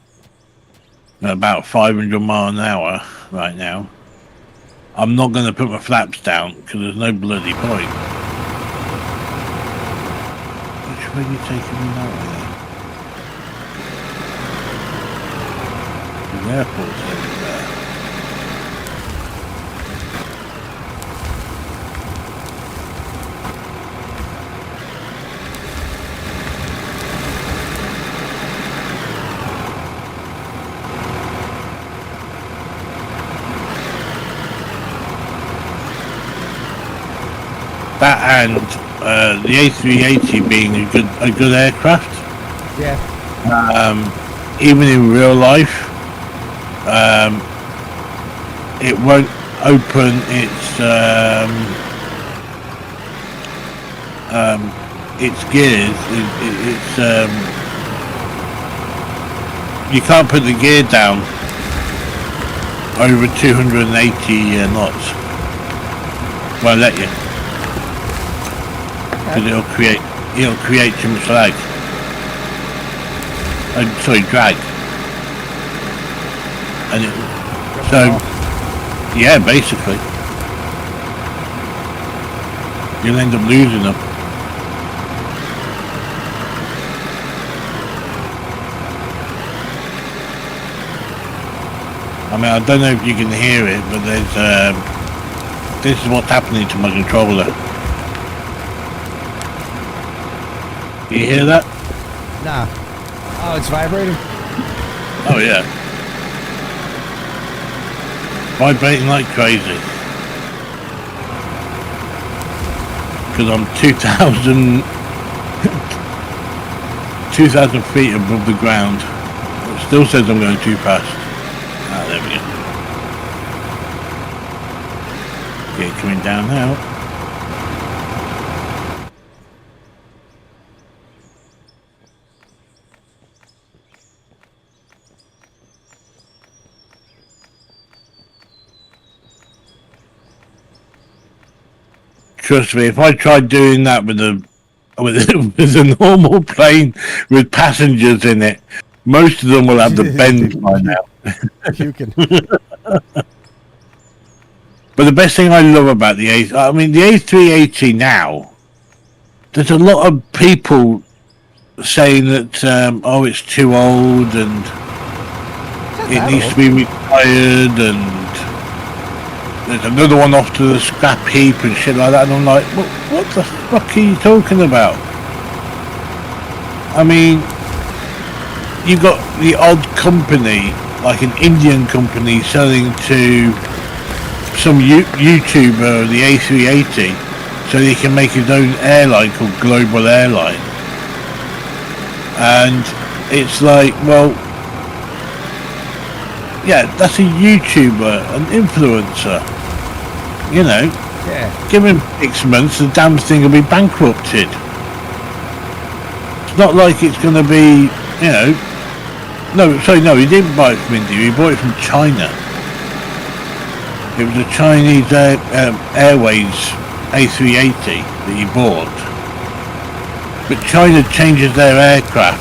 at about 500 mile an hour right now. I'm not going to put my flaps down because there's no bloody point. Which way are you taking me that way then? The airport's over there. That and the A380 being a good aircraft. Yeah. Even in real life, it won't open its gears. You can't put the gear down over 280 knots. Won't let you. Because it'll create too much lag. Sorry, drag. And yeah, basically, you'll end up losing them. I mean, I don't know if you can hear it, but there's this is what's happening to my controller. You hear that? Nah. Oh, it's vibrating? Oh, yeah. Vibrating like crazy. Because I'm 2,000 feet above the ground. It still says I'm going too fast. Ah, there we go. Okay, coming down now. Trust me, if I tried doing that with a normal plane with passengers in it, most of them will have the bend by now. Puking. But the best thing I love about the A380 now, there's a lot of people saying that it's too old and it needs to be retired, and there's another one off to the scrap heap and shit like that, and I'm like, what the fuck are you talking about? I mean, you've got the odd company, like an Indian company, selling to some YouTuber the A380 so he can make his own airline called Global Airline. And it's like, well, yeah, that's a YouTuber, an influencer. You know, yeah. Give him 6 months, the damn thing will be bankrupted. It's not like it's going to be, you know. No, he didn't buy it from India. He bought it from China. It was a Chinese Airways A380 that he bought. But China changes their aircraft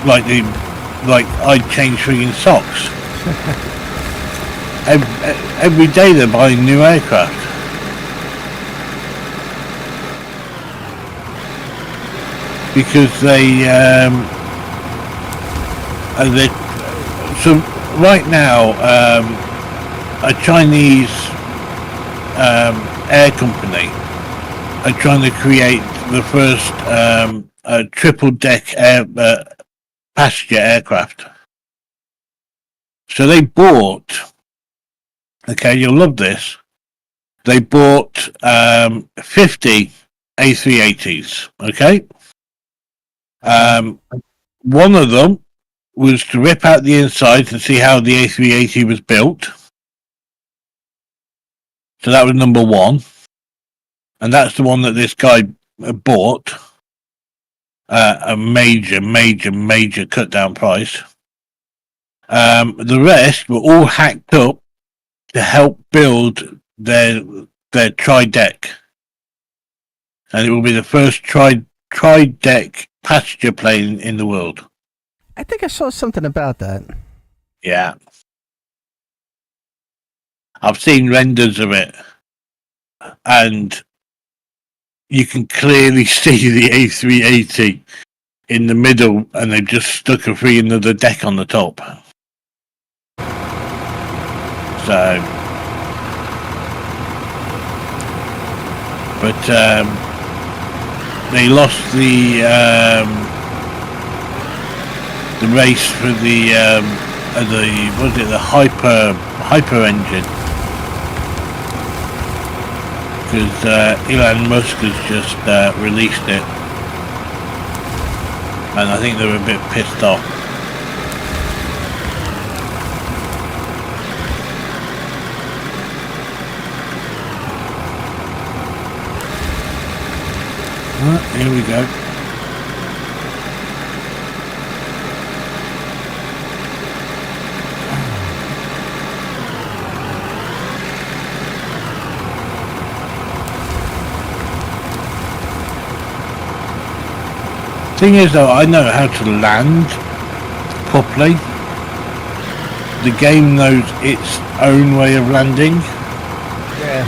like I'd change friggin' socks. Every day they're buying new aircraft. Because so right now a Chinese air company are trying to create the first triple deck passenger aircraft. So they bought, okay, you'll love this, they bought 50 A380s, okay? One of them was to rip out the inside to see how the A380 was built. So that was number one. And that's the one that this guy bought. A major cut down price. The rest were all hacked up to help build their tri-deck. And it will be the first tri-deck passenger plane in the world. I think I saw something about that. Yeah. I've seen renders of it, and you can clearly see the A380 in the middle, and they've just stuck a free another deck on the top. So, but they lost the race for the what was it, the hyper engine, because Elon Musk has just released it, and I think they were a bit pissed off. Here we go. Thing is though, I know how to land properly. The game knows its own way of landing. Yeah.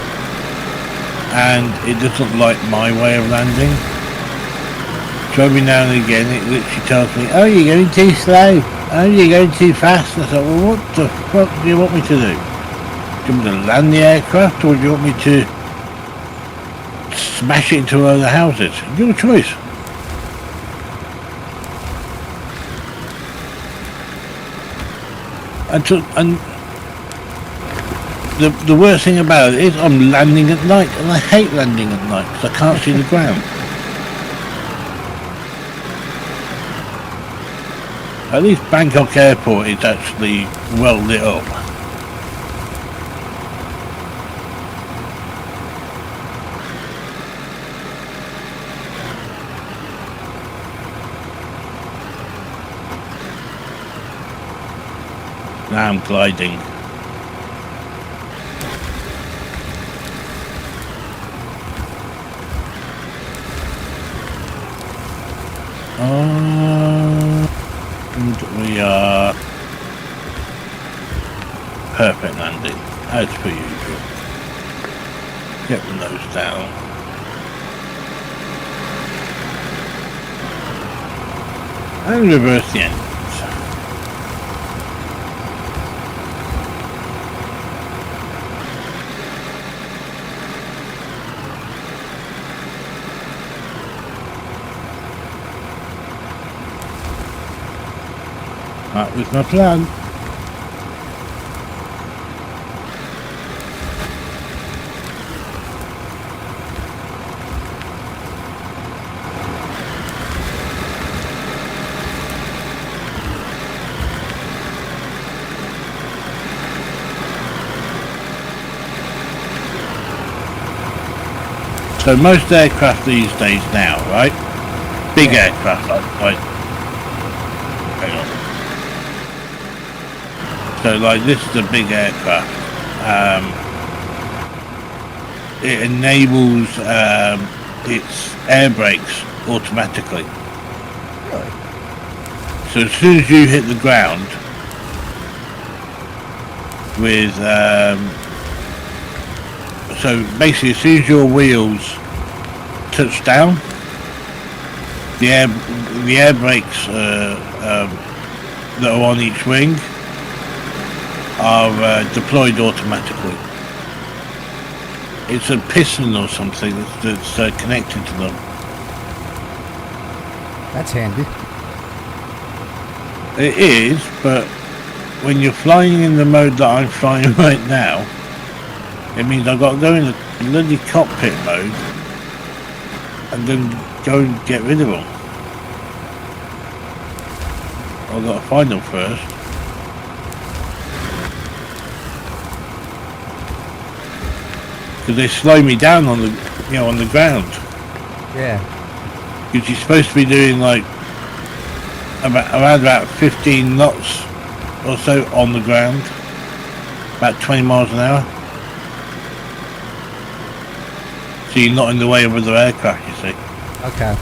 And it doesn't like my way of landing. So every now and again it literally tells me, oh, you're going too slow, oh, you're going too fast. And I thought, well, what the fuck do you want me to do? Do you want me to land the aircraft, or do you want me to smash it into other houses? Your choice. And the worst thing about it is I'm landing at night, and I hate landing at night because I can't see the ground. At least Bangkok Airport is actually well lit up. Now I'm gliding. And we are perfect landing, as per usual. Get the nose down. And reverse the engines. That was my plan. So most aircraft these days now, right? Big aircraft, like hang on. So like this is a big aircraft. It enables its air brakes automatically. Really? So as soon as you hit the ground with so basically as soon as your wheels touch down, the air brakes that are on each wing are deployed automatically. It's a piston or something that's connected to them. That's handy. It is, but when you're flying in the mode that I'm flying right now, it means I've got to go in the bloody cockpit mode and then go and get rid of them. I've got to find them first. Because they slow me down on the, on the ground. Yeah. Because you're supposed to be doing like around about 15 knots or so on the ground, about 20 miles an hour. So you're not in the way of other aircraft, you see. Okay.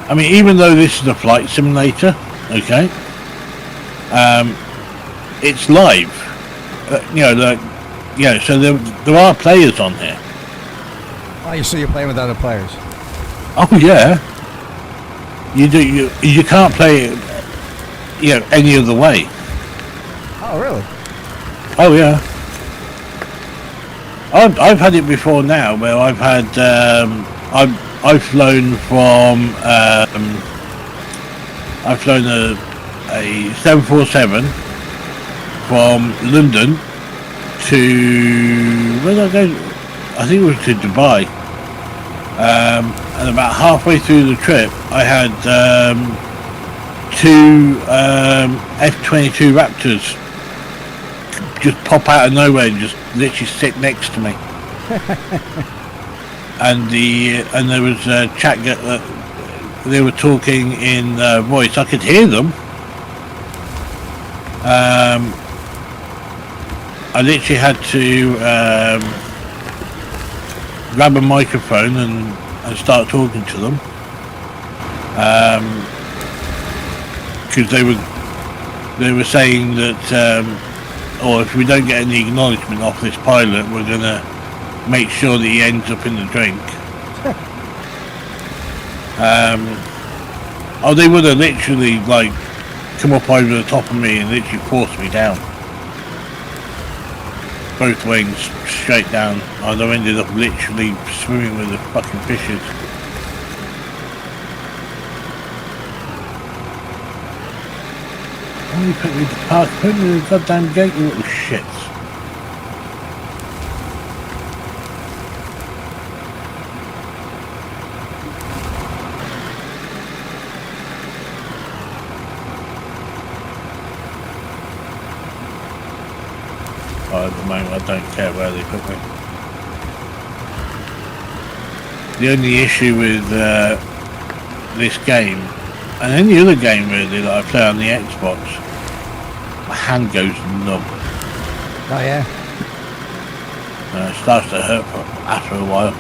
I mean, even though this is a flight simulator, Okay. It's live. So there are players on here. Oh, so you're playing with other players? Oh yeah. You can't play it, any other way. Oh really? Oh yeah. I've had it before now, where I've had I've flown from I've flown a 747 from London to where did I go? I think it was to Dubai. And about halfway through the trip, I had two F-22 Raptors just pop out of nowhere and just literally sit next to me. and there was a chat that they were talking in voice. I could hear them. I literally had to grab a microphone and start talking to them, because they were saying that, or if we don't get any acknowledgement off this pilot, we're gonna make sure that he ends up in the drink. They would have literally come up over the top of me and literally forced me down. Both wings straight down. I'd have ended up literally swimming with the fucking fishes. Why you put me to park? Put me to the goddamn gate, you little shits. At the moment, I don't care where they put me. The only issue with this game, and any other game really that I play on the Xbox, my hand goes numb. Oh yeah? It starts to hurt after a while.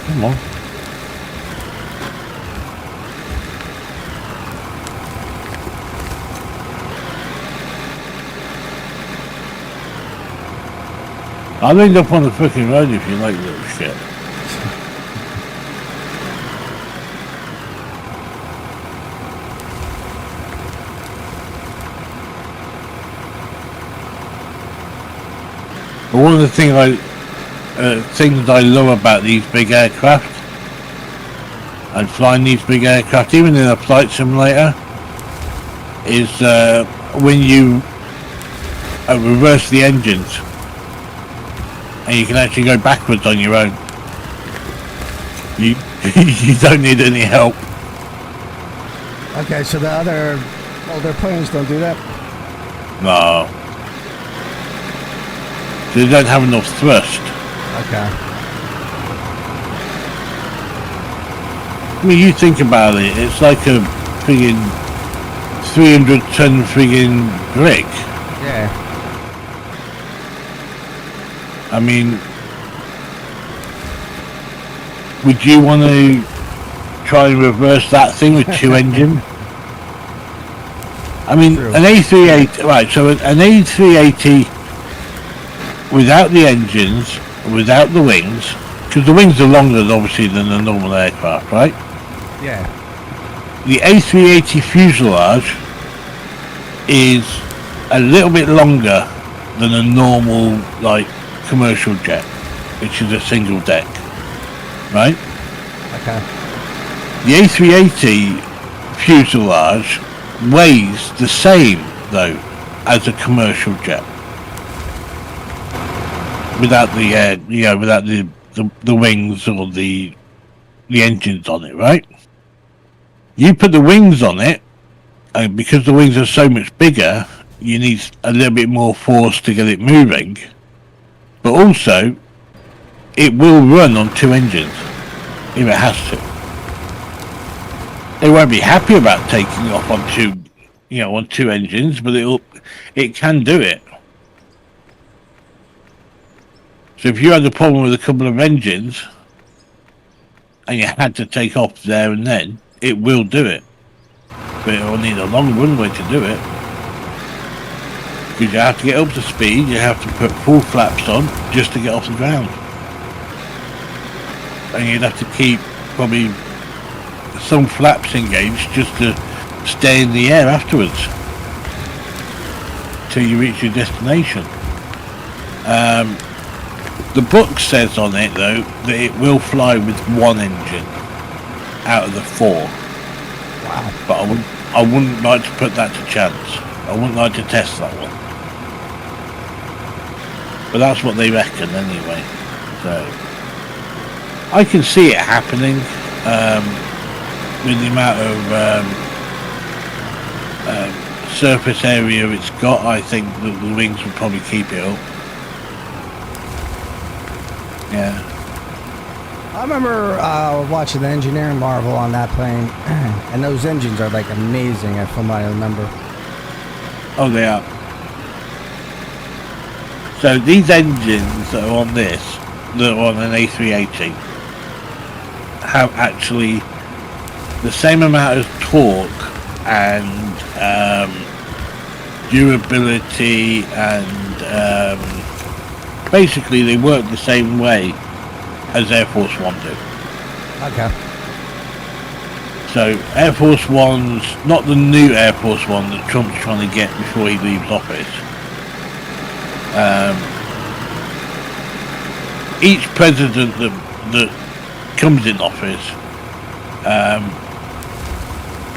Come on. I'll end up on the fucking road if you like, little shit. But one of the things I love about these big aircraft and flying these big aircraft, even in a flight simulator, is when you reverse the engines and you can actually go backwards on your own. You you don't need any help. Okay, so the other older planes don't do that? No. They don't have enough thrust. Okay. I mean, you think about it, it's like a friggin' 300-ton friggin' brick. Yeah. I mean, would you want to try and reverse that thing with two engines? I mean, True. an A380, right, so an A380 without the engines, without the wings, because the wings are longer obviously than a normal aircraft, right? Yeah. The A380 fuselage is a little bit longer than a normal, commercial jet, which is a single deck, right? Okay. The A380 fuselage weighs the same, though, as a commercial jet, without the without the wings or the engines on it, right? You put the wings on it, and because the wings are so much bigger, you need a little bit more force to get it moving. But also, it will run on 2 engines if it has to. They won't be happy about taking off on two engines, but it can do it. So if you had a problem with a couple of engines and you had to take off there and then, it will do it. But it will need a long runway to do it. Because you have to get up to speed, you have to put full flaps on just to get off the ground. And you'd have to keep probably some flaps engaged just to stay in the air afterwards till you reach your destination. The book says on it though that it will fly with 1 engine out of the 4. Wow. But I wouldn't like to put that to chance. I wouldn't like to test that one. But that's what they reckon anyway. So I can see it happening with the amount of surface area it's got. I think that the wings will probably keep it up. Yeah. I remember watching the engineering marvel on that plane, and those engines are like amazing from what I remember. Oh, they are. So these engines that are on this, that are on an A380, have actually the same amount of torque and durability, and basically they work the same way as Air Force One do. Okay. So Air Force One's, not the new Air Force One that Trump's trying to get before he leaves office. Each president that comes in office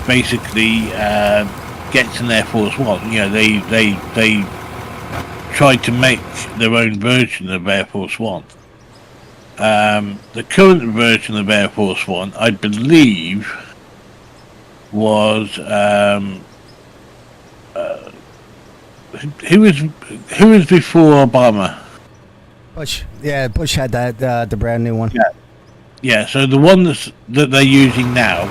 basically gets an Air Force One. You know, they tried to make their own version of Air Force One. The current version of Air Force One, I believe, was who was before Obama? Bush. Yeah, Bush had that the brand new one. Yeah. So the one that they're using now,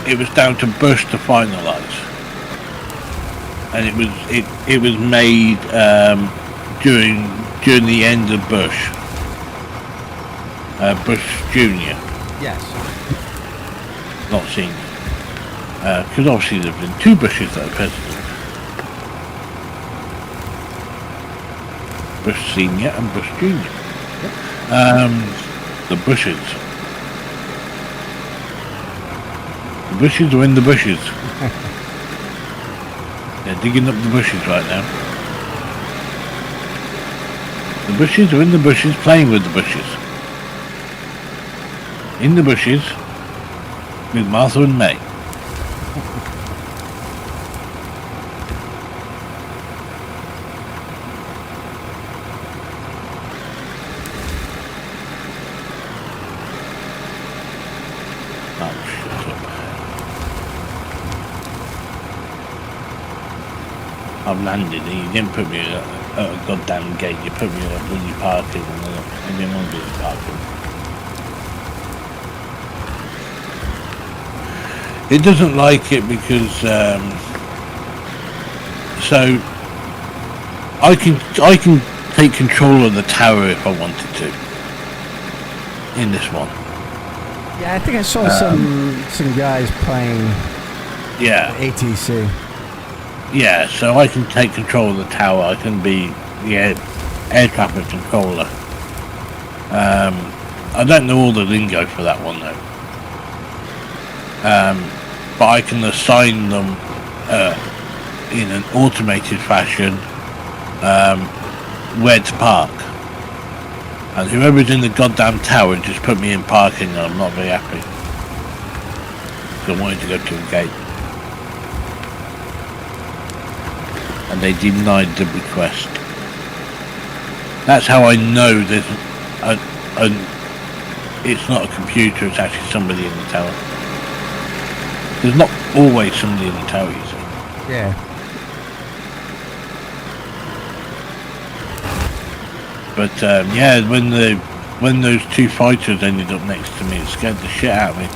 it was down to Bush to finalise, and it was made during the end of Bush, Bush Jr. Yes. Not senior, because obviously there have been 2 Bushes that are president. Bush Senior and Bush Junior. The Bushes. The Bushes are in the bushes. They're digging up the bushes right now. The Bushes are in the bushes, playing with the bushes. In the bushes with Martha and May. I've landed and you didn't put me at a goddamn gate, you put me at a bloody parking and I didn't want to be at parking. It doesn't like it because so I can take control of the tower if I wanted to in this one. Yeah, I think I saw some guys playing ATC. Yeah, so I can take control of the tower. I can be the air traffic controller. I don't know all the lingo for that one though. But I can assign them in an automated fashion where to park. And whoever's in the goddamn tower just put me in parking and I'm not very happy. So I wanted to go to a gate. And they denied the request. That's how I know there's it's not a computer, it's actually somebody in the tower. There's not always somebody in the tower, you see. Yeah. But yeah, when those two fighters ended up next to me, it scared the shit out of me.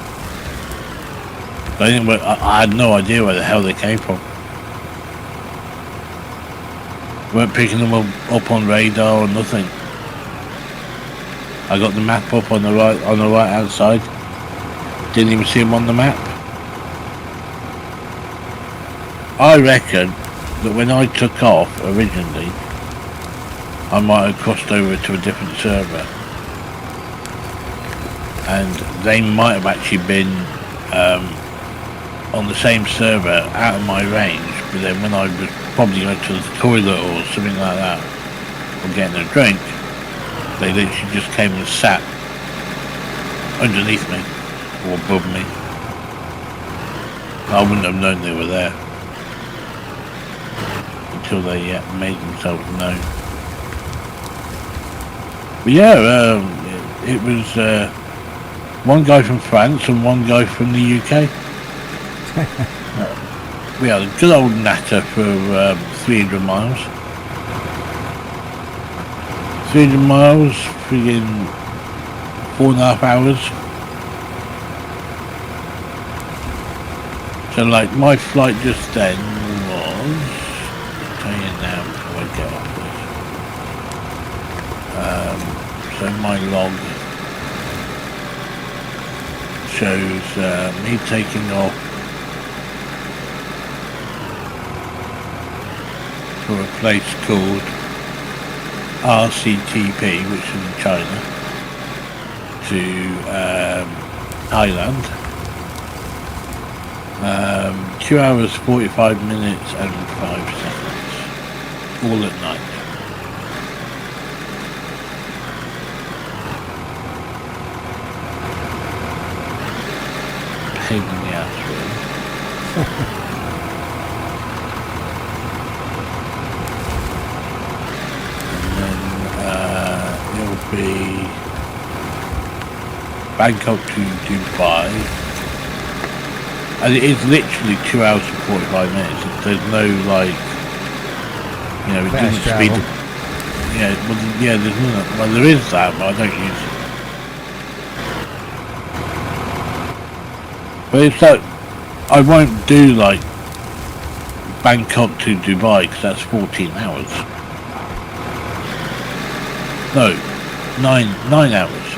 I had no idea where the hell they came from. Weren't picking them up on radar or nothing. I got the map up on the right hand side. Didn't even see them on the map. I reckon that when I took off originally, I might have crossed over to a different server, and they might have actually been on the same server out of my range, but then when I was probably going to the toilet or something like that, or getting a drink, they literally just came and sat underneath me or above me. I wouldn't have known they were there until they made themselves known. But yeah, it was one guy from France and one guy from the UK. We had a good old natter for 300 miles. 300 miles, friggin' 4.5 hours. So like my flight just then was, I'll tell you now before I get off this. So my log shows me taking off for a place called RCTP, which is in China, to Thailand. 2 hours 45 minutes and 5 seconds, all at night. Pain in the ass, really. It'll be Bangkok to Dubai, and it is literally 2 hours and 45 minutes. There's no like, you know, it Fast doesn't speed. travel. Yeah, there's none. Well, there is that, but I don't use it. But it's like I won't do like Bangkok to Dubai because that's 14 hours. No, 9 hours.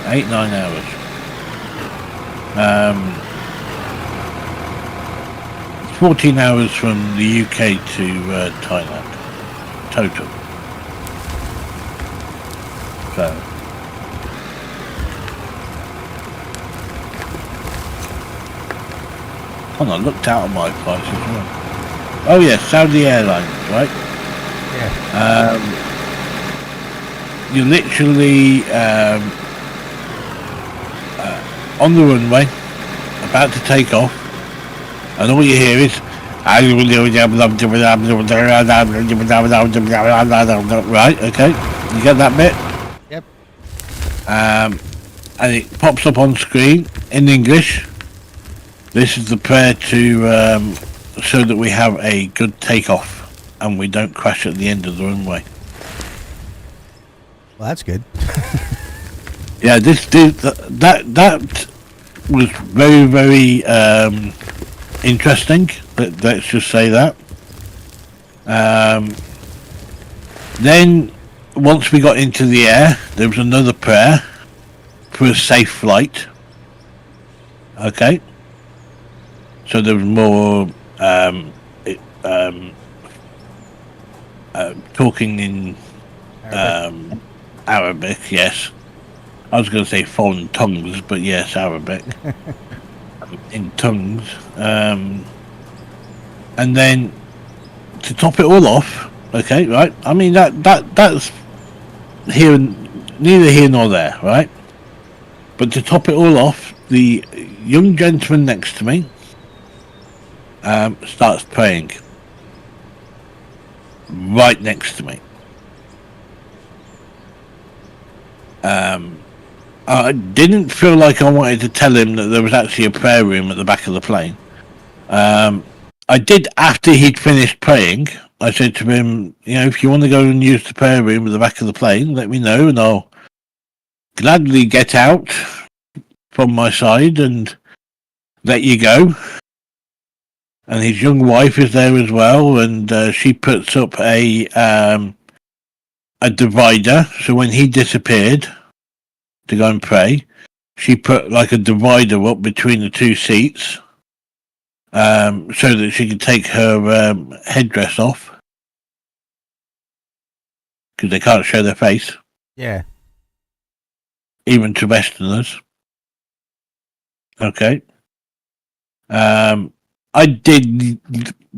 8-9 hours. It's 14 hours from the UK to Thailand total. So hold on, I looked out at my price as well. Oh yeah, Saudi Airlines, right? Yeah. You're literally on the runway, about to take off, and all you hear is right, okay, you get that bit? Yep. And it pops up on screen in English. This is the prayer to so that we have a good takeoff and we don't crash at the end of the runway. Well, that's good. Yeah, that was very, very interesting. Let's just say that. Then, once we got into the air, there was another prayer for a safe flight. Okay. So there was more talking in Arabic, yes. I was going to say foreign tongues, but yes, Arabic. In tongues. And then, to top it all off, okay, right? I mean, that's here, neither here nor there, right? But to top it all off, the young gentleman next to me starts praying. Right next to me. I didn't feel like I wanted to tell him that there was actually a prayer room at the back of the plane. I did after he'd finished praying. I said to him, if you want to go and use the prayer room at the back of the plane, let me know, and I'll gladly get out from my side and let you go. And his young wife is there as well, and she puts up a divider. So when he disappeared to go and pray, she put like a divider up between the two seats, so that she could take her headdress off, because they can't show their face. Yeah. Even to Westerners. Okay. I did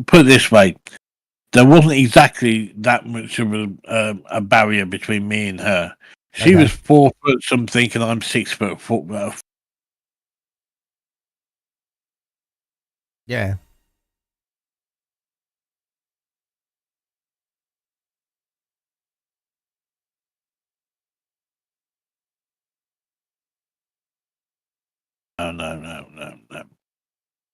put it this way. There wasn't exactly that much of a barrier between me and her. She was 4 foot something, and I'm 6 foot. Yeah. No.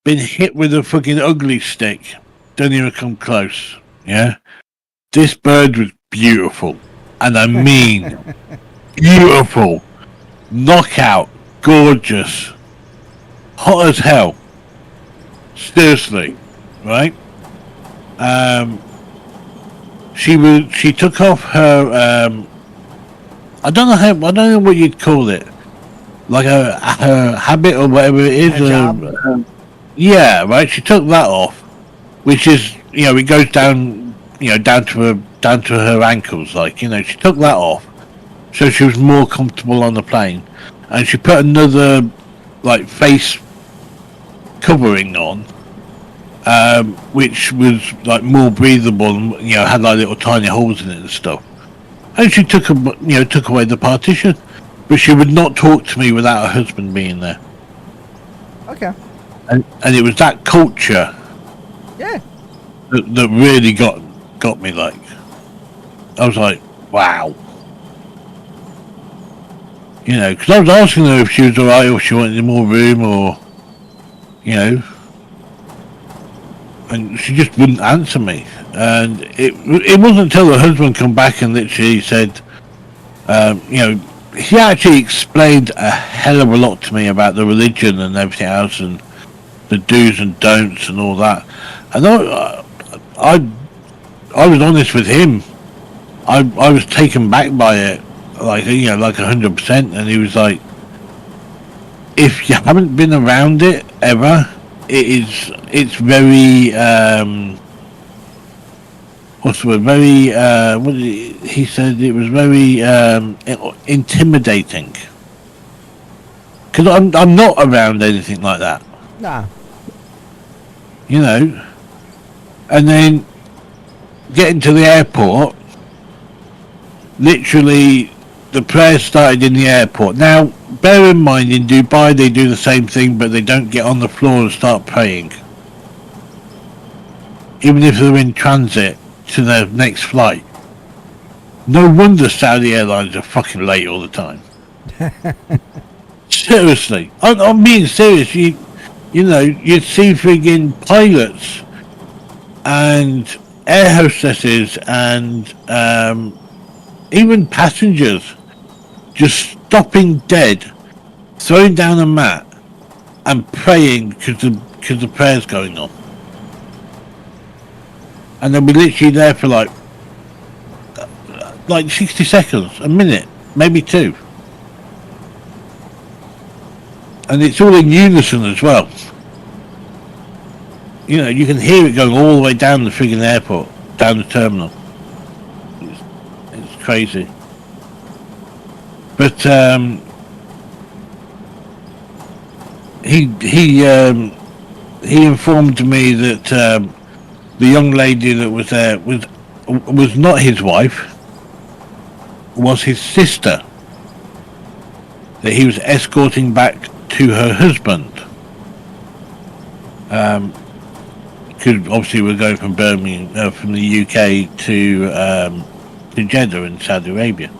Been hit with a fucking ugly stick. Don't even come close. Yeah? This bird was beautiful. And I mean beautiful. Knockout. Gorgeous. Hot as hell. Seriously. Right? She took off her I don't know what you'd call it. Like her habit or whatever it is. Yeah, right. She took that off, which is it goes down down to her ankles. Like she took that off, so she was more comfortable on the plane, and she put another like face covering on, which was like more breathable and had like little tiny holes in it and stuff. And she took away the partition. But she would not talk to me without her husband being there. Okay. And it was that culture. Yeah. That really got me. Like, I was like, wow. Because I was asking her if she was alright, or if she wanted more room, or and she just wouldn't answer me. And it wasn't until her husband come back and literally said, he actually explained a hell of a lot to me about the religion and everything else, and the do's and don'ts and all that. And I was honest with him. I was taken back by it, like 100%. And he was like, if you haven't been around it ever, it's very what's the word? Very what did he said? It was very intimidating, because I'm not around anything like that. Nah. And then getting to the airport, literally the prayers started in the airport. Now, bear in mind, in Dubai they do the same thing, but they don't get on the floor and start praying, even if they're in transit to their next flight. No wonder Saudi Airlines are fucking late all the time. Seriously, I'm being serious. You'd see friggin' pilots and air hostesses and even passengers just stopping dead, throwing down a mat and praying because the prayer's going on. And they'll be literally there for like 60 seconds, a minute, maybe 2. And it's all in unison as well. You can hear it going all the way down the friggin' airport, down the terminal. It's crazy. But he informed me that the young lady that was there was not his wife, was his sister, that he was escorting back to her husband. Because obviously we're going from Birmingham, from the UK to Jeddah in Saudi Arabia.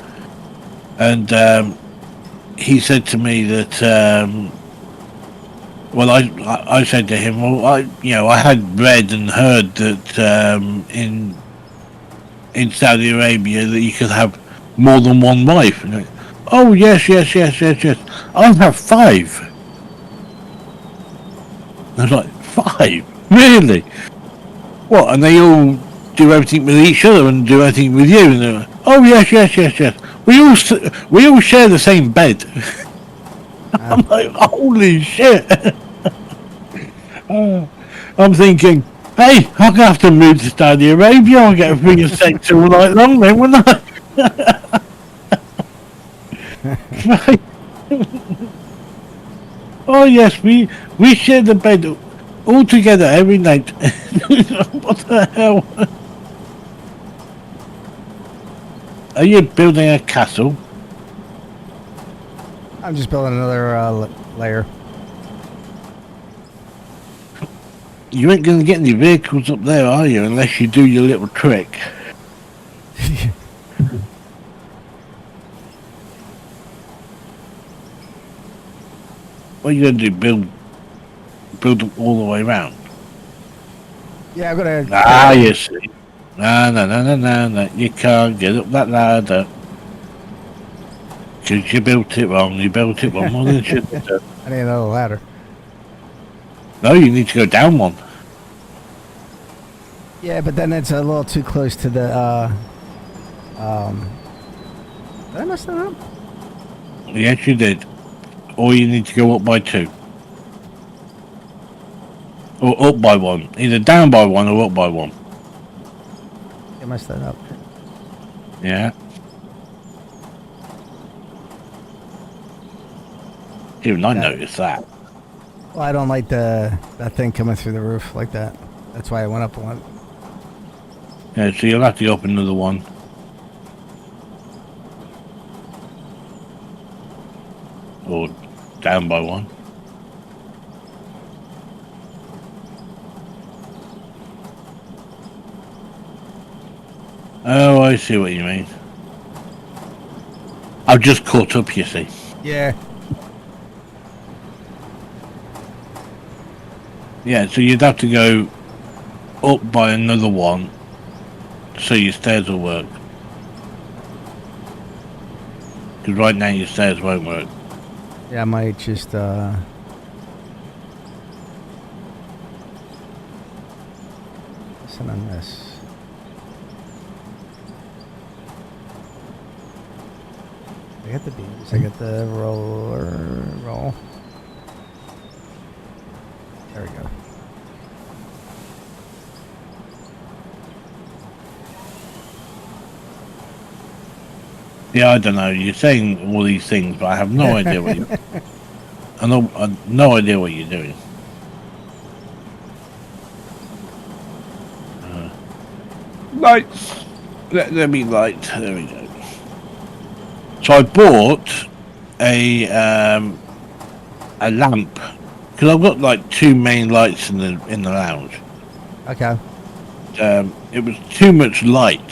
And he said to me that Well, I said to him, well, I had read and heard that in Saudi Arabia that you could have more than one wife. And oh yes, yes, yes, yes, yes. I'll have 5. I was like, 5? Really? What? And they all do everything with each other and do everything with you? And they're like, oh yes, yes, yes, yes. We all share the same bed. I'm like, holy shit. I'm thinking, hey, I'm gonna have to move to Saudi Arabia. I'll get a free sex all night long then, wouldn't I? Right. Oh yes, we share the bed all together every night. What the hell? Are you building a castle? I'm just building another layer. You ain't gonna get any vehicles up there, are you? Unless you do your little trick. What are you gonna do? Build them all the way around? Yeah, I'm gonna. Ah, you see. No. You can't get up that ladder. Because you built it wrong. You built it wrong more than you should have done. I need another ladder. No, you need to go down one. Yeah, but then it's a little too close to the. Did I mess that up? Yes, you did. Or you need to go up by 2. Or up by 1. Either down by 1 or up by 1. I messed that up. Yeah. Even I noticed that. Well, I don't like that thing coming through the roof like that. That's why I went up one. Yeah, so you'll have to go up another one. Or down by 1. Oh, I see what you mean. I've just caught up, you see. Yeah. Yeah, so you'd have to go up by another one so your stairs will work. Because right now your stairs won't work. Yeah, I might just listen on this. I got the beams. I got the roll. There we go. Yeah, I don't know. You're saying all these things, but I have no idea what you're. I no idea what you're doing. Lights. Let me light. There we go. So I bought a lamp because I've got like 2 main lights in the lounge. Okay. It was too much light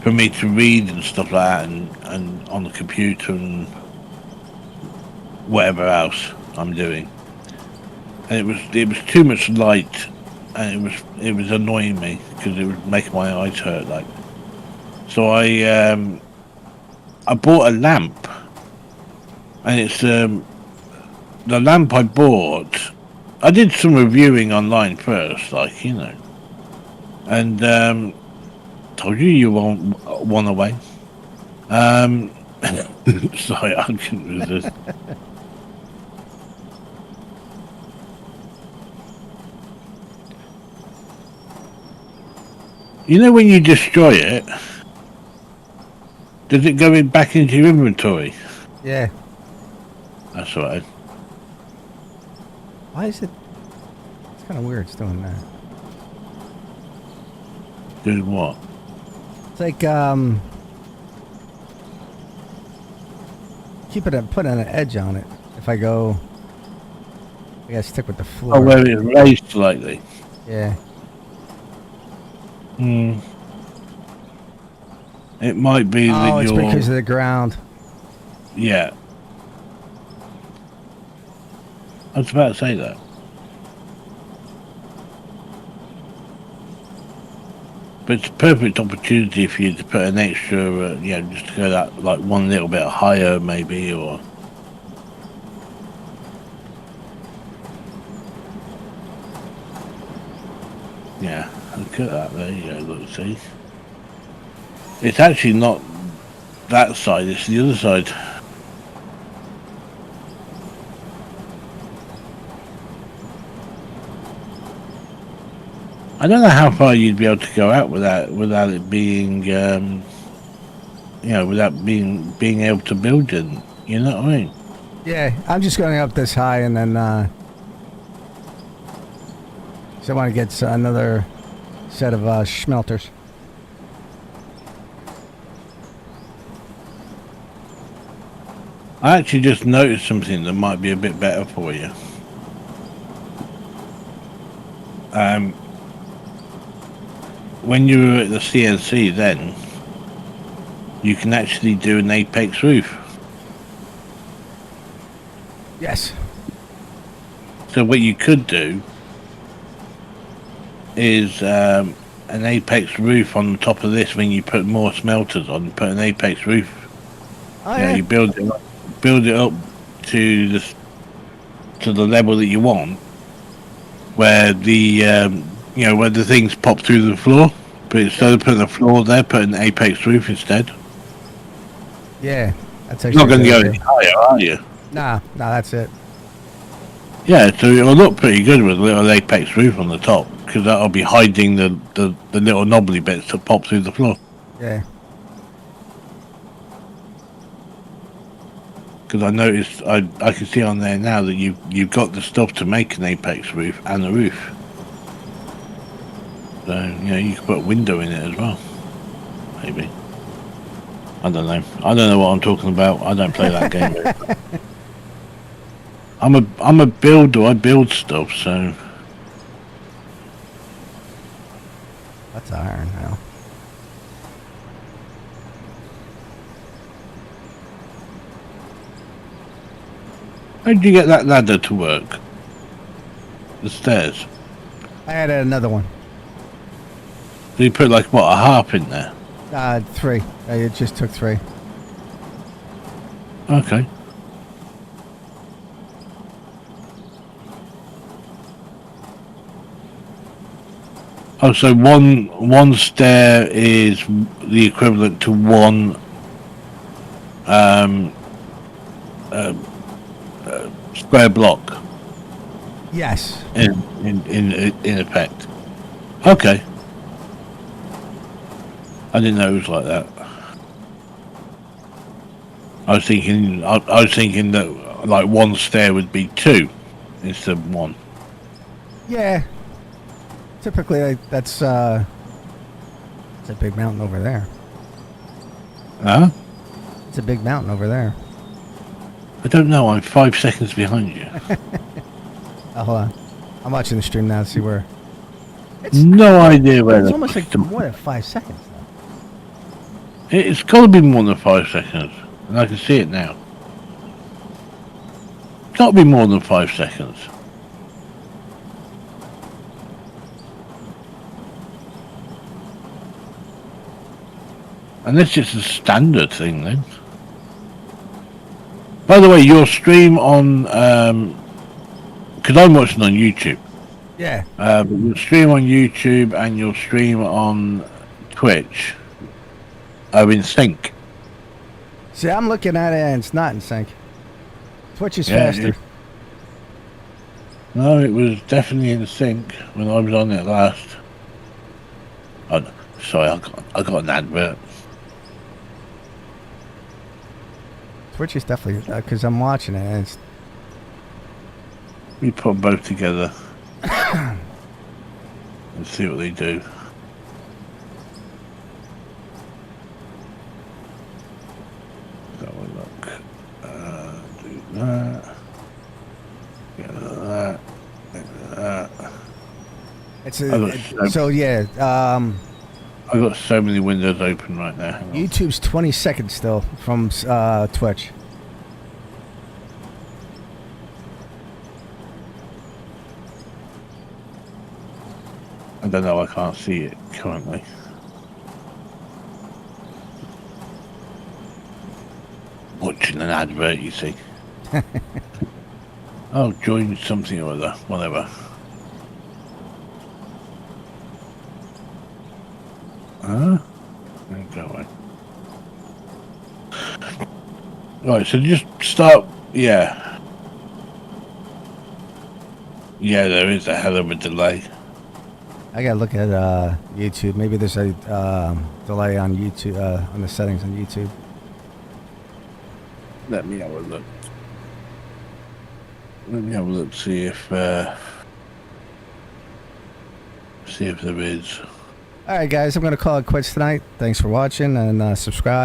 for me to read and stuff like that, and on the computer and whatever else I'm doing. And it was too much light, and it was annoying me because it was making my eyes hurt. Like, so I bought a lamp, and it's the lamp I bought. I did some reviewing online first, like, you know, and told you won't one away. Sorry, I couldn't resist. You know when you destroy it, does it go back into your inventory? Yeah. That's right. Why is it? It's kind of weird. It's doing that. Doing what? It's like putting an edge on it. If I go, I gotta stick with the floor. Oh, where it's raised slightly. Yeah. Hmm. It might be that Oh, it's you're. because of the ground. Yeah. I was about to say that. But it's a perfect opportunity for you to put an extra, just to go that like one little bit higher, maybe, or. Yeah, look at that. There you go. Look, see. It's actually not that side. It's the other side. I don't know how far you'd be able to go out without it being, without being able to build it. You know what I mean? Yeah, I'm just going up this high, and then so I want to get another set of smelters. I actually just noticed something that might be a bit better for you. When you were at the CNC then, you can actually do an apex roof. Yes. So what you could do is an apex roof on the top of this when you put more smelters on, put an apex roof. Oh, yeah. You build it up to the level that you want, where where the things pop through the floor, but instead of putting a floor there, put an apex roof instead. Yeah, that's You're not going to go any higher, are you? Nah, that's it. Yeah, so it'll look pretty good with a little apex roof on the top, because that'll be hiding the little knobbly bits that pop through the floor. Yeah. Because I noticed, I can see on there now that you've got the stuff to make an apex roof and a roof. So, you can put a window in it as well. Maybe. I don't know. I don't know what I'm talking about. I don't play that game. I'm a builder. I build stuff, so. That's iron now. How did you get that ladder to work? The stairs. I added another one. So you put like what, a harp in there? 3. It just took 3. Okay. Oh, so one stair is the equivalent to one square block. Yes. In effect. Okay. I didn't know it was like that. I was thinking that like one stair would be 2 instead of 1. Yeah. Typically, that's a big mountain over there. Huh? It's a big mountain over there. I don't know. I'm 5 seconds behind you. Oh, hold on. I'm watching the stream now to see where. No idea where. It's almost like more than 5 seconds. It's got to be more than 5 seconds, and I can see it now. It's got to be more than 5 seconds. Unless it's a standard thing, then. By the way, your stream on, because I'm watching on YouTube. Yeah. But your stream on YouTube and your stream on Twitch are in sync. See, I'm looking at it and it's not in sync. Twitch is faster. No, it was definitely in sync when I was on it last. Oh, sorry, I got an advert. Twitch is definitely, because I'm watching it and it's... We put them both together. Let's see what they do. That one, look. Do that. Get that. Get that. So yeah, I've got so many windows open right now. YouTube's 20 seconds still from Twitch. I don't know. I can't see it currently. Watching an advert, you see. Oh, join something or other, whatever. Huh? Go away. Right, so just start. Yeah. Yeah, there is a hell of a delay. I gotta look at YouTube. Maybe there's a delay on YouTube on the settings on YouTube. Let me have a look. Let me have a look. See if there is. All right, guys. I'm gonna call it quits tonight. Thanks for watching and subscribe.